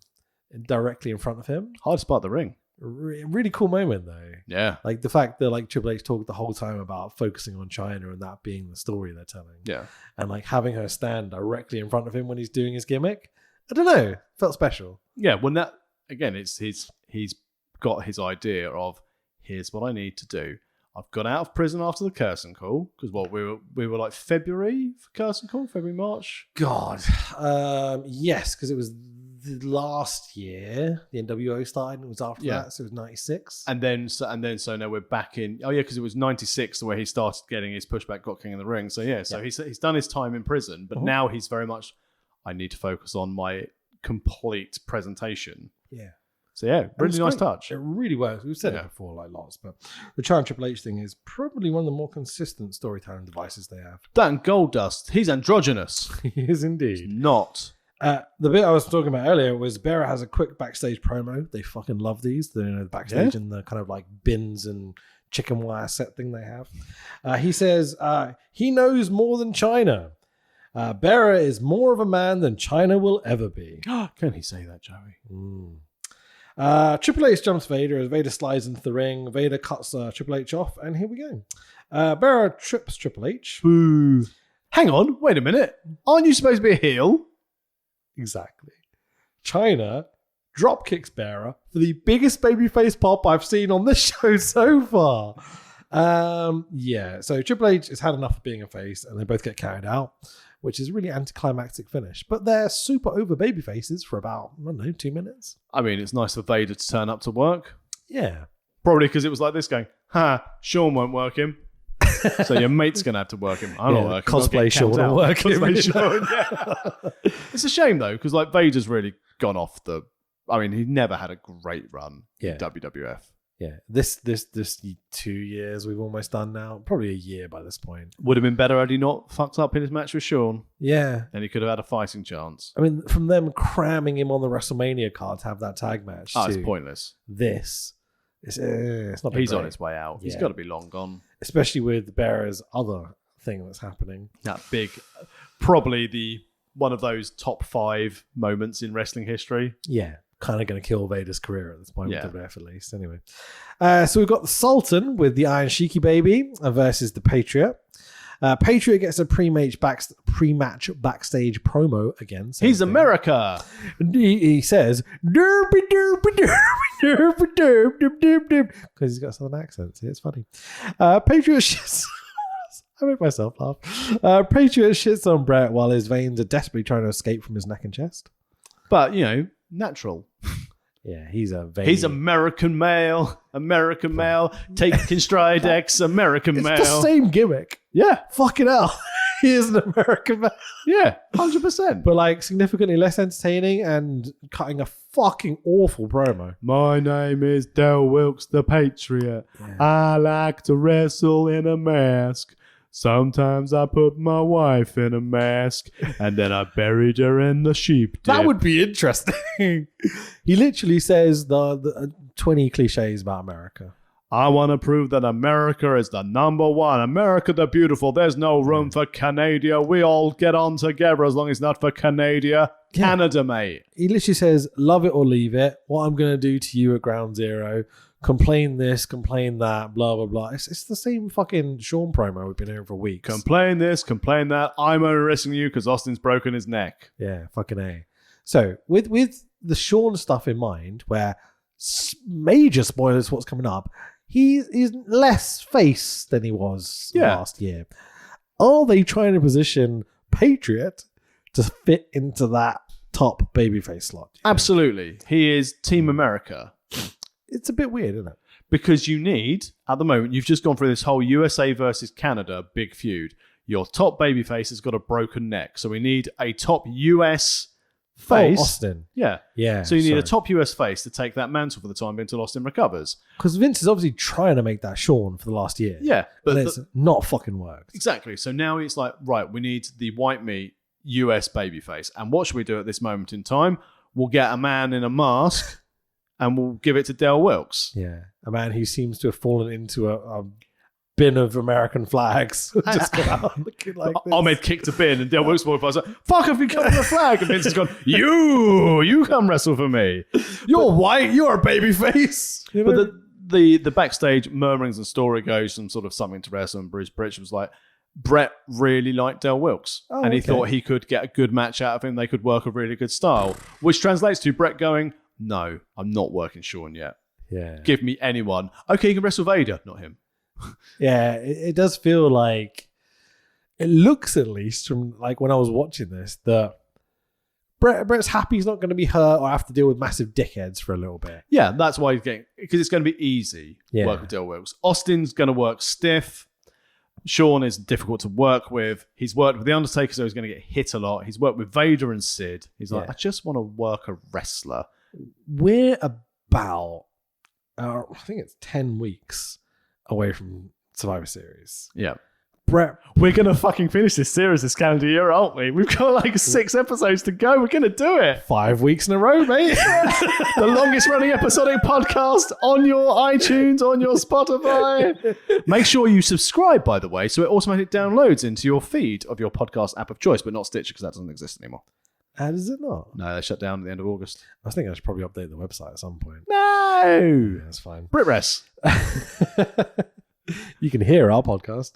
[SPEAKER 2] directly in front of him.
[SPEAKER 3] Hard to spot the ring.
[SPEAKER 2] Really cool moment, though.
[SPEAKER 3] Yeah.
[SPEAKER 2] Like the fact that like Triple H talked the whole time about focusing on China and that being the story they're telling.
[SPEAKER 3] Yeah.
[SPEAKER 2] And like having her stand directly in front of him when he's doing his gimmick. I don't know. Felt special.
[SPEAKER 3] Yeah. When that, again, he's got his idea of here's what I need to do. I've got out of prison after the curtain call because we were like February for curtain call, February, March.
[SPEAKER 2] God, yes, because it was the last year the NWO started. And it was after that, so it was 96.
[SPEAKER 3] And then now we're back in. Oh yeah, because it was 96 where he started getting his pushback, got King of the Ring. So yeah, he's done his time in prison, but now he's very much. I need to focus on my complete presentation.
[SPEAKER 2] Yeah.
[SPEAKER 3] So yeah, really nice touch.
[SPEAKER 2] It really works. We've said it before, like lots, but the China Triple H thing is probably one of the more consistent storytelling devices they have.
[SPEAKER 3] That and Goldust, he's androgynous.
[SPEAKER 2] He is indeed.
[SPEAKER 3] He's not.
[SPEAKER 2] The bit I was talking about earlier was Bearer has a quick backstage promo. They fucking love these. The backstage and the kind of like bins and chicken wire set thing they have. He says he knows more than China. Bearer is more of a man than China will ever be.
[SPEAKER 3] Can he say that, Joey?
[SPEAKER 2] Triple H jumps Vader as Vader slides into the ring. Vader cuts Triple H off, and here we go. Bearer trips Triple H.
[SPEAKER 3] Boo. Hang on, wait a minute. Aren't you supposed to be a heel?
[SPEAKER 2] Exactly. China drop kicks Bearer for the biggest babyface pop I've seen on this show so far. So Triple H has had enough of being a face, and they both get carried out, which is a really anticlimactic finish. But they're super over baby faces for about, 2 minutes.
[SPEAKER 3] I mean, it's nice for Vader to turn up to work.
[SPEAKER 2] Yeah.
[SPEAKER 3] Probably because it was like this going, Sean won't work him. So your mate's going to have to work him. I'm not working.
[SPEAKER 2] Cosplay Sean will work him.
[SPEAKER 3] It's a shame, though, because like Vader's really gone off the... I mean, he never had a great run in WWF.
[SPEAKER 2] Yeah, this 2 years we've almost done now. Probably a year by this point.
[SPEAKER 3] Would have been better had he not fucked up in his match with Sean.
[SPEAKER 2] Yeah.
[SPEAKER 3] And he could have had a fighting chance.
[SPEAKER 2] I mean, from them cramming him on the WrestleMania card to have that tag match.
[SPEAKER 3] It's pointless.
[SPEAKER 2] It's not.
[SPEAKER 3] He's on his way out. He's got to be long gone.
[SPEAKER 2] Especially with the Bearer's other thing that's happening.
[SPEAKER 3] That big, probably one of those top 5 moments in wrestling history.
[SPEAKER 2] Yeah. Kind of going to kill Vader's career at this point with WWF at least. Anyway, so we've got the Sultan with the Iron Sheiki baby versus the Patriot. Patriot gets a pre-match backstage promo again.
[SPEAKER 3] He's America.
[SPEAKER 2] He says derby derby derby derby derby derby derby because he's got a southern accent. See, it's funny. Patriot shits. I make myself laugh. Patriot shits on Bret while his veins are desperately trying to escape from his neck and chest.
[SPEAKER 3] But natural.
[SPEAKER 2] Yeah, he's
[SPEAKER 3] American male. Taking stride X, American male.
[SPEAKER 2] It's the same gimmick.
[SPEAKER 3] Yeah.
[SPEAKER 2] Fucking hell. He is an American male.
[SPEAKER 3] Yeah, 100%.
[SPEAKER 2] But like significantly less entertaining and cutting a fucking awful promo.
[SPEAKER 3] My name is Del Wilkes the Patriot. Yeah. I like to wrestle in a mask. Sometimes I put my wife in a mask and then I buried her in the sheep dip.
[SPEAKER 2] That would be interesting. He literally says the 20 cliches about America.
[SPEAKER 3] I want to prove that America is the number one. America the beautiful. There's no room for Canada. We all get on together as long as it's not for Canada. Canada, mate.
[SPEAKER 2] He literally says, love it or leave it. What I'm going to do to you at Ground Zero. Complain this, complain that, blah, blah, blah. It's the same fucking Sean promo we've been hearing for weeks.
[SPEAKER 3] Complain this, complain that. I'm only wrestling you because Austin's broken his neck.
[SPEAKER 2] Yeah, fucking A. So, with the Sean stuff in mind, where major spoilers for what's coming up, he's less face than he was last year. Are they trying to position Patriot to fit into that top babyface slot?
[SPEAKER 3] Absolutely. He is Team America.
[SPEAKER 2] It's a bit weird, isn't it?
[SPEAKER 3] Because you need, at the moment, you've just gone through this whole USA versus Canada big feud. Your top babyface has got a broken neck. So we need a top US face.
[SPEAKER 2] Austin.
[SPEAKER 3] Yeah.
[SPEAKER 2] Yeah.
[SPEAKER 3] So you need a top US face to take that mantle for the time being until Austin recovers.
[SPEAKER 2] Because Vince is obviously trying to make that Shawn for the last year.
[SPEAKER 3] Yeah.
[SPEAKER 2] But it's not fucking worked.
[SPEAKER 3] Exactly. So now it's like, right, we need the white meat US babyface. And what should we do at this moment in time? We'll get a man in a mask and we'll give it to Del Wilkes.
[SPEAKER 2] Yeah. A man who seems to have fallen into a bin of American flags. Just come out looking like this.
[SPEAKER 3] Ahmed kicked a bin and Del Wilkes walked by and was like, fuck, have you come with a flag? And Vince has gone, you come wrestle for me.
[SPEAKER 2] You're white, you're a babyface. You know?
[SPEAKER 3] But the backstage murmurings and story goes from sort of something to wrestle, and Bruce Pritchard was like, Brett really liked Del Wilkes. And he thought he could get a good match out of him. They could work a really good style, which translates to Brett going, no, I'm not working Shawn yet.
[SPEAKER 2] Yeah.
[SPEAKER 3] Give me anyone. Okay, you can wrestle Vader, not him.
[SPEAKER 2] Yeah, it does feel like, it looks at least from like when I was watching this, that Brett's happy he's not going to be hurt or have to deal with massive dickheads for a little bit.
[SPEAKER 3] Yeah, that's why he's getting, because it's going to be easy to work with Del Wilkes. Austin's going to work stiff. Shawn is difficult to work with. He's worked with The Undertaker, so he's going to get hit a lot. He's worked with Vader and Sid. He's like, I just want to work a wrestler.
[SPEAKER 2] We're about, I think it's 10 weeks away from Survivor Series.
[SPEAKER 3] Yeah.
[SPEAKER 2] Brett,
[SPEAKER 3] we're going to fucking finish this series this calendar year, aren't we? We've got like 6 episodes to go. We're going to do it.
[SPEAKER 2] 5 weeks in a row, mate.
[SPEAKER 3] The longest running episodic podcast on your iTunes, on your Spotify. Make sure you subscribe, by the way, so it automatically downloads into your feed of your podcast app of choice, but not Stitcher because that doesn't exist anymore.
[SPEAKER 2] How does it not?
[SPEAKER 3] No, they shut down at the end of August.
[SPEAKER 2] I think I should probably update the website at some point.
[SPEAKER 3] No!
[SPEAKER 2] Yeah, that's fine.
[SPEAKER 3] BritRes.
[SPEAKER 2] You can hear our podcast.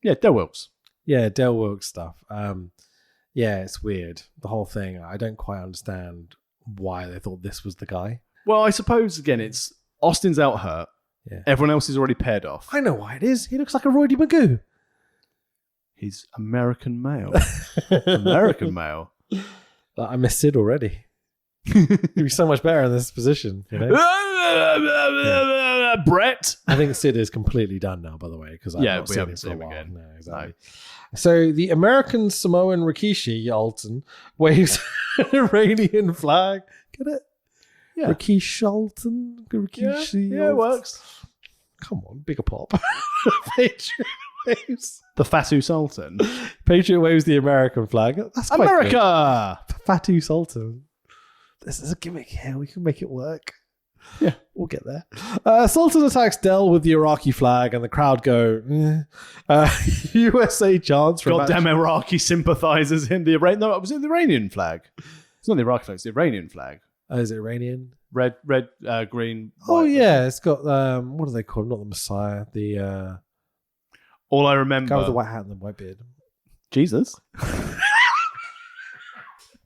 [SPEAKER 3] Yeah, Del Wilkes.
[SPEAKER 2] Yeah, Del Wilkes stuff. Yeah, it's weird. The whole thing. I don't quite understand why they thought this was the guy.
[SPEAKER 3] Well, I suppose, again, it's Austin's out hurt.
[SPEAKER 2] Yeah.
[SPEAKER 3] Everyone else is already paired off.
[SPEAKER 2] I know why it is. He looks like a Roydie Magoo.
[SPEAKER 3] He's American male. American male.
[SPEAKER 2] I miss Sid already. He'd be so much better in this position, you know?
[SPEAKER 3] Brett.
[SPEAKER 2] I think Sid is completely done now, by the way, because
[SPEAKER 3] we haven't seen him again.
[SPEAKER 2] No, exactly. No. So the American Samoan Rikishi Alton waves an Iranian flag. Get it?
[SPEAKER 3] Yeah.
[SPEAKER 2] Rikishi Alton. Rikishi.
[SPEAKER 3] Yeah, it works.
[SPEAKER 2] Come on, bigger pop. Patriot waves.
[SPEAKER 3] The Fatu Sultan.
[SPEAKER 2] Patriot waves the American flag. That's quite
[SPEAKER 3] America.
[SPEAKER 2] Good. Fatu Sultan. This is a gimmick here. We can make it work.
[SPEAKER 3] Yeah,
[SPEAKER 2] we'll get there. Sultan attacks Del with the Iraqi flag, and the crowd go, USA chants.
[SPEAKER 3] Goddamn Iraqi sympathizers in the Iranian. No, it was the Iranian flag. It's not the Iraqi flag, it's the Iranian flag.
[SPEAKER 2] Oh, is it Iranian?
[SPEAKER 3] Red, green.
[SPEAKER 2] Oh, yeah. It's got, what do they call him? Not the Messiah. The.
[SPEAKER 3] All I remember.
[SPEAKER 2] Guy with the white hat and the white beard.
[SPEAKER 3] Jesus.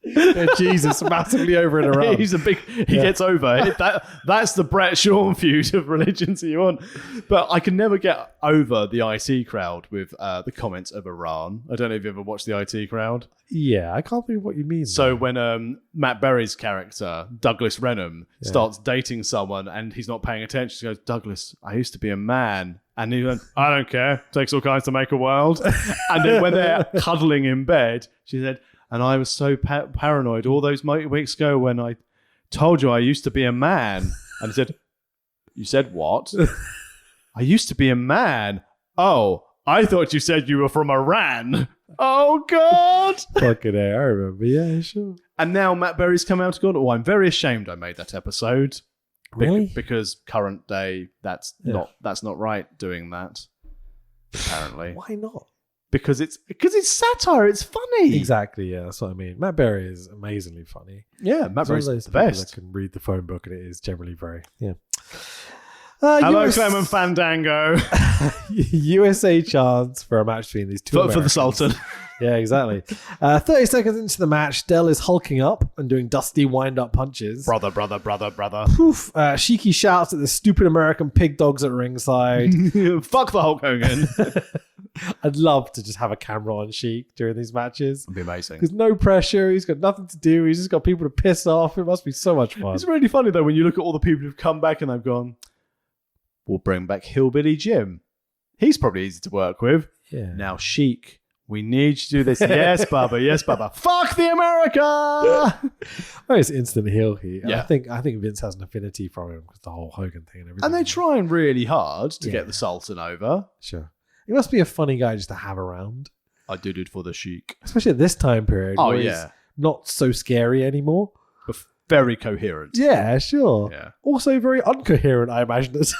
[SPEAKER 2] Yeah, Jesus, massively over in Iran.
[SPEAKER 3] He gets over. That's the Brett Shawn feud of religions you want. But I can never get over the IT crowd with the comments of Iran. I don't know if you ever watched the IT crowd.
[SPEAKER 2] Yeah, I can't believe what you mean.
[SPEAKER 3] So when Matt Berry's character, Douglas Renham, starts dating someone and he's not paying attention, he goes, Douglas, I used to be a man. And he went, I don't care. Takes all kinds to make a world. And then when they're cuddling in bed, she said, and I was so paranoid all those weeks ago when I told you I used to be a man. And he said, you said what? I used to be a man. Oh, I thought you said you were from Iran. Oh, God.
[SPEAKER 2] Fucking A, I remember. Yeah, sure.
[SPEAKER 3] And now Matt Berry's come out and gone, oh, I'm very ashamed I made that episode.
[SPEAKER 2] Really?
[SPEAKER 3] Because current day, that's not right doing that, apparently.
[SPEAKER 2] Why not?
[SPEAKER 3] Because it's satire. It's funny.
[SPEAKER 2] Exactly. Yeah, that's what I mean. Matt Berry is amazingly funny.
[SPEAKER 3] Yeah, Matt Berry's the best.
[SPEAKER 2] That can read the phone book, and it is generally very
[SPEAKER 3] Hello, Clement Fandango.
[SPEAKER 2] USA chants for a match between these two.
[SPEAKER 3] Vote for the Sultan.
[SPEAKER 2] Yeah, exactly. 30 seconds into the match, Del is hulking up and doing dusty wind-up punches.
[SPEAKER 3] Brother.
[SPEAKER 2] Poof. Shiki shouts at the stupid American pig dogs at ringside.
[SPEAKER 3] Fuck the Hulk Hogan.
[SPEAKER 2] I'd love to just have a camera on Sheik during these matches.
[SPEAKER 3] It'd be amazing.
[SPEAKER 2] There's no pressure. He's got nothing to do. He's just got people to piss off. It must be so much fun.
[SPEAKER 3] It's really funny, though, when you look at all the people who've come back and they've gone, we'll bring back Hillbilly Jim. He's probably easy to work with.
[SPEAKER 2] Yeah.
[SPEAKER 3] Now, Sheik, we need you to do this. Yes, Bubba. Yes, Bubba. Fuck the America!
[SPEAKER 2] Oh, it's instant heel heat.
[SPEAKER 3] Yeah.
[SPEAKER 2] I think Vince has an affinity for him because the whole Hogan thing and everything.
[SPEAKER 3] And they're trying really hard to get the Sultan over.
[SPEAKER 2] Sure. He must be a funny guy just to have around.
[SPEAKER 3] I did it for the Sheik.
[SPEAKER 2] Especially at this time period.
[SPEAKER 3] Oh,
[SPEAKER 2] where
[SPEAKER 3] yeah.
[SPEAKER 2] he's not so scary anymore.
[SPEAKER 3] But very coherent.
[SPEAKER 2] Yeah, sure.
[SPEAKER 3] Yeah.
[SPEAKER 2] Also very uncoherent, I imagine, at times.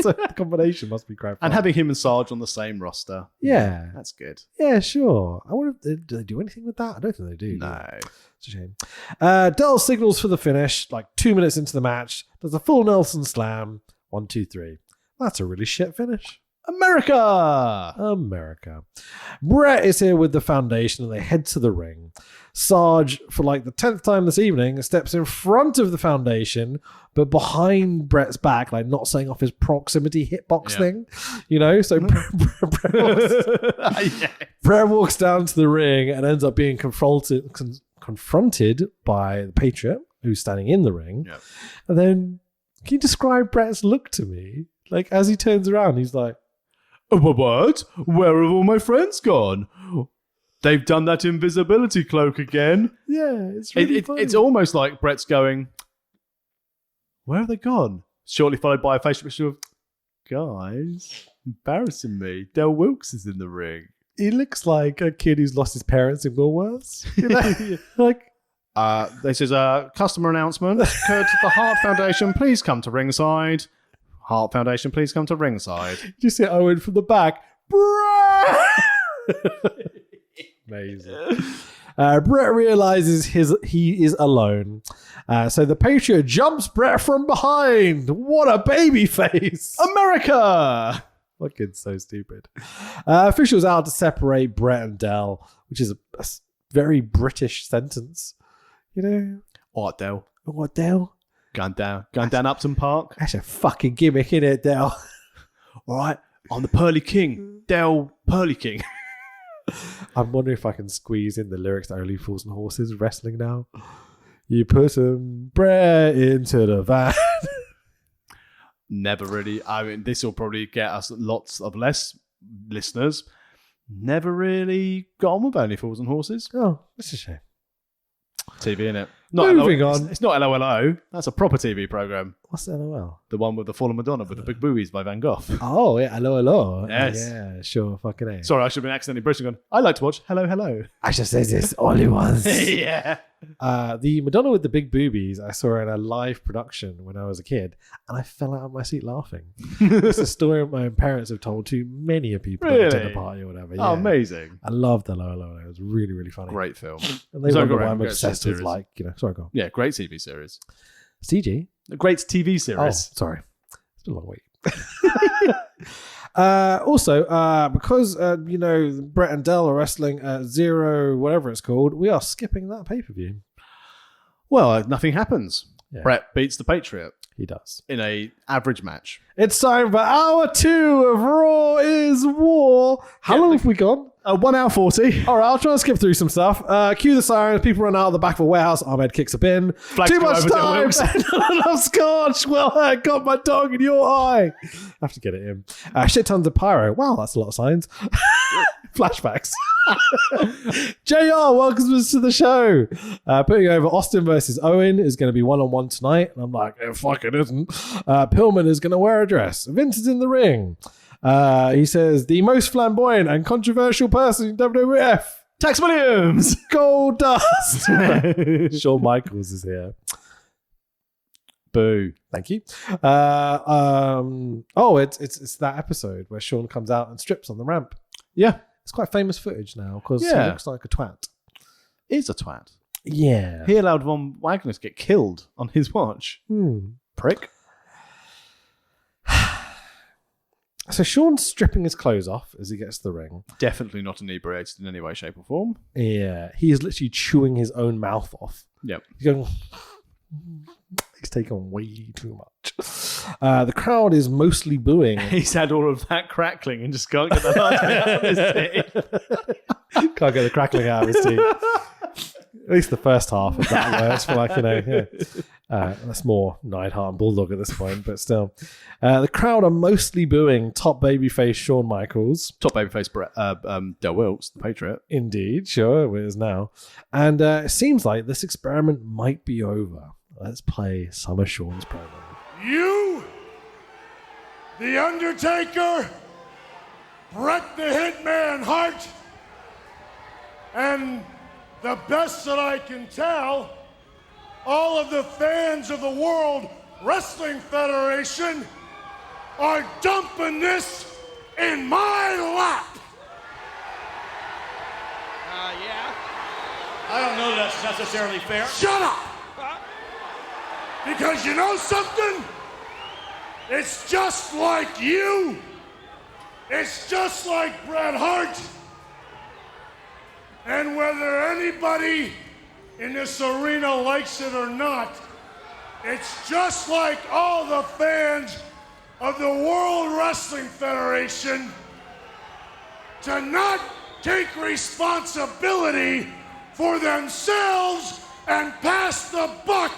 [SPEAKER 2] So the combination must be quite fun.
[SPEAKER 3] And having him and Sarge on the same roster.
[SPEAKER 2] Yeah.
[SPEAKER 3] That's good.
[SPEAKER 2] Yeah, sure. I wonder if do they do anything with that? I don't think they do.
[SPEAKER 3] No.
[SPEAKER 2] It's a shame. Dell signals for the finish, like 2 minutes into the match. Does a full Nelson slam. 1, 2, 3. That's a really shit finish.
[SPEAKER 3] America.
[SPEAKER 2] Brett is here with the Foundation and they head to the ring. Sarge, for like the 10th time this evening, steps in front of the Foundation, but behind Brett's back, like not setting off his proximity hitbox thing, you know? So Brett walks down to the ring and ends up being confronted by the Patriot, who's standing in the ring.
[SPEAKER 3] Yep.
[SPEAKER 2] And then, can you describe Brett's look to me? Like, as he turns around, he's like,
[SPEAKER 3] What? Where have all my friends gone? They've done that invisibility cloak again.
[SPEAKER 2] yeah, it's really funny.
[SPEAKER 3] It's almost like Brett's going, where have they gone? Shortly followed by a facial expression of, guys, embarrassing me. Del Wilkes is in the ring.
[SPEAKER 2] He looks like a kid who's lost his parents in Woolworths. You know? Like,
[SPEAKER 3] This is a customer announcement. Could the Hart Foundation please come to ringside? Hart Foundation, please come to ringside.
[SPEAKER 2] you see Owen from the back. Brett! Amazing. Brett realizes he is alone. So the Patriot jumps Brett from behind. What a baby face.
[SPEAKER 3] America!
[SPEAKER 2] Fucking so stupid. Officials out to separate Brett and Del, which is a very British sentence. You know?
[SPEAKER 3] What, Del?
[SPEAKER 2] What, Del?
[SPEAKER 3] Going down Upton Park.
[SPEAKER 2] That's a fucking gimmick, innit, Del?
[SPEAKER 3] All right, I'm the Pearly King. Del Pearly King.
[SPEAKER 2] I'm wondering if I can squeeze in the lyrics to Only Fools and Horses wrestling now. You put some bread into the van.
[SPEAKER 3] Never really. I mean, this will probably get us lots of less listeners. Never really got on with Only Fools and Horses.
[SPEAKER 2] Oh, that's a shame.
[SPEAKER 3] TV, innit?
[SPEAKER 2] Moving on.
[SPEAKER 3] It's not LOLO. That's a proper TV program.
[SPEAKER 2] What's LOL?
[SPEAKER 3] The one with the Fallen Madonna with the big boobies by Van Gogh.
[SPEAKER 2] Oh, yeah, hello.
[SPEAKER 3] Yes.
[SPEAKER 2] Yeah, sure, fucking A.
[SPEAKER 3] Sorry, I should have been accidentally British and gone, I like to watch Hello.
[SPEAKER 2] I should say this only once.
[SPEAKER 3] Yeah.
[SPEAKER 2] The Madonna with the big boobies I saw in a live production when I was a kid, and I fell out of my seat laughing. It's a story my parents have told to many people at a dinner
[SPEAKER 3] Really?
[SPEAKER 2] party or whatever.
[SPEAKER 3] Oh,
[SPEAKER 2] Yeah.
[SPEAKER 3] amazing.
[SPEAKER 2] I loved the Hello. It was really, really funny.
[SPEAKER 3] Great film.
[SPEAKER 2] And they
[SPEAKER 3] So
[SPEAKER 2] wonder
[SPEAKER 3] great.
[SPEAKER 2] why I'm
[SPEAKER 3] Great
[SPEAKER 2] obsessed with,
[SPEAKER 3] series.
[SPEAKER 2] like, sorry, go on.
[SPEAKER 3] Yeah, great TV series.
[SPEAKER 2] CG?
[SPEAKER 3] A great TV
[SPEAKER 2] Oh,
[SPEAKER 3] series.
[SPEAKER 2] sorry. It's been a long week. Also, because Brett and Del are wrestling at Zero, whatever it's called, we are skipping that pay-per-view.
[SPEAKER 3] Well, nothing happens.
[SPEAKER 2] Yeah.
[SPEAKER 3] Brett beats the Patriot
[SPEAKER 2] He does.
[SPEAKER 3] in a average match.
[SPEAKER 2] It's time for hour 2 of Raw is War. How long have we gone?
[SPEAKER 3] 1 hour 40.
[SPEAKER 2] All right, I'll try and skip through some stuff. Cue the sirens. People run out of the back of a warehouse. Ahmed kicks a bin.
[SPEAKER 3] Flags
[SPEAKER 2] Too
[SPEAKER 3] go
[SPEAKER 2] much
[SPEAKER 3] over Del
[SPEAKER 2] time.
[SPEAKER 3] Wilkes.
[SPEAKER 2] Not enough scotch. Well, I got my dog in your eye. I have to get it in. Shit tons of pyro. Wow, that's a lot of signs. Flashbacks. JR welcomes us to the show. Putting over Austin versus Owen is going to be one-on-one tonight. And I'm like, fuck it isn't. Pillman is going to wear a dress. Vince is in the ring. He says, the most flamboyant and controversial person in WWF.
[SPEAKER 3] Tex Williams.
[SPEAKER 2] Gold Dust. Shawn Michaels is here.
[SPEAKER 3] Boo.
[SPEAKER 2] Thank you. It's that episode where Shawn comes out and strips on the ramp.
[SPEAKER 3] Yeah.
[SPEAKER 2] It's quite famous footage now because he
[SPEAKER 3] Yeah.
[SPEAKER 2] looks like a twat.
[SPEAKER 3] Is a twat.
[SPEAKER 2] Yeah.
[SPEAKER 3] He allowed Von Wagner to get killed on his watch. Prick.
[SPEAKER 2] So Shawn's stripping his clothes off as he gets to the ring.
[SPEAKER 3] Definitely not inebriated in any way, shape, or form.
[SPEAKER 2] Yeah. He is literally chewing his own mouth off.
[SPEAKER 3] Yep.
[SPEAKER 2] He's going... He's taken way too much. The crowd is mostly booing.
[SPEAKER 3] He's had all of that crackling and just can't get the last bit out of his teeth.
[SPEAKER 2] Can't get the crackling out of his teeth. At least the first half of that works for that's more Neidhart and Bulldog at this point, but still. The crowd are mostly booing top babyface Shawn Michaels.
[SPEAKER 3] Top babyface Del Wilkes, the Patriot.
[SPEAKER 2] Indeed, sure, it is now. And it seems like this experiment might be over. Let's play some of Shawn's promo.
[SPEAKER 5] You, The Undertaker, Bret the Hitman Hart, and the best that I can tell, all of the fans of the World Wrestling Federation are dumping this in my lap.
[SPEAKER 6] Yeah.
[SPEAKER 5] I don't know that's necessarily fair. Shut up! Because you know something? It's just like you. It's just like Bret Hart. And whether anybody in this arena likes it or not, it's just like all the fans of the World Wrestling Federation to not take responsibility for themselves and pass the buck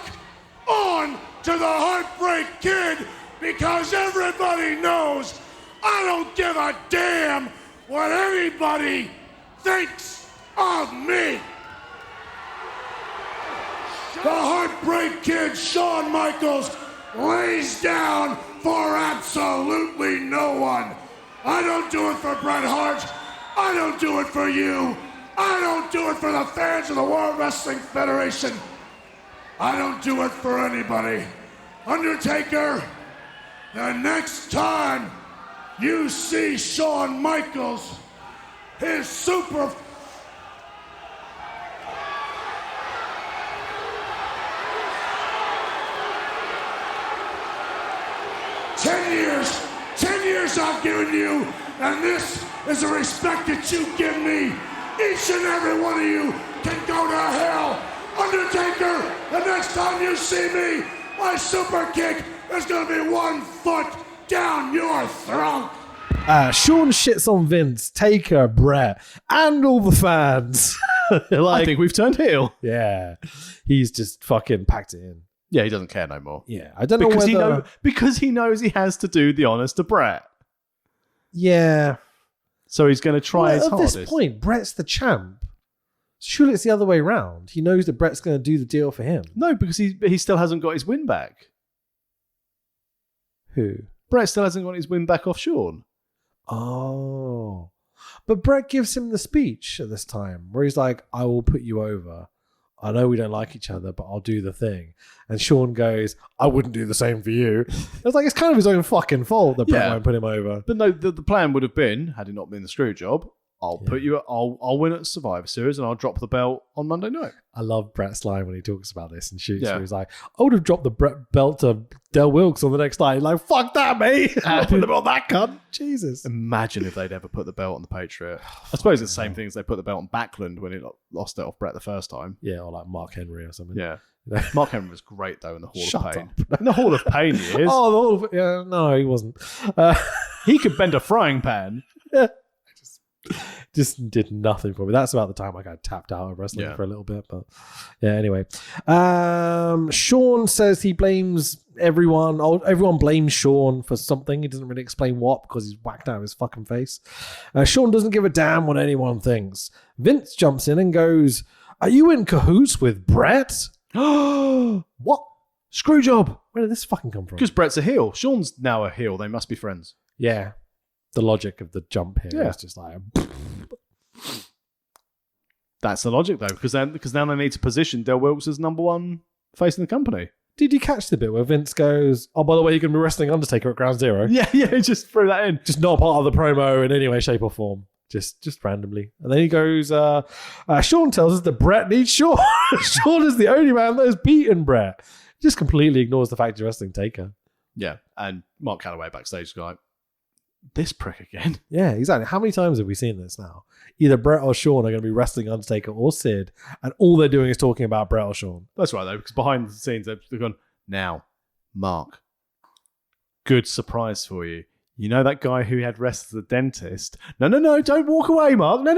[SPEAKER 5] on to the Heartbreak Kid, because everybody knows I don't give a damn what anybody thinks of me. The Heartbreak Kid, Shawn Michaels, lays down for absolutely no one. I don't do it for Bret Hart. I don't do it for you. I don't do it for the fans of the World Wrestling Federation. I don't do it for anybody. Undertaker, the next time you see Shawn Michaels, his super... Ten years I've given you, and this is the respect that you give me. Each and every one of you can go to hell. Undertaker, the next time you see me, my super kick is going to be 1 foot down your throat.
[SPEAKER 2] Shawn shits on Vince, Taker, Bret, and all the fans.
[SPEAKER 3] I think we've turned heel.
[SPEAKER 2] Yeah, he's just fucking packed it in.
[SPEAKER 3] Yeah, he doesn't care no more.
[SPEAKER 2] Yeah, I don't know whether...
[SPEAKER 3] because he knows he has to do the honors to Bret.
[SPEAKER 2] Yeah.
[SPEAKER 3] So he's going to try his hardest.
[SPEAKER 2] At this point, Bret's the champ. Surely it's the other way around. He knows that Bret's going to do the deal for him.
[SPEAKER 3] No, because he still hasn't got his win back.
[SPEAKER 2] Who?
[SPEAKER 3] Bret still hasn't got his win back off Shawn.
[SPEAKER 2] Oh. But Bret gives him the speech at this time where he's like, I will put you over. I know we don't like each other, but I'll do the thing. And Shawn goes, I wouldn't do the same for you. It's like, it's kind of his own fucking fault that Bret won't put him over.
[SPEAKER 3] But no, the plan would have been, had it not been the screw job, I'll win at Survivor Series and I'll drop the belt on Monday night.
[SPEAKER 2] I love Bret's line when he talks about this and shoots. Yeah. He's like, I would have dropped the belt to Del Wilkes on the next night. He's like, fuck that, mate. I'll put him on that cunt. Jesus.
[SPEAKER 3] Imagine if they'd ever put the belt on the Patriot. I suppose it's the same thing as they put the belt on Backlund when he lost it off Bret the first time.
[SPEAKER 2] Yeah, or like Mark Henry or something.
[SPEAKER 3] Yeah. Mark Henry was great though in the Hall of Pain. In the Hall of Pain he is.
[SPEAKER 2] Oh, the Hall of... Yeah, no, he wasn't.
[SPEAKER 3] He could bend a frying pan.
[SPEAKER 2] Just did nothing for me. That's about the time I got tapped out of wrestling for a little bit. But yeah, anyway. Shawn says he blames everyone. Everyone blames Shawn for something. He doesn't really explain what because he's whacked out of his fucking face. Shawn doesn't give a damn what anyone thinks. Vince jumps in and goes, are you in cahoots with Bret? What? Screw job. Where did this fucking come from?
[SPEAKER 3] Because Bret's a heel. Shawn's now a heel. They must be friends.
[SPEAKER 2] Yeah. The logic of the jump here is just like...
[SPEAKER 3] That's the logic though, because now they need to position Del Wilkes as number one face in the company.
[SPEAKER 2] Did you catch the bit where Vince goes, oh, by the way, you're going to be wrestling Undertaker at Ground Zero?
[SPEAKER 3] Yeah, just threw that in.
[SPEAKER 2] Just not part of the promo in any way, shape or form. Just randomly. And then he goes, Shawn tells us that Bret needs Shawn. Shawn is the only man that has beaten Bret. He just completely ignores the fact he's wrestling Taker.
[SPEAKER 3] Yeah, and Mark Calloway backstage is like, this prick again.
[SPEAKER 2] Yeah, exactly. How many times have we seen this now? Either Bret or Shawn are going to be wrestling Undertaker or Sid, and all they're doing is talking about Bret or Shawn.
[SPEAKER 3] That's right, though, because behind the scenes, they've gone, Now, Mark, good surprise for you. You know that guy who had wrestled the dentist? No, don't walk away, Mark. No,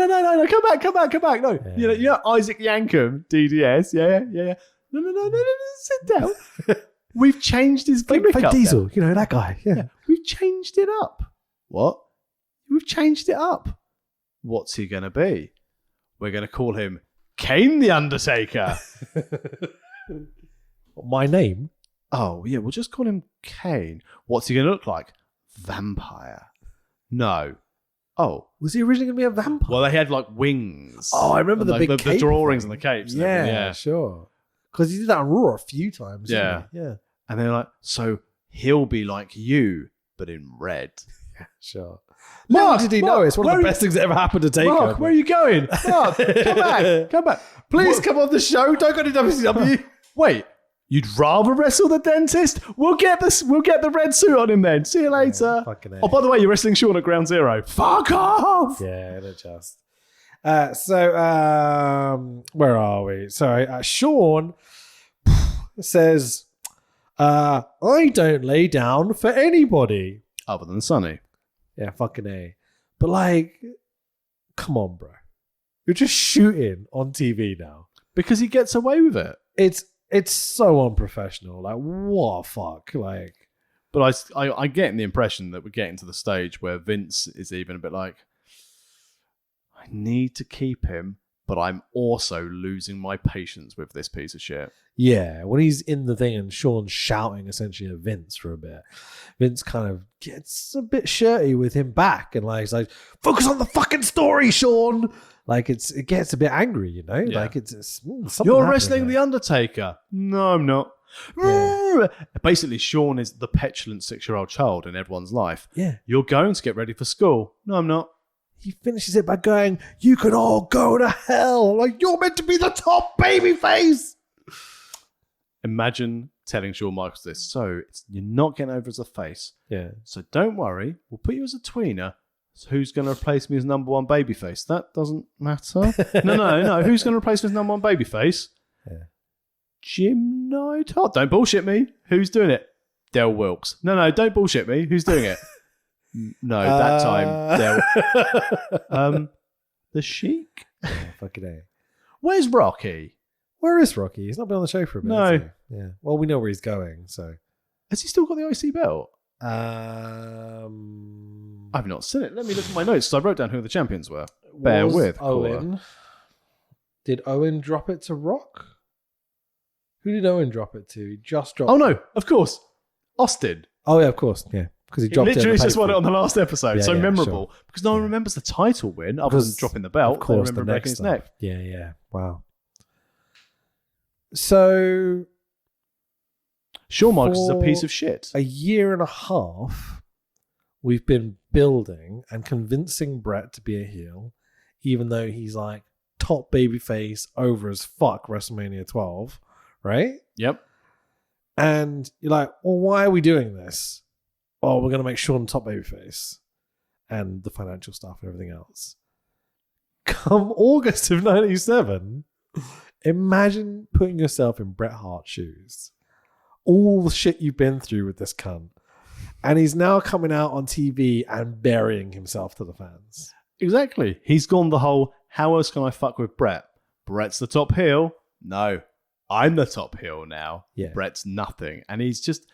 [SPEAKER 3] come back. No,
[SPEAKER 2] Yeah.
[SPEAKER 3] you know Isaac Yankem, DDS. Yeah. No, sit down. We've changed his gimmick
[SPEAKER 2] Fake
[SPEAKER 3] up.
[SPEAKER 2] Diesel,
[SPEAKER 3] Now.
[SPEAKER 2] you know, that guy. Yeah.
[SPEAKER 3] We've changed it up. What? We've changed it up. What's he going to be? We're going to call him Kane the Undertaker.
[SPEAKER 2] My name?
[SPEAKER 3] Oh, yeah, we'll just call him Kane. What's he going to look like? Vampire. No. Oh.
[SPEAKER 2] Was he originally going to be a vampire?
[SPEAKER 3] Well, they had like wings.
[SPEAKER 2] Oh, I remember
[SPEAKER 3] And,
[SPEAKER 2] the
[SPEAKER 3] like,
[SPEAKER 2] big
[SPEAKER 3] the
[SPEAKER 2] cape
[SPEAKER 3] drawings
[SPEAKER 2] thing.
[SPEAKER 3] and the capes. And
[SPEAKER 2] Yeah,
[SPEAKER 3] everything,
[SPEAKER 2] sure. Because he did that on Raw a few times. didn't he? Yeah.
[SPEAKER 3] And they're like, so he'll be like you, but in red.
[SPEAKER 2] Sure.
[SPEAKER 3] Mark,
[SPEAKER 2] Little did he
[SPEAKER 3] Mark,
[SPEAKER 2] know it's one of
[SPEAKER 3] where
[SPEAKER 2] the
[SPEAKER 3] are
[SPEAKER 2] best things that ever happened to Taker.
[SPEAKER 3] Mark, where are you going? Mark, come back.
[SPEAKER 2] Please
[SPEAKER 3] What?
[SPEAKER 2] come on the show. Don't go to WCW.
[SPEAKER 3] Wait, you'd rather wrestle the dentist? We'll get the red suit on him then. See you later.
[SPEAKER 2] Fucking A.
[SPEAKER 3] Oh, by the way, you're wrestling Sean at Ground Zero. Fuck off.
[SPEAKER 2] Yeah, it'll just. Where are we? Sorry, Sean says, I don't lay down for anybody.
[SPEAKER 3] Other than Sonny.
[SPEAKER 2] Yeah, fucking A. But like, come on, bro. You're just shooting on TV now.
[SPEAKER 3] Because he gets away with it.
[SPEAKER 2] It's so unprofessional. Like, what the fuck? Like,
[SPEAKER 3] But I get the impression that we're getting to the stage where Vince is even a bit like, I need to keep him, but I'm also losing my patience with this piece of shit.
[SPEAKER 2] yeah, when he's in the thing and Sean's shouting essentially at Vince for a bit, Vince kind of gets a bit shirty with him back and like, he's like, focus on the fucking story, Sean. Like it gets a bit angry, you know?
[SPEAKER 3] Yeah.
[SPEAKER 2] Like it's something
[SPEAKER 3] You're
[SPEAKER 2] happening
[SPEAKER 3] wrestling
[SPEAKER 2] there.
[SPEAKER 3] The Undertaker. No, I'm not.
[SPEAKER 2] Yeah.
[SPEAKER 3] Basically, Sean is the petulant 6-year-old child in everyone's life.
[SPEAKER 2] Yeah.
[SPEAKER 3] You're going to get ready for school. No, I'm not.
[SPEAKER 2] He finishes it by going, you can all go to hell. Like, you're meant to be the top babyface.
[SPEAKER 3] Imagine telling Shawn Michaels this. So you're not getting over as a face.
[SPEAKER 2] Yeah.
[SPEAKER 3] So don't worry. We'll put you as a tweener. So who's going to replace me as number one babyface? That doesn't matter. No. Who's going to replace me as number one babyface?
[SPEAKER 2] Yeah.
[SPEAKER 3] Jim Neidhart. Don't bullshit me. Who's doing it? Del Wilkes. No, don't bullshit me. Who's doing it? No, that time Del. The Sheik.
[SPEAKER 2] Yeah, fucking A.
[SPEAKER 3] Where's Rocky?
[SPEAKER 2] Where is Rocky? He's not been on the show for a bit.
[SPEAKER 3] No.
[SPEAKER 2] has he? Yeah. Well, we know where he's going, so.
[SPEAKER 3] Has he still got the IC belt? I've not seen it. Let me look at my notes. So I wrote down who the champions were. Bear
[SPEAKER 2] was
[SPEAKER 3] with.
[SPEAKER 2] Owen. Did Owen drop it to Rock? Who did Owen drop it to? He just dropped.
[SPEAKER 3] Oh no, of course, Austin.
[SPEAKER 2] Oh yeah, of course. Yeah, because he
[SPEAKER 3] He
[SPEAKER 2] dropped it.
[SPEAKER 3] literally
[SPEAKER 2] in the
[SPEAKER 3] just won it
[SPEAKER 2] pay-per-view.
[SPEAKER 3] on the last episode.
[SPEAKER 2] Yeah,
[SPEAKER 3] So
[SPEAKER 2] yeah,
[SPEAKER 3] memorable
[SPEAKER 2] sure.
[SPEAKER 3] because no one remembers the title win other than
[SPEAKER 2] Because,
[SPEAKER 3] dropping the belt.
[SPEAKER 2] Of course,
[SPEAKER 3] they
[SPEAKER 2] the
[SPEAKER 3] remember breaking
[SPEAKER 2] next
[SPEAKER 3] his
[SPEAKER 2] stuff.
[SPEAKER 3] neck.
[SPEAKER 2] Yeah. Wow. So
[SPEAKER 3] Shawn Michaels is a
[SPEAKER 2] For
[SPEAKER 3] piece of shit.
[SPEAKER 2] a year and a half, we've been building and convincing Brett to be a heel, even though he's like top babyface over as fuck WrestleMania 12, right?
[SPEAKER 3] Yep.
[SPEAKER 2] And you're like, well, why are we doing this? Oh, we're going to make Sean top babyface and the financial stuff and everything else. Come August of 97, imagine putting yourself in Bret Hart's shoes. All the shit you've been through with this cunt. And he's now coming out on TV and burying himself to the fans.
[SPEAKER 3] Exactly. He's gone the whole, how else can I fuck with Brett? Brett's the top heel. No, I'm the top heel now.
[SPEAKER 2] Yeah.
[SPEAKER 3] Brett's nothing. And he's just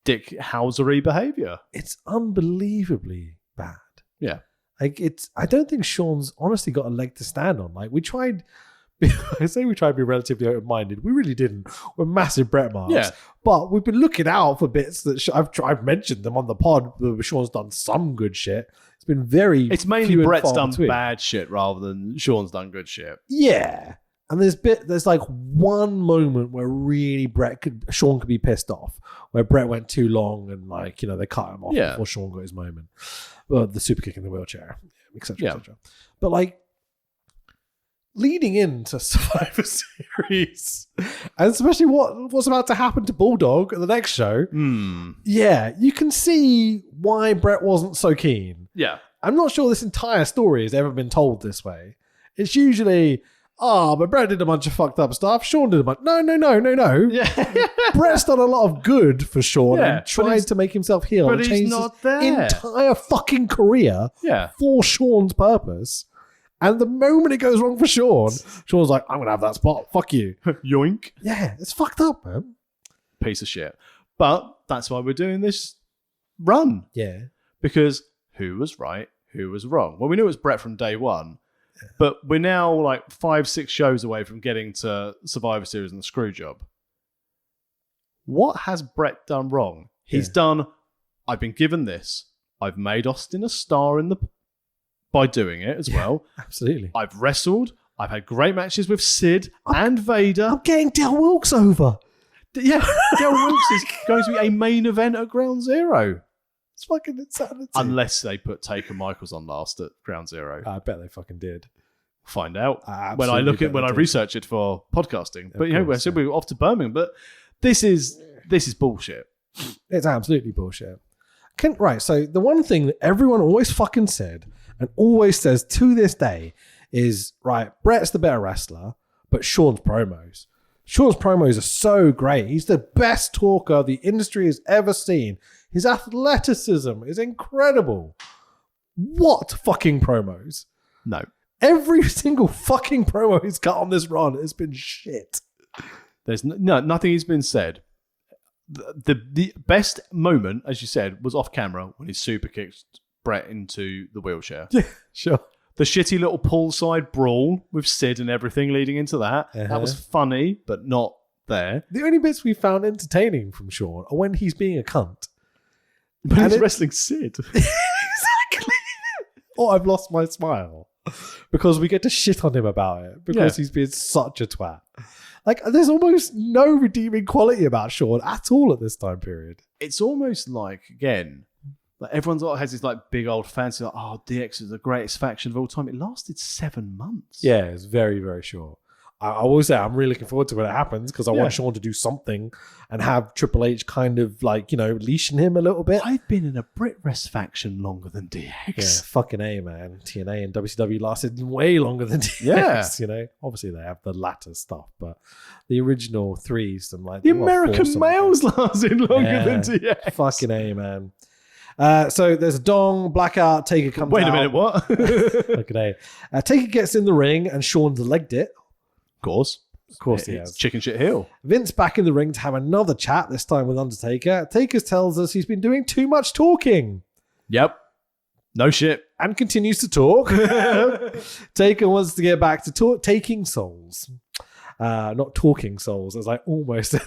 [SPEAKER 3] dick housery behavior.
[SPEAKER 2] It's unbelievably bad.
[SPEAKER 3] Yeah.
[SPEAKER 2] Like I don't think Sean's honestly got a leg to stand on. Like we tried, I say we tried to be relatively open-minded. We really didn't. We're massive Bret marks.
[SPEAKER 3] Yeah.
[SPEAKER 2] But we've been looking out for bits that I've mentioned them on the pod. Where Sean's done some good shit. It's been very.
[SPEAKER 3] It's mainly
[SPEAKER 2] few and
[SPEAKER 3] Brett's
[SPEAKER 2] far
[SPEAKER 3] done
[SPEAKER 2] between.
[SPEAKER 3] bad shit rather than Sean's done good shit.
[SPEAKER 2] Yeah. And there's like one moment where really Sean could be pissed off, where Brett went too long and like, you know, they cut him off
[SPEAKER 3] Yeah.
[SPEAKER 2] before Sean got his moment. Well, the super kick in the wheelchair, etc.
[SPEAKER 3] Yeah.
[SPEAKER 2] etc. But like leading into Survivor Series, and especially what's about to happen to Bulldog at the next show, yeah, you can see why Brett wasn't so keen.
[SPEAKER 3] Yeah.
[SPEAKER 2] I'm not sure this entire story has ever been told this way. It's usually, but Brett did a bunch of fucked up stuff. Sean did a bunch. No. Yeah. Brett's done a lot of good for Sean and tried to make himself heel.
[SPEAKER 3] But
[SPEAKER 2] and
[SPEAKER 3] he's
[SPEAKER 2] changed
[SPEAKER 3] not
[SPEAKER 2] his
[SPEAKER 3] there.
[SPEAKER 2] entire fucking career for Sean's purpose. And the moment it goes wrong for Sean's like, I'm going to have that spot. Fuck you.
[SPEAKER 3] Yoink.
[SPEAKER 2] Yeah, it's fucked up, man.
[SPEAKER 3] Piece of shit. But that's why we're doing this run.
[SPEAKER 2] Yeah.
[SPEAKER 3] Because who was right? Who was wrong? Well, we knew it was Brett from day one. But we're now like 5-6 shows away from getting to Survivor Series and the screw job. What has Brett done wrong? He's done, I've been given this. I've made Austin a star by doing it as well.
[SPEAKER 2] Absolutely.
[SPEAKER 3] I've wrestled. I've had great matches with Sid and Vader.
[SPEAKER 2] I'm getting Del Wilkes over.
[SPEAKER 3] Yeah, Del Wilkes is going to be a main event at Ground Zero.
[SPEAKER 2] It's fucking insanity.
[SPEAKER 3] Unless they put Taker Michaels on last at Ground Zero.
[SPEAKER 2] I bet they fucking did.
[SPEAKER 3] Find out when I research it for podcasting. But we're off to Birmingham. But this is bullshit.
[SPEAKER 2] It's absolutely bullshit. So the one thing that everyone always fucking said and always says to this day is, right, Brett's the better wrestler, but Sean's promos are so great. He's the best talker the industry has ever seen. His athleticism is incredible. What fucking promos?
[SPEAKER 3] No.
[SPEAKER 2] Every single fucking promo he's cut on this run has been shit.
[SPEAKER 3] There's nothing has been said. The best moment, as you said, was off camera when he super kicked Brett into the wheelchair.
[SPEAKER 2] Yeah, sure.
[SPEAKER 3] The shitty little poolside brawl with Sid and everything leading into that. That was funny, but not there.
[SPEAKER 2] The only bits we found entertaining from Sean are when he's being a cunt.
[SPEAKER 3] But he's wrestling Sid.
[SPEAKER 2] Exactly. I've lost my smile. Because we get to shit on him about it. Because he's been such a twat. Like, there's almost no redeeming quality about Sean at all at this time period.
[SPEAKER 3] It's almost like, again, like everyone's has this like big old fancy, like, DX is the greatest faction of all time. It lasted 7 months.
[SPEAKER 2] Yeah, it's very, very short. I will say I'm really looking forward to when it happens because I want Sean to do something and have Triple H kind of like, leashing him a little bit.
[SPEAKER 3] I've been in a Brit Rest faction longer than DX.
[SPEAKER 2] Yeah, fucking A, man. TNA and WCW lasted way longer than DX, Obviously they have the latter stuff, but the original threes and like...
[SPEAKER 3] The American males lasted longer than DX.
[SPEAKER 2] Fucking A, man. So there's a dong, blackout, Taker comes out.
[SPEAKER 3] Wait a minute, what?
[SPEAKER 2] Fucking A. Taker gets in the ring and Sean's legged it.
[SPEAKER 3] Of course he has. Chicken shit heel.
[SPEAKER 2] Vince back in the ring to have another chat, this time with Undertaker. Taker tells us he's been doing too much talking.
[SPEAKER 3] Yep. No shit.
[SPEAKER 2] And continues to talk. Taker wants to get back to taking souls. Not talking souls, as I almost said.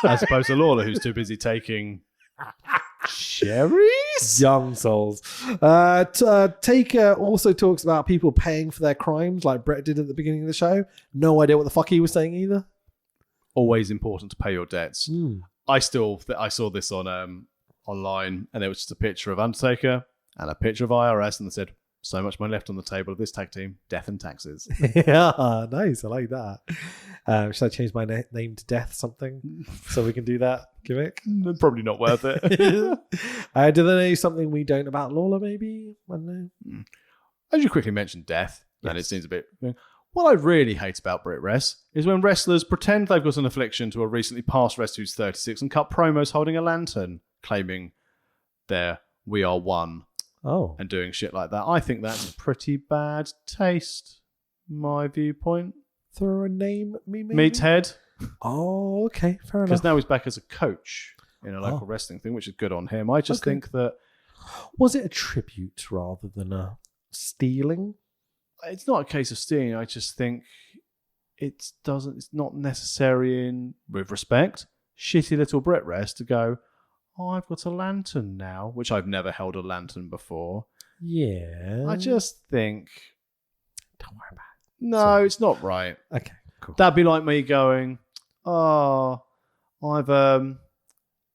[SPEAKER 3] As opposed to Lawler, who's too busy taking cherries?
[SPEAKER 2] Young souls. Taker also talks about people paying for their crimes like Brett did at the beginning of the show. No idea what the fuck he was saying either.
[SPEAKER 3] Always important to pay your debts. I saw this on online and there was just a picture of Undertaker and a picture of IRS and they said, so much money left on the table of this tag team, death and taxes.
[SPEAKER 2] Yeah, nice. I like that. Should I change my name to Death something so we can do that gimmick?
[SPEAKER 3] Probably not worth it.
[SPEAKER 2] Do they know something we don't about Lawler, maybe? I don't know.
[SPEAKER 3] As you quickly mentioned death, and it seems a bit... What I really hate about Brit Rest is when wrestlers pretend they've got an affliction to a recently passed wrestler who's 36 and cut promos holding a lantern, claiming they're "We Are One." And doing shit like that. I think that's pretty bad taste, my viewpoint.
[SPEAKER 2] Throw a name at me, maybe?
[SPEAKER 3] Meathead.
[SPEAKER 2] Oh, okay. Fair enough.
[SPEAKER 3] Because now he's back as a coach in a local wrestling thing, which is good on him. I just think that...
[SPEAKER 2] Was it a tribute rather than a stealing?
[SPEAKER 3] It's not a case of stealing. I just think it's not necessary with respect, shitty little Brit Rest to go... I've got a lantern now, which I've never held a lantern before.
[SPEAKER 2] Yeah.
[SPEAKER 3] I just think...
[SPEAKER 2] Don't worry about it.
[SPEAKER 3] No, it's not right.
[SPEAKER 2] Okay, cool.
[SPEAKER 3] That'd be like me going, I've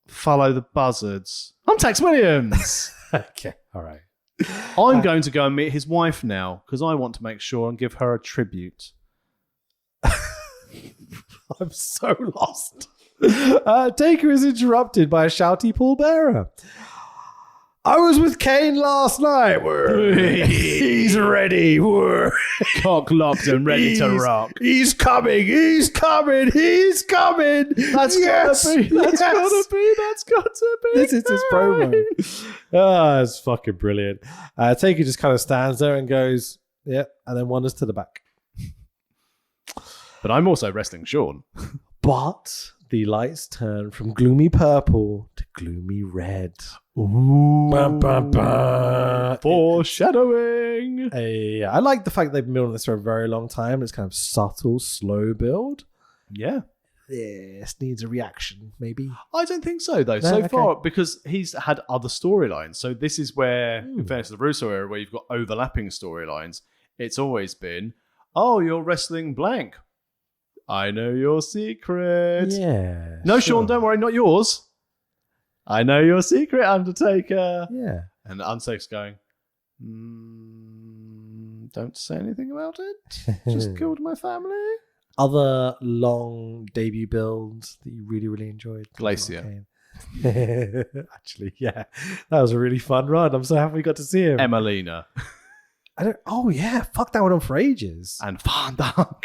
[SPEAKER 3] follow the buzzards. I'm Tex Williams.
[SPEAKER 2] Okay, all right.
[SPEAKER 3] I'm going to go and meet his wife now because I want to make sure and give her a tribute.
[SPEAKER 2] I'm so lost. Taker is interrupted by a shouty pallbearer. I was with Kane last night. He's ready.
[SPEAKER 3] Cock locked and ready to rock.
[SPEAKER 2] He's coming. He's coming. He's coming.
[SPEAKER 3] That's gotta be. That's gotta be. That's gotta be.
[SPEAKER 2] This is his promo. It's fucking brilliant. Taker just kind of stands there and goes, yeah, and then wanders to the back.
[SPEAKER 3] But I'm also wrestling Sean.
[SPEAKER 2] But the lights turn from gloomy purple to gloomy red.
[SPEAKER 3] Ooh.
[SPEAKER 2] Ba, ba, ba.
[SPEAKER 3] Foreshadowing.
[SPEAKER 2] I like the fact they've been building this for a very long time. It's kind of subtle, slow build.
[SPEAKER 3] Yeah.
[SPEAKER 2] This needs a reaction, maybe.
[SPEAKER 3] I don't think so, though.
[SPEAKER 2] No,
[SPEAKER 3] So
[SPEAKER 2] okay.
[SPEAKER 3] far, because he's had other storylines. So this is where, in fairness to the Russo era, where you've got overlapping storylines, it's always been, oh, you're wrestling blank. I know your secret.
[SPEAKER 2] Yeah.
[SPEAKER 3] No,
[SPEAKER 2] sure.
[SPEAKER 3] Sean, don't worry, not yours. I know your secret, Undertaker.
[SPEAKER 2] Yeah.
[SPEAKER 3] And the Undertaker's going, don't say anything about it. Just killed my family.
[SPEAKER 2] Other long debut builds that you really, really enjoyed?
[SPEAKER 3] Glacier.
[SPEAKER 2] Actually, yeah. That was a really fun run. I'm so happy we got to see him.
[SPEAKER 3] Emelina.
[SPEAKER 2] Oh, yeah. Fuck, that went on for ages.
[SPEAKER 3] And Fandango.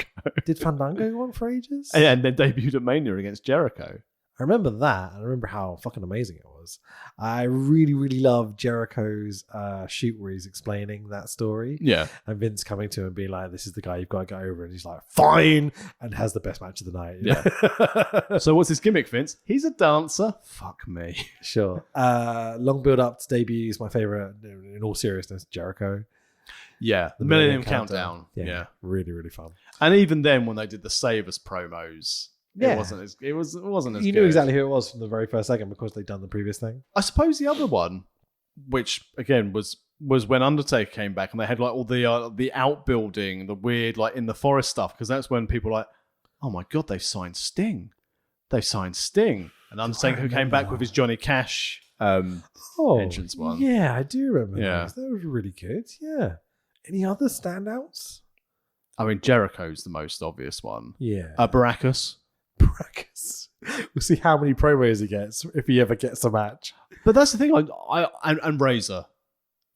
[SPEAKER 2] Did Fandango go on for ages?
[SPEAKER 3] Yeah, and then debuted at Mania against Jericho.
[SPEAKER 2] I remember that. I remember how fucking amazing it was. I really, really love Jericho's shoot where he's explaining that story.
[SPEAKER 3] Yeah.
[SPEAKER 2] And Vince coming to him and being like, this is the guy you've got to get over. And he's like, fine. And has the best match of the night.
[SPEAKER 3] Yeah. So what's his gimmick, Vince? He's a dancer. Fuck me.
[SPEAKER 2] Sure. Long build up to debut is my favorite, in all seriousness, Jericho.
[SPEAKER 3] Yeah. The Millennium Countdown. Yeah.
[SPEAKER 2] Really, really fun.
[SPEAKER 3] And even then, when they did the Save Us promos, it wasn't as
[SPEAKER 2] You
[SPEAKER 3] good.
[SPEAKER 2] knew exactly who it was from the very first second because they'd done the previous thing.
[SPEAKER 3] I suppose the other one, which again was when Undertaker came back and they had like all the outbuilding, the weird like in the forest stuff, because that's when people were like, oh my god, they've signed Sting. And Undertaker who came back with his Johnny Cash entrance one.
[SPEAKER 2] Yeah, I do remember
[SPEAKER 3] Yeah.
[SPEAKER 2] those. That was really good. Yeah. Any other standouts?
[SPEAKER 3] I mean, Jericho's the most obvious one.
[SPEAKER 2] Yeah.
[SPEAKER 3] Baracus.
[SPEAKER 2] We'll see how many promos he gets if he ever gets a match.
[SPEAKER 3] But that's the thing. And Razor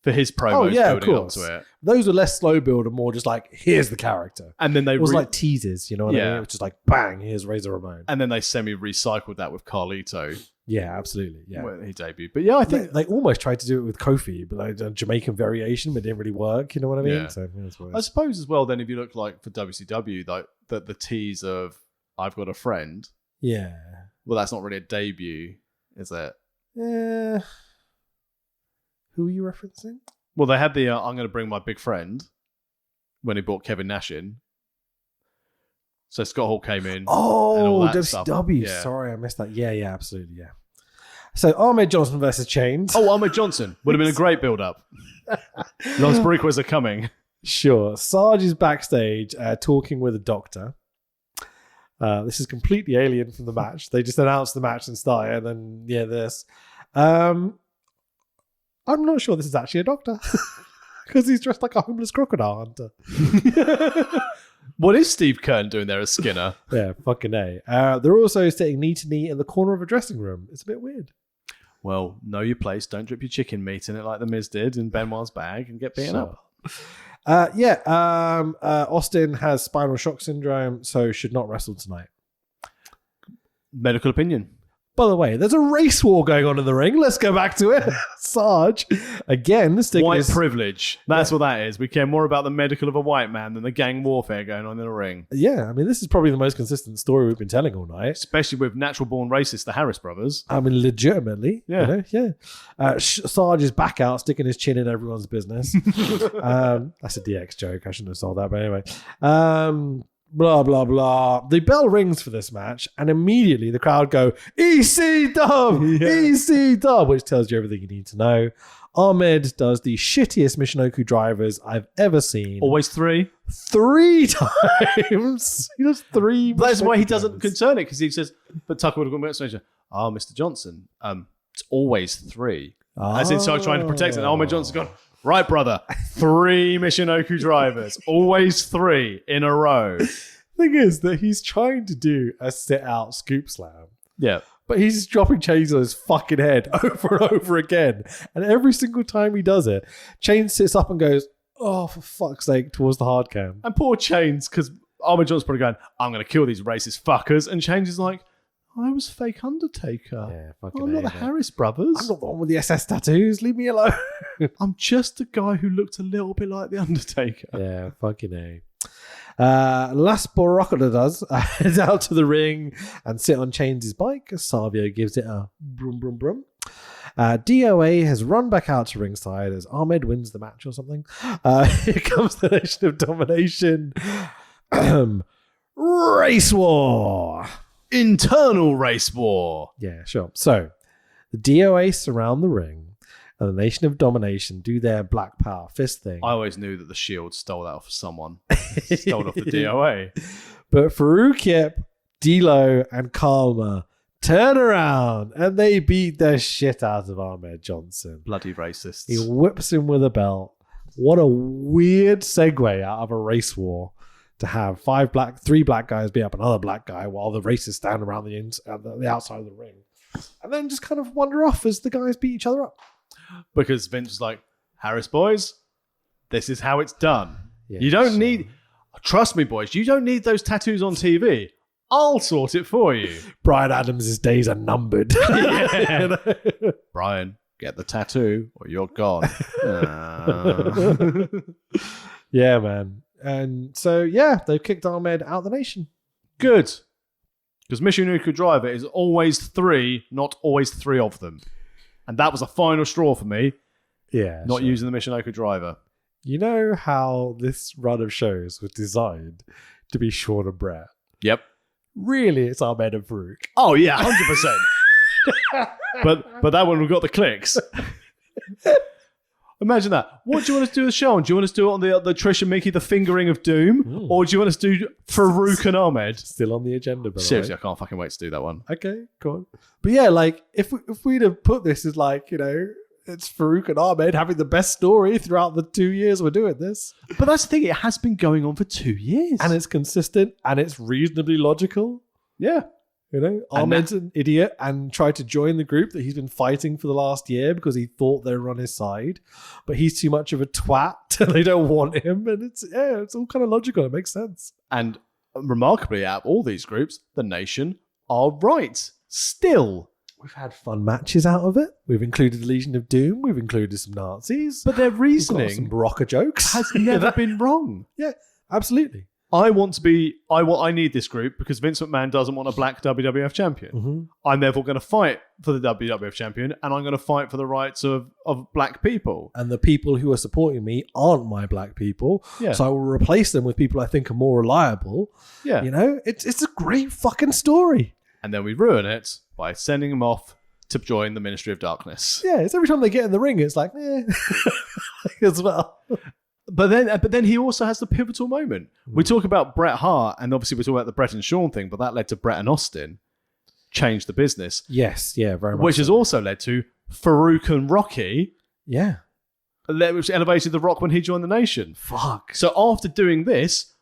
[SPEAKER 3] for his promos building up to it.
[SPEAKER 2] Those were less slow build and more just like, here's the character.
[SPEAKER 3] And then
[SPEAKER 2] It was like teasers, you know what I mean?
[SPEAKER 3] Yeah.
[SPEAKER 2] It was just like, bang, here's Razor Ramon.
[SPEAKER 3] and then they semi-recycled that with Carlito
[SPEAKER 2] Yeah, absolutely. Yeah.
[SPEAKER 3] when he debuted. But yeah, I think
[SPEAKER 2] They almost tried to do it with Kofi, but like a Jamaican variation, but it didn't really work. You know what I mean?
[SPEAKER 3] Yeah.
[SPEAKER 2] So that's what it
[SPEAKER 3] I
[SPEAKER 2] is.
[SPEAKER 3] suppose as well. Then if you look like for WCW, like the tease of I've got a friend.
[SPEAKER 2] Yeah.
[SPEAKER 3] Well, that's not really a debut, is it?
[SPEAKER 2] Yeah. Who are you referencing?
[SPEAKER 3] Well, they had the I'm going to bring my big friend when he brought Kevin Nash in. So Scott Hall came in.
[SPEAKER 2] Oh,
[SPEAKER 3] and all that
[SPEAKER 2] WCW.
[SPEAKER 3] stuff. Yeah.
[SPEAKER 2] Sorry, I missed that. Yeah, absolutely. Yeah. So Ahmed Johnson versus Chains.
[SPEAKER 3] Oh, Ahmed Johnson would have been a great build-up. Los Briquas are coming.
[SPEAKER 2] Sure. Sarge is backstage talking with a doctor. This is completely alien from the match. They just announced the match and started, and then this. I'm not sure this is actually a doctor because he's dressed like a homeless crocodile hunter.
[SPEAKER 3] What is Steve Kern doing there as Skinner?
[SPEAKER 2] Yeah, fucking A. They're also sitting knee to knee in the corner of a dressing room. It's a bit weird.
[SPEAKER 3] Well, know your place. Don't drip your chicken meat in it like the Miz did in Benoit's bag and get beaten up.
[SPEAKER 2] Austin has spinal shock syndrome, so should not wrestle tonight.
[SPEAKER 3] Medical opinion.
[SPEAKER 2] By the way, there's a race war going on in the ring. Let's go back to it. Sarge, again, sticking
[SPEAKER 3] White
[SPEAKER 2] his...
[SPEAKER 3] privilege. That's what that is. We care more about the medical of a white man than the gang warfare going on in the ring.
[SPEAKER 2] Yeah, I mean, this is probably the most consistent story we've been telling all night.
[SPEAKER 3] Especially with natural-born racists, the Harris brothers.
[SPEAKER 2] I mean, legitimately.
[SPEAKER 3] Yeah.
[SPEAKER 2] Sarge is back out, sticking his chin in everyone's business. That's a DX joke. I shouldn't have sold that, but anyway. Blah, blah, blah. The bell rings for this match, and immediately the crowd go, EC Dub! EC Dub! Which tells you everything you need to know. Ahmed does the shittiest Michinoku drivers I've ever seen.
[SPEAKER 3] Always three.
[SPEAKER 2] 3 times. He does 3.
[SPEAKER 3] That's why he
[SPEAKER 2] Michinoku
[SPEAKER 3] doesn't
[SPEAKER 2] drivers.
[SPEAKER 3] concern it, because he says, but Tucker would have gone back to Mr. Johnson, it's always 3. As in, so trying to protect it. And Ahmed Johnson's gone, right, brother, 3 Michinoku drivers, always 3 in a row.
[SPEAKER 2] Thing is that he's trying to do a sit-out scoop slam.
[SPEAKER 3] Yeah.
[SPEAKER 2] But he's just dropping chains on his fucking head over and over again. And every single time he does it, Chains sits up and goes, oh, for fuck's sake, towards the hard cam.
[SPEAKER 3] And poor Chains, because Ahmed John's probably going, I'm going to kill these racist fuckers. And Chains is like, I was fake Undertaker.
[SPEAKER 2] Yeah, fucking
[SPEAKER 3] I'm not the Harris brothers.
[SPEAKER 2] I'm not the one with the SS tattoos. Leave me alone.
[SPEAKER 3] I'm just a guy who looked a little bit like the Undertaker.
[SPEAKER 2] Yeah, fucking A. Las Barracuda does head out to the ring and sit on Chains' bike. Savio gives it a brum brum brum. DOA has run back out to ringside as Ahmed wins the match or something. Here comes the Nation of Domination. Race war.
[SPEAKER 3] Internal race war.
[SPEAKER 2] Yeah, sure. So the DOA surround the ring and the Nation of Domination do their Black Power fist thing.
[SPEAKER 3] I always knew that the Shield stole that off of someone. Stole it off the DOA.
[SPEAKER 2] But Farouk Yep, D'Lo, and Karma turn around and they beat the shit out of Ahmed Johnson.
[SPEAKER 3] Bloody racists.
[SPEAKER 2] He whips him with a belt. What a weird segue out of a race war to have three black guys beat up another black guy while the racists stand around the outside of the ring. And then just kind of wander off as the guys beat each other up.
[SPEAKER 3] Because Vince was like, Harris boys, this is how it's done.
[SPEAKER 2] Yeah,
[SPEAKER 3] you don't need... Trust me, boys, you don't need those tattoos on TV. I'll sort it for you.
[SPEAKER 2] Brian Adams' days are numbered.
[SPEAKER 3] Yeah. Brian, get the tattoo or you're gone.
[SPEAKER 2] Yeah, man. And so, yeah, they've kicked Ahmed out of the nation.
[SPEAKER 3] Good. Because Michinoku Driver is always 3, not always 3 of them. And that was a final straw for me.
[SPEAKER 2] Yeah.
[SPEAKER 3] Not using the Michinoku Driver.
[SPEAKER 2] You know how this run of shows was designed to be Sean and Brett?
[SPEAKER 3] Yep.
[SPEAKER 2] Really, it's Ahmed and Farouk.
[SPEAKER 3] Oh, yeah, 100%. but that one, we've got the clicks. Imagine that. What do you want us to do with the show? Do you want us to do it on the Trish and Mickey, the fingering of doom? Or do you want us to do Farouk and Ahmed?
[SPEAKER 2] Still on the agenda, by the
[SPEAKER 3] Seriously,
[SPEAKER 2] way.
[SPEAKER 3] I can't fucking wait to do that one.
[SPEAKER 2] Okay, cool. But yeah, like, if we'd have put this as like, you know, it's Farouk and Ahmed having the best story throughout the 2 years we're doing this.
[SPEAKER 3] But that's the thing, it has been going on for 2 years.
[SPEAKER 2] And it's consistent and it's reasonably logical.
[SPEAKER 3] Yeah.
[SPEAKER 2] You know, Ahmed's an idiot and tried to join the group that he's been fighting for the last year because he thought they were on his side. But he's too much of a twat and they don't want him. And it's all kind of logical. It makes sense.
[SPEAKER 3] And remarkably, out of all these groups, the Nation are right. Still.
[SPEAKER 2] We've had fun matches out of it. We've included the Legion of Doom. We've included some Nazis.
[SPEAKER 3] But their
[SPEAKER 2] We've got
[SPEAKER 3] reasoning
[SPEAKER 2] some Barocca jokes.
[SPEAKER 3] has never been wrong.
[SPEAKER 2] Yeah, absolutely.
[SPEAKER 3] I need this group because Vince McMahon doesn't want a black WWF champion.
[SPEAKER 2] Mm-hmm.
[SPEAKER 3] I'm therefore going to fight for the WWF champion and I'm going to fight for the rights of black people.
[SPEAKER 2] And the people who are supporting me aren't my black people.
[SPEAKER 3] Yeah.
[SPEAKER 2] So I will replace them with people I think are more reliable.
[SPEAKER 3] Yeah.
[SPEAKER 2] You know, it's a great fucking story.
[SPEAKER 3] And then we ruin it by sending him off to join the Ministry of Darkness.
[SPEAKER 2] Yeah, it's every time they get in the ring, it's like, as well.
[SPEAKER 3] But then he also has the pivotal moment. We talk about Bret Hart, and obviously we talk about the Bret and Shawn thing, but that led to Bret and Austin change the business.
[SPEAKER 2] Yes, yeah, very much.
[SPEAKER 3] Which has also led to Farouk and Rocky,
[SPEAKER 2] yeah,
[SPEAKER 3] which elevated The Rock when he joined the Nation.
[SPEAKER 2] Fuck.
[SPEAKER 3] So after doing this,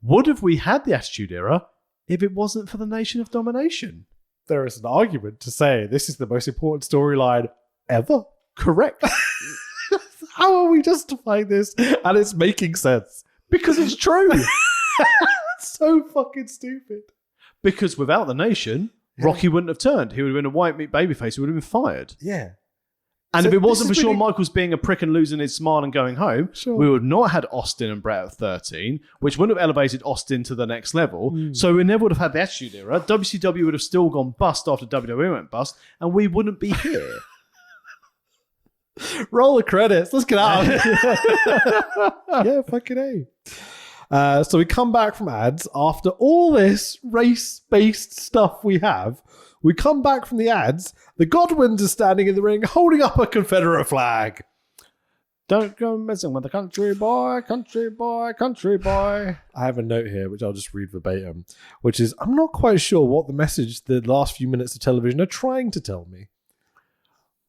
[SPEAKER 3] would have we had the Attitude Era if it wasn't for the Nation of Domination?
[SPEAKER 2] There is an argument to say this is the most important storyline ever.
[SPEAKER 3] Correct.
[SPEAKER 2] How are we justifying this? And it's making sense.
[SPEAKER 3] Because it's true.
[SPEAKER 2] It's so fucking stupid.
[SPEAKER 3] Because without the Nation, Rocky wouldn't have turned. He would have been a white meat babyface who would have been fired.
[SPEAKER 2] Yeah.
[SPEAKER 3] And
[SPEAKER 2] So
[SPEAKER 3] if it wasn't for
[SPEAKER 2] this is
[SPEAKER 3] Shawn
[SPEAKER 2] really-
[SPEAKER 3] Michaels being a prick and losing his smile and going home,
[SPEAKER 2] Sure.
[SPEAKER 3] we would not have had Austin and Bret at 13, which wouldn't have elevated Austin to the next level. So we never would have had the Attitude Era. WCW would have still gone bust after WWE went bust, and we wouldn't be here.
[SPEAKER 2] Roll the credits. Let's get out. Yeah, fucking A. So we come back from ads after all this race-based stuff we have. We come back from the ads. The Godwins are standing in the ring holding up a Confederate flag.
[SPEAKER 3] Don't go messing with the country boy, country boy, country boy.
[SPEAKER 2] I have a note here, which I'll just read verbatim, which is, I'm not quite sure what the message the last few minutes of television are trying to tell me.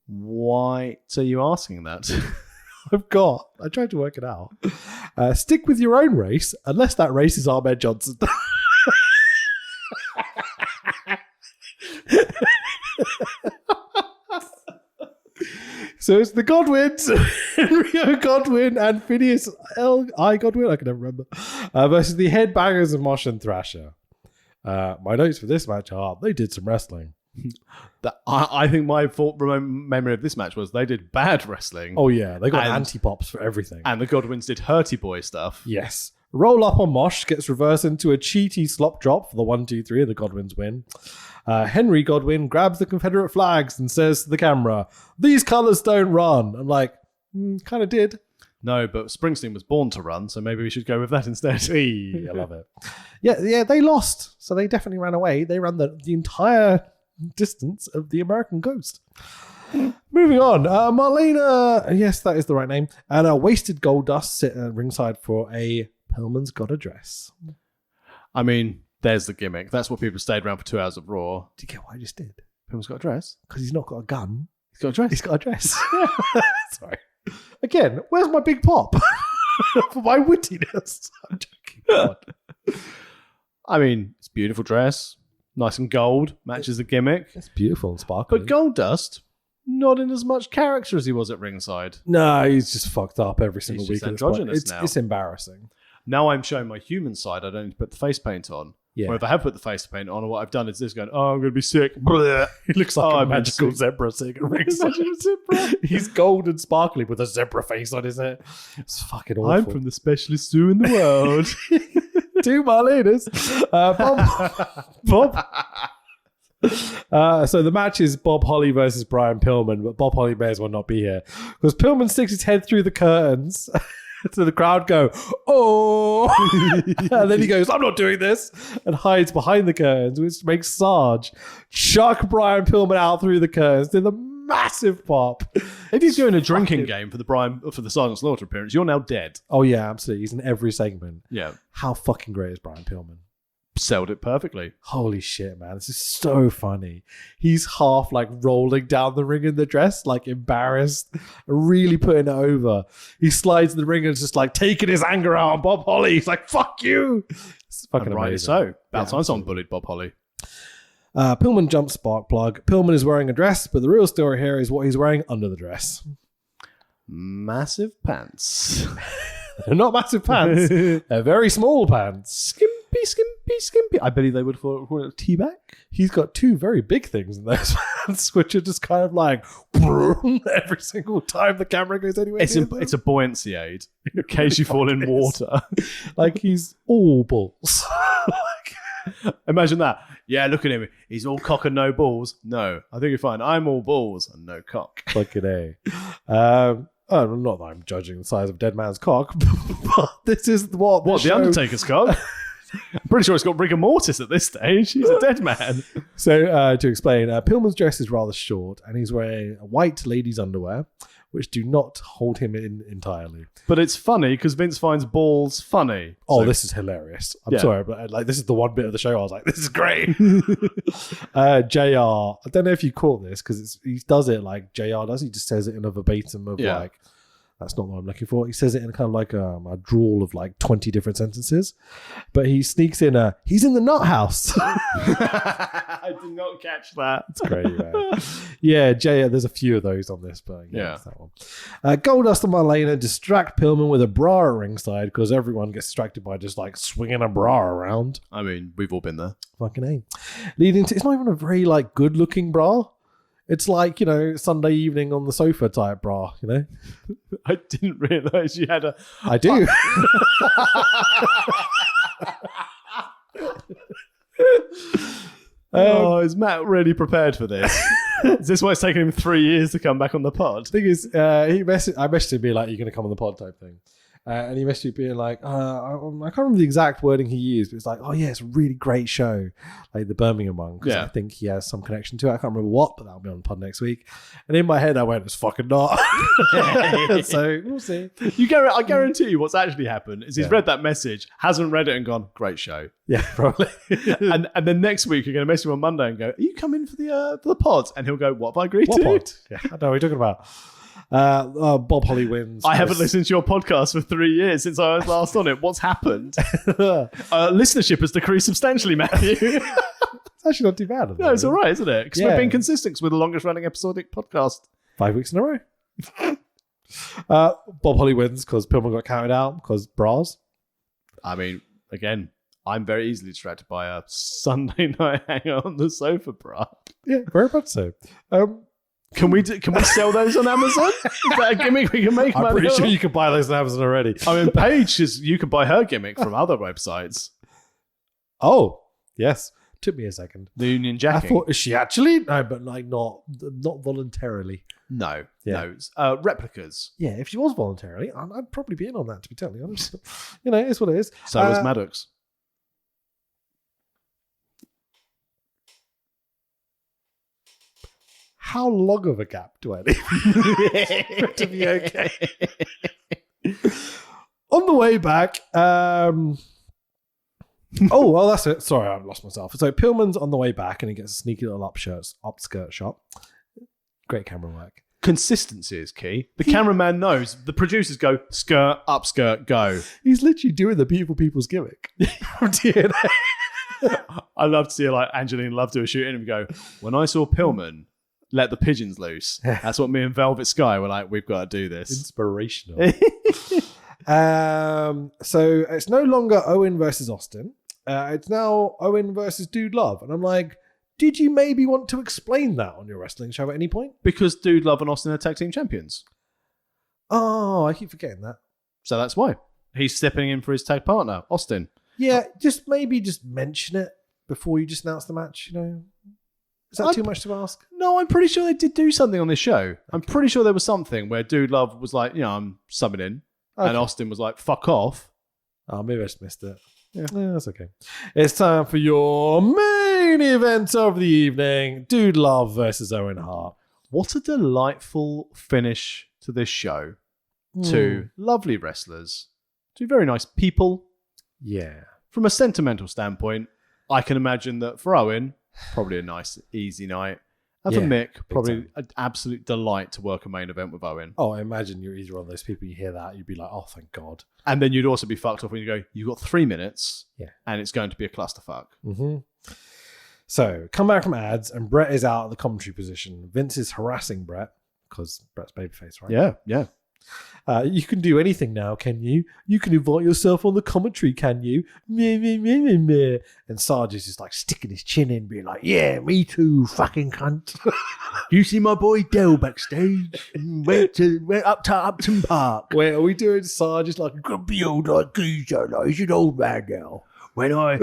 [SPEAKER 3] Why are you asking that?
[SPEAKER 2] I tried to work it out. Stick with your own race, unless that race is Ahmed Johnson. So it's the Godwins, Rio Godwin and Phineas L.I. Godwin, I can never remember, versus the Headbangers of Mosh and Thrasher. My notes for this match are, they did some wrestling.
[SPEAKER 3] I think my memory of this match was they did bad wrestling.
[SPEAKER 2] Oh yeah, they got anti-pops for everything.
[SPEAKER 3] And the Godwins did hurty boy stuff.
[SPEAKER 2] Yes. Roll up on Mosh, gets reversed into a cheaty slop drop for the 1-2-3 and the Godwins win. Henry Godwin grabs the Confederate flags and says to the camera, "These colors don't run." I'm like, kind of did.
[SPEAKER 3] No, but Springsteen was born to run, so maybe we should go with that instead.
[SPEAKER 2] I love it. Yeah, they lost, so they definitely ran away. They ran the entire distance of the American Ghost. Moving on, Marlena, yes, that is the right name, and a wasted gold dust sit at ringside for a Pillman's got a dress.
[SPEAKER 3] I mean, there's the gimmick. That's what people stayed around for 2 hours of Raw.
[SPEAKER 2] Do you get what I just did?
[SPEAKER 3] Pillman's got a dress?
[SPEAKER 2] Because he's not got a gun.
[SPEAKER 3] He's got a dress.
[SPEAKER 2] He's got a dress. Sorry. Again, where's my big pop? For my wittiness. I'm joking. God.
[SPEAKER 3] I mean, it's a beautiful dress. Nice and gold. Matches the gimmick.
[SPEAKER 2] It's beautiful and sparkly.
[SPEAKER 3] But Goldust, not in as much character as he was at ringside.
[SPEAKER 2] No, he's just fucked up every single
[SPEAKER 3] He's
[SPEAKER 2] week.
[SPEAKER 3] just androgynous now.
[SPEAKER 2] It's embarrassing.
[SPEAKER 3] Now I'm showing my human side. I don't need to put the face paint on.
[SPEAKER 2] Yeah.
[SPEAKER 3] Or if I have put the face paint on, what I've done is this going, I'm going to be sick.
[SPEAKER 2] He looks like a magical
[SPEAKER 3] sick.
[SPEAKER 2] zebra sitting at ringside. He's gold and sparkly with a zebra face on his head. It's fucking awful.
[SPEAKER 3] I'm from the specialist zoo in the world.
[SPEAKER 2] 2 Marlenas. Bob. So the match is Bob Holly versus Brian Pillman, but Bob Holly may as well not be here because Pillman sticks his head through the curtains. So the crowd go, "Oh!" And then he goes, "I'm not doing this," and hides behind the curtains, which makes Sarge chuck Brian Pillman out through the curtains to the massive pop.
[SPEAKER 3] If he's doing a drinking game for the Sergeant Slaughter appearance, you're now dead.
[SPEAKER 2] Oh yeah, absolutely. He's in every segment.
[SPEAKER 3] Yeah.
[SPEAKER 2] How fucking great is Brian Pillman?
[SPEAKER 3] Sold it perfectly.
[SPEAKER 2] Holy shit, man. This is so funny. He's half like rolling down the ring in the dress, like embarrassed, really putting it over. He slides in the ring and is just like taking his anger out on Bob Holly. He's like, fuck you. It's fucking
[SPEAKER 3] And rightly
[SPEAKER 2] amazing.
[SPEAKER 3] so. About time someone bullied Bob Holly.
[SPEAKER 2] Pillman jumps spark plug. Pillman is wearing a dress, but the real story here is what he's wearing under the dress.
[SPEAKER 3] Massive pants.
[SPEAKER 2] They're not massive pants. They're very small pants.
[SPEAKER 3] Skimpy. I bet they would call it a tea bag.
[SPEAKER 2] He's got 2 very big things in those pants, which are just kind of like every single time the camera goes anywhere.
[SPEAKER 3] It's a buoyancy aid in case you fall in water.
[SPEAKER 2] Like he's all balls.
[SPEAKER 3] Imagine that. Yeah, look at him. He's all cock and no balls. No, I think you're fine. I'm all balls and no cock.
[SPEAKER 2] Fucking A. Not that I'm judging the size of Dead Man's cock, but this is what
[SPEAKER 3] The Undertaker's cock? I'm pretty sure it's got rigor mortis at this stage. He's a dead man.
[SPEAKER 2] So to explain, Pillman's dress is rather short and he's wearing white ladies' underwear, which do not hold him in entirely.
[SPEAKER 3] But it's funny because Vince finds balls funny.
[SPEAKER 2] Oh,
[SPEAKER 3] So-
[SPEAKER 2] this is hilarious. I'm
[SPEAKER 3] Yeah.
[SPEAKER 2] sorry, but like this is the one bit of the show I was like, this is great. JR, I don't know if you caught this because he does it like JR does. He just says it in a verbatim of
[SPEAKER 3] Yeah.
[SPEAKER 2] like, that's not what I'm looking for. He says it in kind of like a drawl of like 20 different sentences, but he sneaks in he's in the nut house.
[SPEAKER 3] I did not catch that.
[SPEAKER 2] It's great, man. Yeah, JR, there's a few of those on this, but yeah. It's that one. Goldust and Marlena distract Pillman with a bra at ringside because everyone gets distracted by just like swinging a bra around.
[SPEAKER 3] I mean, we've all been there.
[SPEAKER 2] Fucking A. Leading to, it's not even a very like good looking bra. It's like, Sunday evening on the sofa type bra,
[SPEAKER 3] I didn't realise you had a...
[SPEAKER 2] I do.
[SPEAKER 3] Is Matt really prepared for this? Is this why it's taken him 3 years to come back on the pod?
[SPEAKER 2] Thing is, I messaged him being like, "You're going to come on the pod" type thing. And he messaged me being like, I can't remember the exact wording he used, but it's like, "Oh yeah, it's a really great show," like the Birmingham one, because
[SPEAKER 3] Yeah.
[SPEAKER 2] I think he has some connection to it. I can't remember what, but that'll be on the pod next week. And in my head, I went, "It's fucking not." So we'll see.
[SPEAKER 3] I guarantee you what's actually happened is he's
[SPEAKER 2] Yeah.
[SPEAKER 3] read that message, hasn't read it and gone, great show.
[SPEAKER 2] Yeah, probably.
[SPEAKER 3] and then next week you're going to message him on Monday and go, are you coming for the pod? And he'll go, what have I agreed
[SPEAKER 2] What
[SPEAKER 3] to?
[SPEAKER 2] pod? Yeah, I know what you're talking about. Bob Holly wins.
[SPEAKER 3] I haven't listened to your podcast for 3 years since I was last on it. What's happened? Listenership has decreased substantially, Matthew.
[SPEAKER 2] It's actually not too bad.
[SPEAKER 3] No, it's all right, isn't it? Because
[SPEAKER 2] Yeah.
[SPEAKER 3] we've been consistent with the longest running episodic podcast.
[SPEAKER 2] 5 weeks in a row. Bob Holly wins because Pillman got counted out because bras.
[SPEAKER 3] I mean, again, I'm very easily distracted by a Sunday night hangout on the sofa bra.
[SPEAKER 2] Yeah, very much so.
[SPEAKER 3] Can we sell those on Amazon? Is that a gimmick we can make?
[SPEAKER 2] I'm pretty
[SPEAKER 3] money
[SPEAKER 2] sure
[SPEAKER 3] on?
[SPEAKER 2] you can buy those on Amazon already.
[SPEAKER 3] I mean, Paige, you can buy her gimmick from other websites.
[SPEAKER 2] Oh, yes. Took me a second.
[SPEAKER 3] The Union
[SPEAKER 2] I
[SPEAKER 3] Jacking.
[SPEAKER 2] thought, is she actually? No, but like not voluntarily.
[SPEAKER 3] No.
[SPEAKER 2] Yeah.
[SPEAKER 3] No. Replicas.
[SPEAKER 2] Yeah, if she was voluntarily, I'd probably be in on that, to be totally honest. You know, it's what it is.
[SPEAKER 3] So was Maddox.
[SPEAKER 2] How long of a gap do I need to be okay? On the way back, oh, well, that's it. Sorry, I've lost myself. So Pillman's on the way back and he gets a sneaky little upskirt shot. Great camera work.
[SPEAKER 3] Consistency is key. The cameraman knows. The producers go, skirt, upskirt, go.
[SPEAKER 2] He's literally doing the beautiful people's gimmick from TNA.
[SPEAKER 3] I love to see like Angeline Love do a shoot in and go, when I saw Pillman let the pigeons loose, that's what me and Velvet Sky were like, we've got to do this.
[SPEAKER 2] Inspirational. So it's no longer Owen versus Austin. It's now Owen versus Dude Love. And I'm like, did you maybe want to explain that on your wrestling show at any point?
[SPEAKER 3] Because Dude Love and Austin are tag team champions.
[SPEAKER 2] Oh, I keep forgetting that.
[SPEAKER 3] So that's why. He's stepping in for his tag partner, Austin.
[SPEAKER 2] Yeah, just mention it before you just announce the match, you know? Is that too much to ask?
[SPEAKER 3] No, I'm pretty sure they did do something on this show. Okay. I'm pretty sure there was something where Dude Love was like, I'm subbing in. Okay. And Austin was like, fuck off.
[SPEAKER 2] Oh, maybe I just missed it. Yeah, that's okay. It's time for your main event of the evening. Dude Love versus Owen Hart.
[SPEAKER 3] What a delightful finish to this show. Two lovely wrestlers. Two very nice people.
[SPEAKER 2] Yeah.
[SPEAKER 3] From a sentimental standpoint, I can imagine that for Owen, probably a nice, easy night. And for Mick, probably an absolute delight to work a main event with Owen.
[SPEAKER 2] Oh, I imagine you're either one of those people, you hear that, you'd be like, oh, thank God.
[SPEAKER 3] And then you'd also be fucked off when you go, you've got 3 minutes, and it's going to be a clusterfuck.
[SPEAKER 2] Mm-hmm. So, come back from ads, and Brett is out of the commentary position. Vince is harassing Brett, because Brett's babyface, right?
[SPEAKER 3] Yeah.
[SPEAKER 2] You can do anything now, can you? You can invite yourself on the commentary, can you? Meh, meh, meh, meh, meh. And Sarge is just like sticking his chin in, being like, yeah, me too, fucking cunt.
[SPEAKER 4] You see my boy Dell backstage and went up to Upton Park.
[SPEAKER 2] Wait, are we doing Sarge is like, good be old like geezer, like he's an old man now.
[SPEAKER 4] When I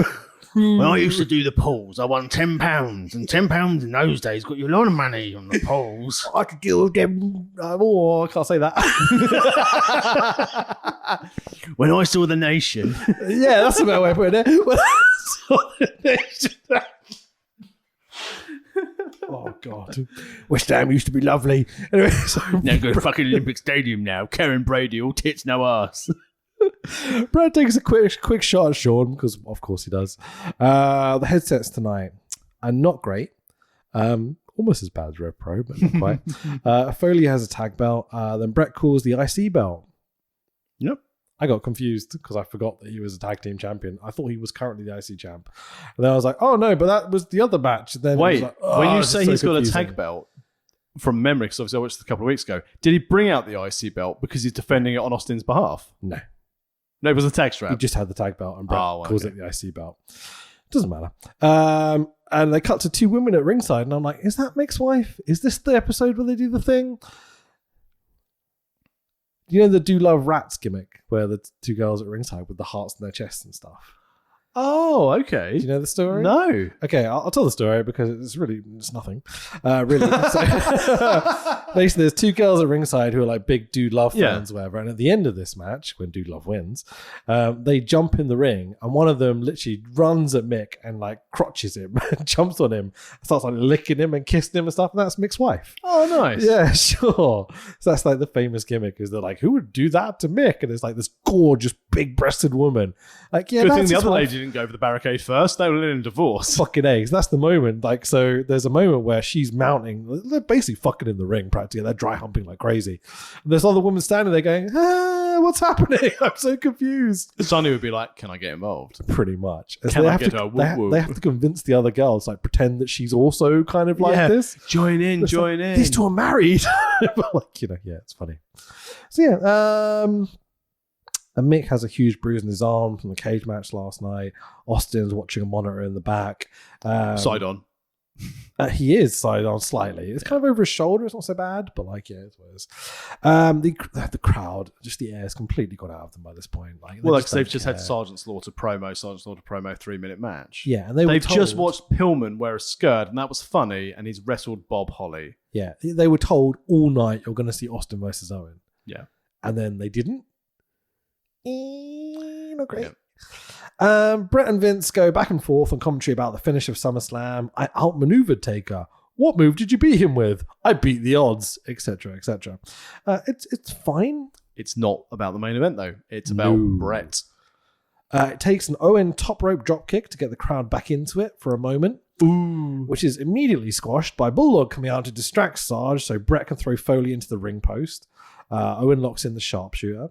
[SPEAKER 4] used to do the polls, I won £10, and £10 in those days got you a lot of money on the polls.
[SPEAKER 2] I had to deal with them. Oh, I can't say that.
[SPEAKER 4] When I saw the Nation.
[SPEAKER 2] Yeah, that's a better way of putting it. When I saw the Nation. Oh, God. West Ham used to be lovely. Anyway, so
[SPEAKER 4] now go to fucking Olympic Stadium now. Karen Brady, all tits, no arse.
[SPEAKER 2] Brad takes a quick shot at Sean, because of course he does. The headsets tonight are not great. Almost as bad as Rev Pro, but not quite. Foley has a tag belt. Then Brett calls the IC belt.
[SPEAKER 3] Yep.
[SPEAKER 2] I got confused because I forgot that he was a tag team champion. I thought he was currently the IC champ. And then I was like, oh no, but that was the other match. And then
[SPEAKER 3] wait,
[SPEAKER 2] like, oh,
[SPEAKER 3] when you say he's got a
[SPEAKER 2] confusing.
[SPEAKER 3] tag belt, from memory, because obviously I watched it a couple of weeks ago, did he bring out the IC belt because he's defending it on Austin's behalf?
[SPEAKER 2] No.
[SPEAKER 3] No, it was a tag strap.
[SPEAKER 2] He just had the tag belt and Brett calls
[SPEAKER 3] okay.
[SPEAKER 2] it the IC belt. Doesn't matter. And they cut to 2 women at ringside, and I'm like, is that Mick's wife? Is this the episode where they do the thing? You know the Do Love Rats gimmick, where the 2 girls at ringside with the hearts in their chests and stuff?
[SPEAKER 3] Oh, okay.
[SPEAKER 2] Do you know the story?
[SPEAKER 3] No.
[SPEAKER 2] Okay, I'll tell the story because it's nothing. Really. So, basically, there's 2 girls at ringside who are like big Dude Love fans or whatever. And at the end of this match, when Dude Love wins, they jump in the ring and one of them literally runs at Mick and like crotches him, jumps on him, starts like licking him and kissing him and stuff. And that's Mick's wife.
[SPEAKER 3] Oh, nice.
[SPEAKER 2] Yeah, sure. So that's like the famous gimmick is they're like, who would do that to Mick? And it's like this gorgeous, big-breasted woman. Like, yeah,
[SPEAKER 3] good
[SPEAKER 2] that's
[SPEAKER 3] thing the
[SPEAKER 2] his
[SPEAKER 3] other
[SPEAKER 2] wife.
[SPEAKER 3] lady didn't go over the barricade first. They were in a divorce.
[SPEAKER 2] Fucking eggs. That's the moment. Like, so there's a moment where she's mounting. They're basically fucking in the ring practically. They're dry humping like crazy. And there's other women standing there going, what's happening? I'm so confused.
[SPEAKER 3] Sonny would be like, can I get involved?
[SPEAKER 2] Pretty much.
[SPEAKER 3] Can I get a woo-woo?
[SPEAKER 2] They have to convince the other girls, like pretend that she's also kind of like this.
[SPEAKER 3] Join in.
[SPEAKER 2] These two are married. But like, it's funny. So and Mick has a huge bruise in his arm from the cage match last night. Austin's watching a monitor in the back.
[SPEAKER 3] Side on.
[SPEAKER 2] He is side on slightly. It's kind of over his shoulder. It's not so bad, but like, it's what it is. The crowd, just the air has completely got out of them by this point. Like,
[SPEAKER 3] they've just had Sergeant Slaughter promo 3-minute match.
[SPEAKER 2] Yeah, and
[SPEAKER 3] they've just watched Pillman wear a skirt, and that was funny, and he's wrestled Bob Holly.
[SPEAKER 2] Yeah, they were told all night you're going to see Austin versus Owen.
[SPEAKER 3] Yeah.
[SPEAKER 2] And then they didn't. Not great. Yeah. Brett and Vince go back and forth on commentary about the finish of SummerSlam. I outmaneuvered Taker. What move did you beat him with? I beat the odds, etc., etc. It's fine.
[SPEAKER 3] It's not about the main event though. It's about Brett.
[SPEAKER 2] It takes an Owen top rope drop kick to get the crowd back into it for a moment.
[SPEAKER 3] Ooh.
[SPEAKER 2] Which is immediately squashed by Bulldog coming out to distract Sarge so Brett can throw Foley into the ring post. Owen locks in the sharpshooter.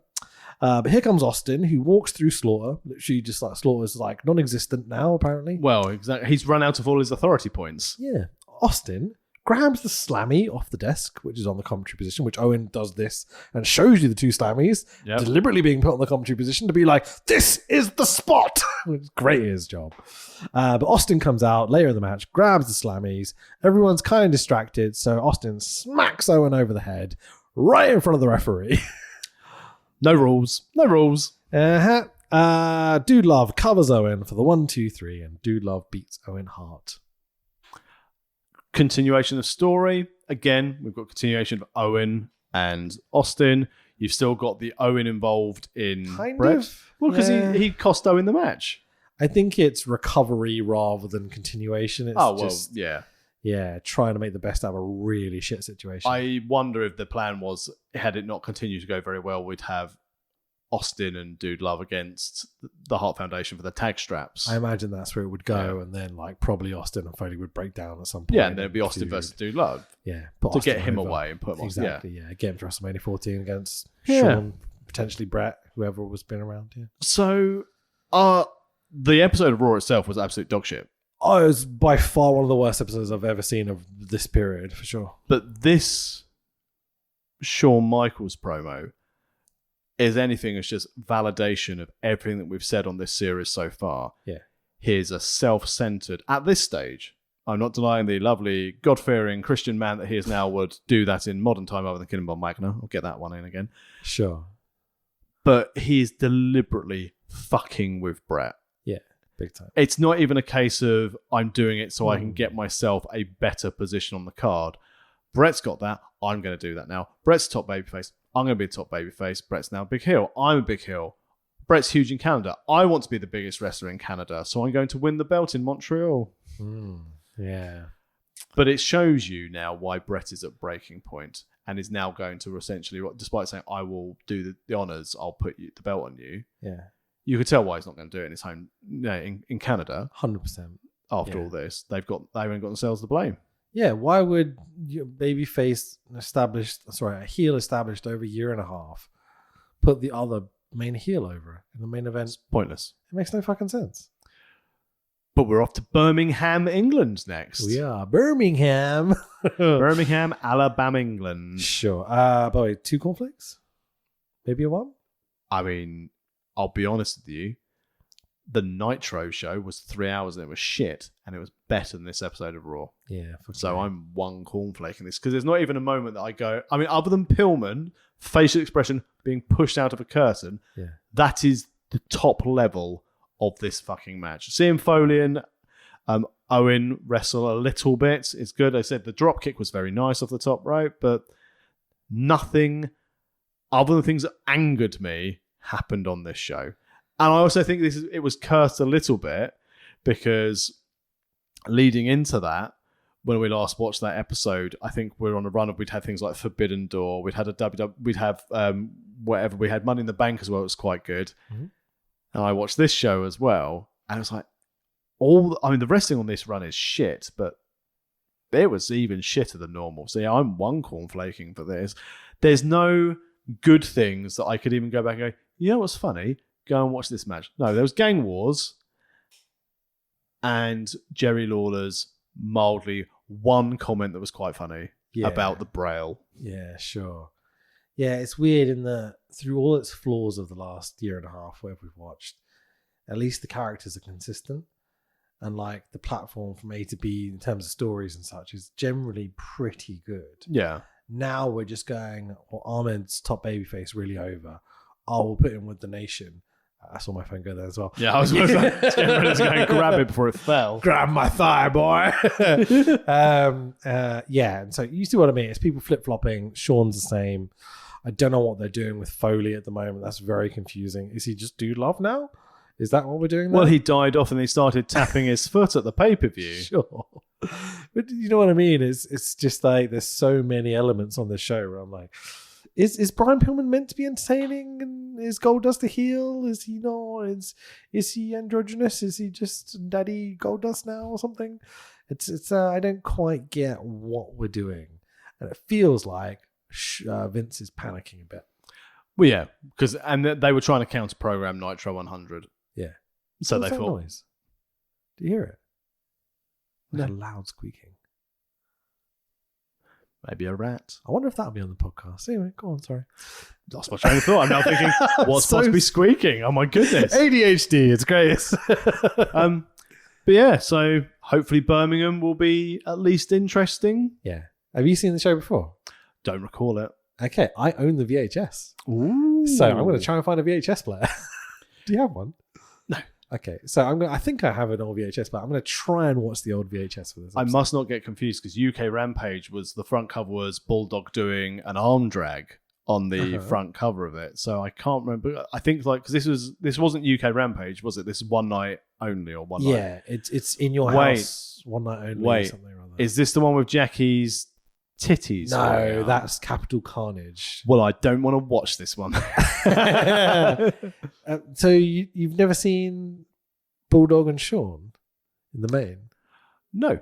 [SPEAKER 2] But here comes Austin, who walks through Slaughter. Literally just like Slaughter's like non-existent now, apparently.
[SPEAKER 3] Well, exactly. He's run out of all his authority points.
[SPEAKER 2] Yeah. Austin grabs the slammy off the desk, which is on the commentary position, which Owen does this and shows you the two slammies, deliberately being put on the commentary position to be like, this is the spot! It's great his job. But Austin comes out later in the match, grabs the slammies. Everyone's kind of distracted, so Austin smacks Owen over the head right in front of the referee.
[SPEAKER 3] No rules.
[SPEAKER 2] Dude Love covers Owen for the 1-2-3, and Dude Love beats Owen Hart.
[SPEAKER 3] Continuation of story. Again, we've got continuation of Owen and Austin. You've still got the Owen involved in Brett. Well, because he cost Owen the match.
[SPEAKER 2] I think it's recovery rather than continuation. It's Yeah, trying to make the best out of a really shit situation.
[SPEAKER 3] I wonder if the plan was, had it not continued to go very well, we'd have Austin and Dude Love against the Hart Foundation for the tag straps.
[SPEAKER 2] I imagine that's where it would go, and then like probably Austin and Foley would break down at some point.
[SPEAKER 3] Yeah, and then it'd be Austin versus Dude Love.
[SPEAKER 2] Yeah,
[SPEAKER 3] to
[SPEAKER 2] Austin
[SPEAKER 3] get him
[SPEAKER 2] over.
[SPEAKER 3] away and put him
[SPEAKER 2] exactly.
[SPEAKER 3] on.
[SPEAKER 2] Yeah, get him to WrestleMania 14 against Shawn, potentially Brett, whoever was been around. Yeah.
[SPEAKER 3] So, the episode of Raw itself was absolute dog shit.
[SPEAKER 2] Oh, it was by far one of the worst episodes I've ever seen of this period, for sure.
[SPEAKER 3] But this Shawn Michaels promo is anything as just validation of everything that we've said on this series so far.
[SPEAKER 2] Yeah.
[SPEAKER 3] Here's a self-centered, at this stage, I'm not denying the lovely, God-fearing Christian man that he is now would do that in modern time other than Cannonball Magna. I'll get that one in again.
[SPEAKER 2] Sure.
[SPEAKER 3] But he is deliberately fucking with Brett.
[SPEAKER 2] Yeah, big time.
[SPEAKER 3] It's not even a case of I'm doing it so I can get myself a better position on the card. Brett's got that. I'm going to do that now. Brett's top babyface. I'm going to be a top babyface. Brett's now a big heel. I'm a big heel. Brett's huge in Canada. I want to be the biggest wrestler in Canada, so I'm going to win the belt in Montreal.
[SPEAKER 2] Yeah.
[SPEAKER 3] But it shows you now why Brett is at breaking point and is now going to essentially, despite saying, I will do the honours, I'll put the belt on you.
[SPEAKER 2] Yeah.
[SPEAKER 3] You could tell why he's not going to do it in his home, in Canada.
[SPEAKER 2] 100%.
[SPEAKER 3] After all this, they've only got themselves to blame.
[SPEAKER 2] Yeah, why would your babyface a heel established over a year and a half, put the other main heel over in the main event?
[SPEAKER 3] It's pointless.
[SPEAKER 2] It makes no fucking sense.
[SPEAKER 3] But we're off to Birmingham, England next.
[SPEAKER 2] We are Birmingham.
[SPEAKER 3] Birmingham, Alabama, England.
[SPEAKER 2] Sure. By the way, 2 cornflakes? Maybe a 1?
[SPEAKER 3] I mean, I'll be honest with you. The Nitro show was 3 hours and it was shit, and it was better than this episode of Raw.
[SPEAKER 2] Yeah.
[SPEAKER 3] So I'm 1 cornflake in this, because there's not even a moment that I go, I mean, other than Pillman, facial expression being pushed out of a curtain, that is the top level of this fucking match. Seeing Foley and Owen wrestle a little bit is good. I said the drop kick was very nice off the top rope, but nothing other than things that angered me happened on this show. And I also think it was cursed a little bit, because leading into that, when we last watched that episode, I think we're on a run of, we'd had things like Forbidden Door, we'd had we'd have whatever, we had Money in the Bank as well. It was quite good. Mm-hmm. And I watched this show as well, and it was like, the wrestling on this run is shit, but it was even shitter than normal. So yeah, I'm 1 cornflaking for this. There's no good things that I could even go back and go, you know what's funny? Go and watch this match. No, there was Gang Wars and Jerry Lawler's mildly one comment that was quite funny about the Braille.
[SPEAKER 2] Yeah, sure. Yeah, it's weird in that through all its flaws of the last year and a half, whatever we've watched, at least the characters are consistent. And like the platform from A to B in terms of stories and such is generally pretty good.
[SPEAKER 3] Yeah.
[SPEAKER 2] Now we're just going, well, Ahmed's top babyface really over. Oh, we'll put him with the Nation. I saw my phone go there as well.
[SPEAKER 3] Yeah, I was going to go and grab it before it fell.
[SPEAKER 2] Grab my thigh, boy. Yeah, and so you see what I mean. It's people flip-flopping. Sean's the same. I don't know what they're doing with Foley at the moment. That's very confusing. Is he just Dude Love now? Is that what we're doing now?
[SPEAKER 3] Well, he died off and he started tapping his foot at the pay-per-view.
[SPEAKER 2] Sure. But you know what I mean? It's just like there's so many elements on this show where I'm like, is Brian Pillman meant to be entertaining? And is Goldust a heel? Is he not? Is he androgynous? Is he just Daddy Goldust now or something? It's I don't quite get what we're doing. And it feels like Vince is panicking a bit.
[SPEAKER 3] Well, yeah, because they were trying to counter-program Nitro 100.
[SPEAKER 2] Yeah.
[SPEAKER 3] So
[SPEAKER 2] What's
[SPEAKER 3] they
[SPEAKER 2] that
[SPEAKER 3] thought.
[SPEAKER 2] noise? Do you hear it? Like
[SPEAKER 3] No.
[SPEAKER 2] a loud squeaking.
[SPEAKER 3] Maybe a rat.
[SPEAKER 2] I wonder if that'll be on the podcast. Anyway, go on, sorry.
[SPEAKER 3] Lost my train of thought. I'm now thinking, what's
[SPEAKER 2] So-
[SPEAKER 3] supposed to be squeaking? Oh my goodness.
[SPEAKER 2] ADHD, it's great.
[SPEAKER 3] But yeah, so hopefully Birmingham will be at least interesting.
[SPEAKER 2] Yeah. Have you seen the show before?
[SPEAKER 3] Don't recall it.
[SPEAKER 2] Okay, I own the VHS.
[SPEAKER 3] Ooh.
[SPEAKER 2] So I'm going to try and find a VHS player. Do you have one?
[SPEAKER 3] No.
[SPEAKER 2] Okay, so I think I have an old VHS player. I'm going to try and watch the old VHS for this
[SPEAKER 3] I
[SPEAKER 2] episode.
[SPEAKER 3] must not get confused because UK Rampage was the front cover was Bulldog doing an arm drag on the front cover of it. So I can't remember. I think like because this wasn't UK Rampage, was it? This is one night only or one night.
[SPEAKER 2] Yeah, it's in your
[SPEAKER 3] Wait.
[SPEAKER 2] house one night only or
[SPEAKER 3] Wait,
[SPEAKER 2] something or other.
[SPEAKER 3] is this the one with Jackie's titties?
[SPEAKER 2] No, that's Capital Carnage.
[SPEAKER 3] Well, I don't want to watch this one.
[SPEAKER 2] So you've never seen Bulldog and Sean in the main?
[SPEAKER 3] No.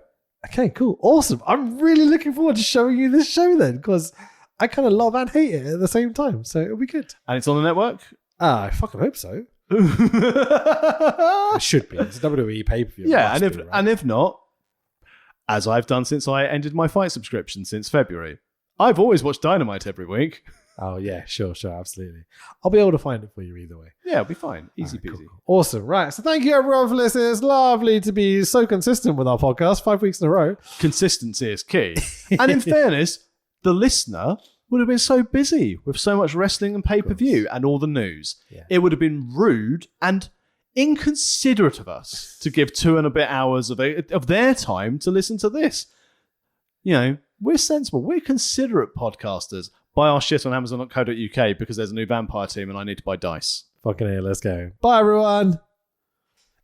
[SPEAKER 2] Okay, cool. Awesome. I'm really looking forward to showing you this show then, because I kind of love and hate it at the same time. So it'll be good.
[SPEAKER 3] And it's on the network?
[SPEAKER 2] I fucking hope so. It should be. It's a WWE pay-per-view. It
[SPEAKER 3] Yeah,
[SPEAKER 2] must be, right?
[SPEAKER 3] and if not, as I've done since I ended my Fight subscription since February, I've always watched Dynamite every week.
[SPEAKER 2] Oh, yeah, sure, absolutely. I'll be able to find it for you either way.
[SPEAKER 3] Yeah, it'll be fine. Easy
[SPEAKER 2] All right,
[SPEAKER 3] peasy.
[SPEAKER 2] cool. Awesome. Right. So thank you everyone for listening. It's lovely to be so consistent with our podcast 5 weeks in a row.
[SPEAKER 3] Consistency is key. And in fairness, the listener would have been so busy with so much wrestling and pay-per-view and all the news.
[SPEAKER 2] Yeah.
[SPEAKER 3] It would have been rude and inconsiderate of us to give 2 and a bit hours of their time to listen to this. You know, we're sensible. We're considerate podcasters. Buy our shit on Amazon.co.uk because there's a new vampire team and I need to buy dice.
[SPEAKER 2] Fucking hell, let's go. Bye, everyone.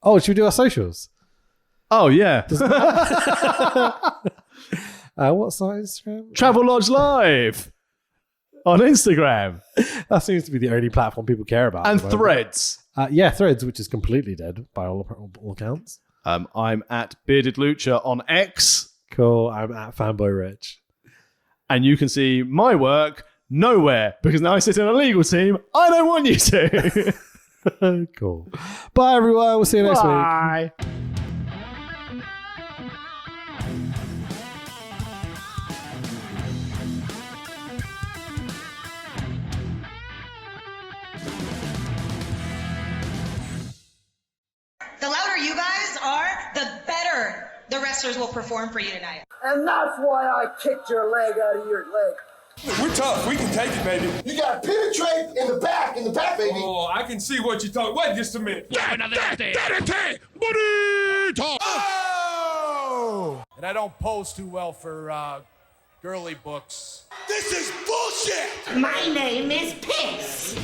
[SPEAKER 2] Oh, should we do our socials?
[SPEAKER 3] Oh, yeah.
[SPEAKER 2] What's our Instagram?
[SPEAKER 3] Travel Lodge Live on Instagram.
[SPEAKER 2] That seems to be the only platform people care about.
[SPEAKER 3] And
[SPEAKER 2] at the moment.
[SPEAKER 3] Threads.
[SPEAKER 2] Yeah, Threads, which is completely dead by all accounts.
[SPEAKER 3] I'm at Bearded Lucha on X.
[SPEAKER 2] Cool. I'm at Fanboy Rich.
[SPEAKER 3] And you can see my work nowhere because now I sit in a legal team. I don't want you to.
[SPEAKER 2] Cool. Bye, everyone. We'll see you next week.
[SPEAKER 3] Bye.
[SPEAKER 6] The louder you guys are, the better the wrestlers will perform for you tonight.
[SPEAKER 7] And that's why I kicked your leg out of your leg.
[SPEAKER 8] We're tough. We can take it, baby.
[SPEAKER 7] You gotta penetrate in the back, baby.
[SPEAKER 8] Oh, I can see what you're talking. Wait just a minute. Oh! And I don't pose too well for girly books.
[SPEAKER 5] This is bullshit!
[SPEAKER 6] My name is Piss.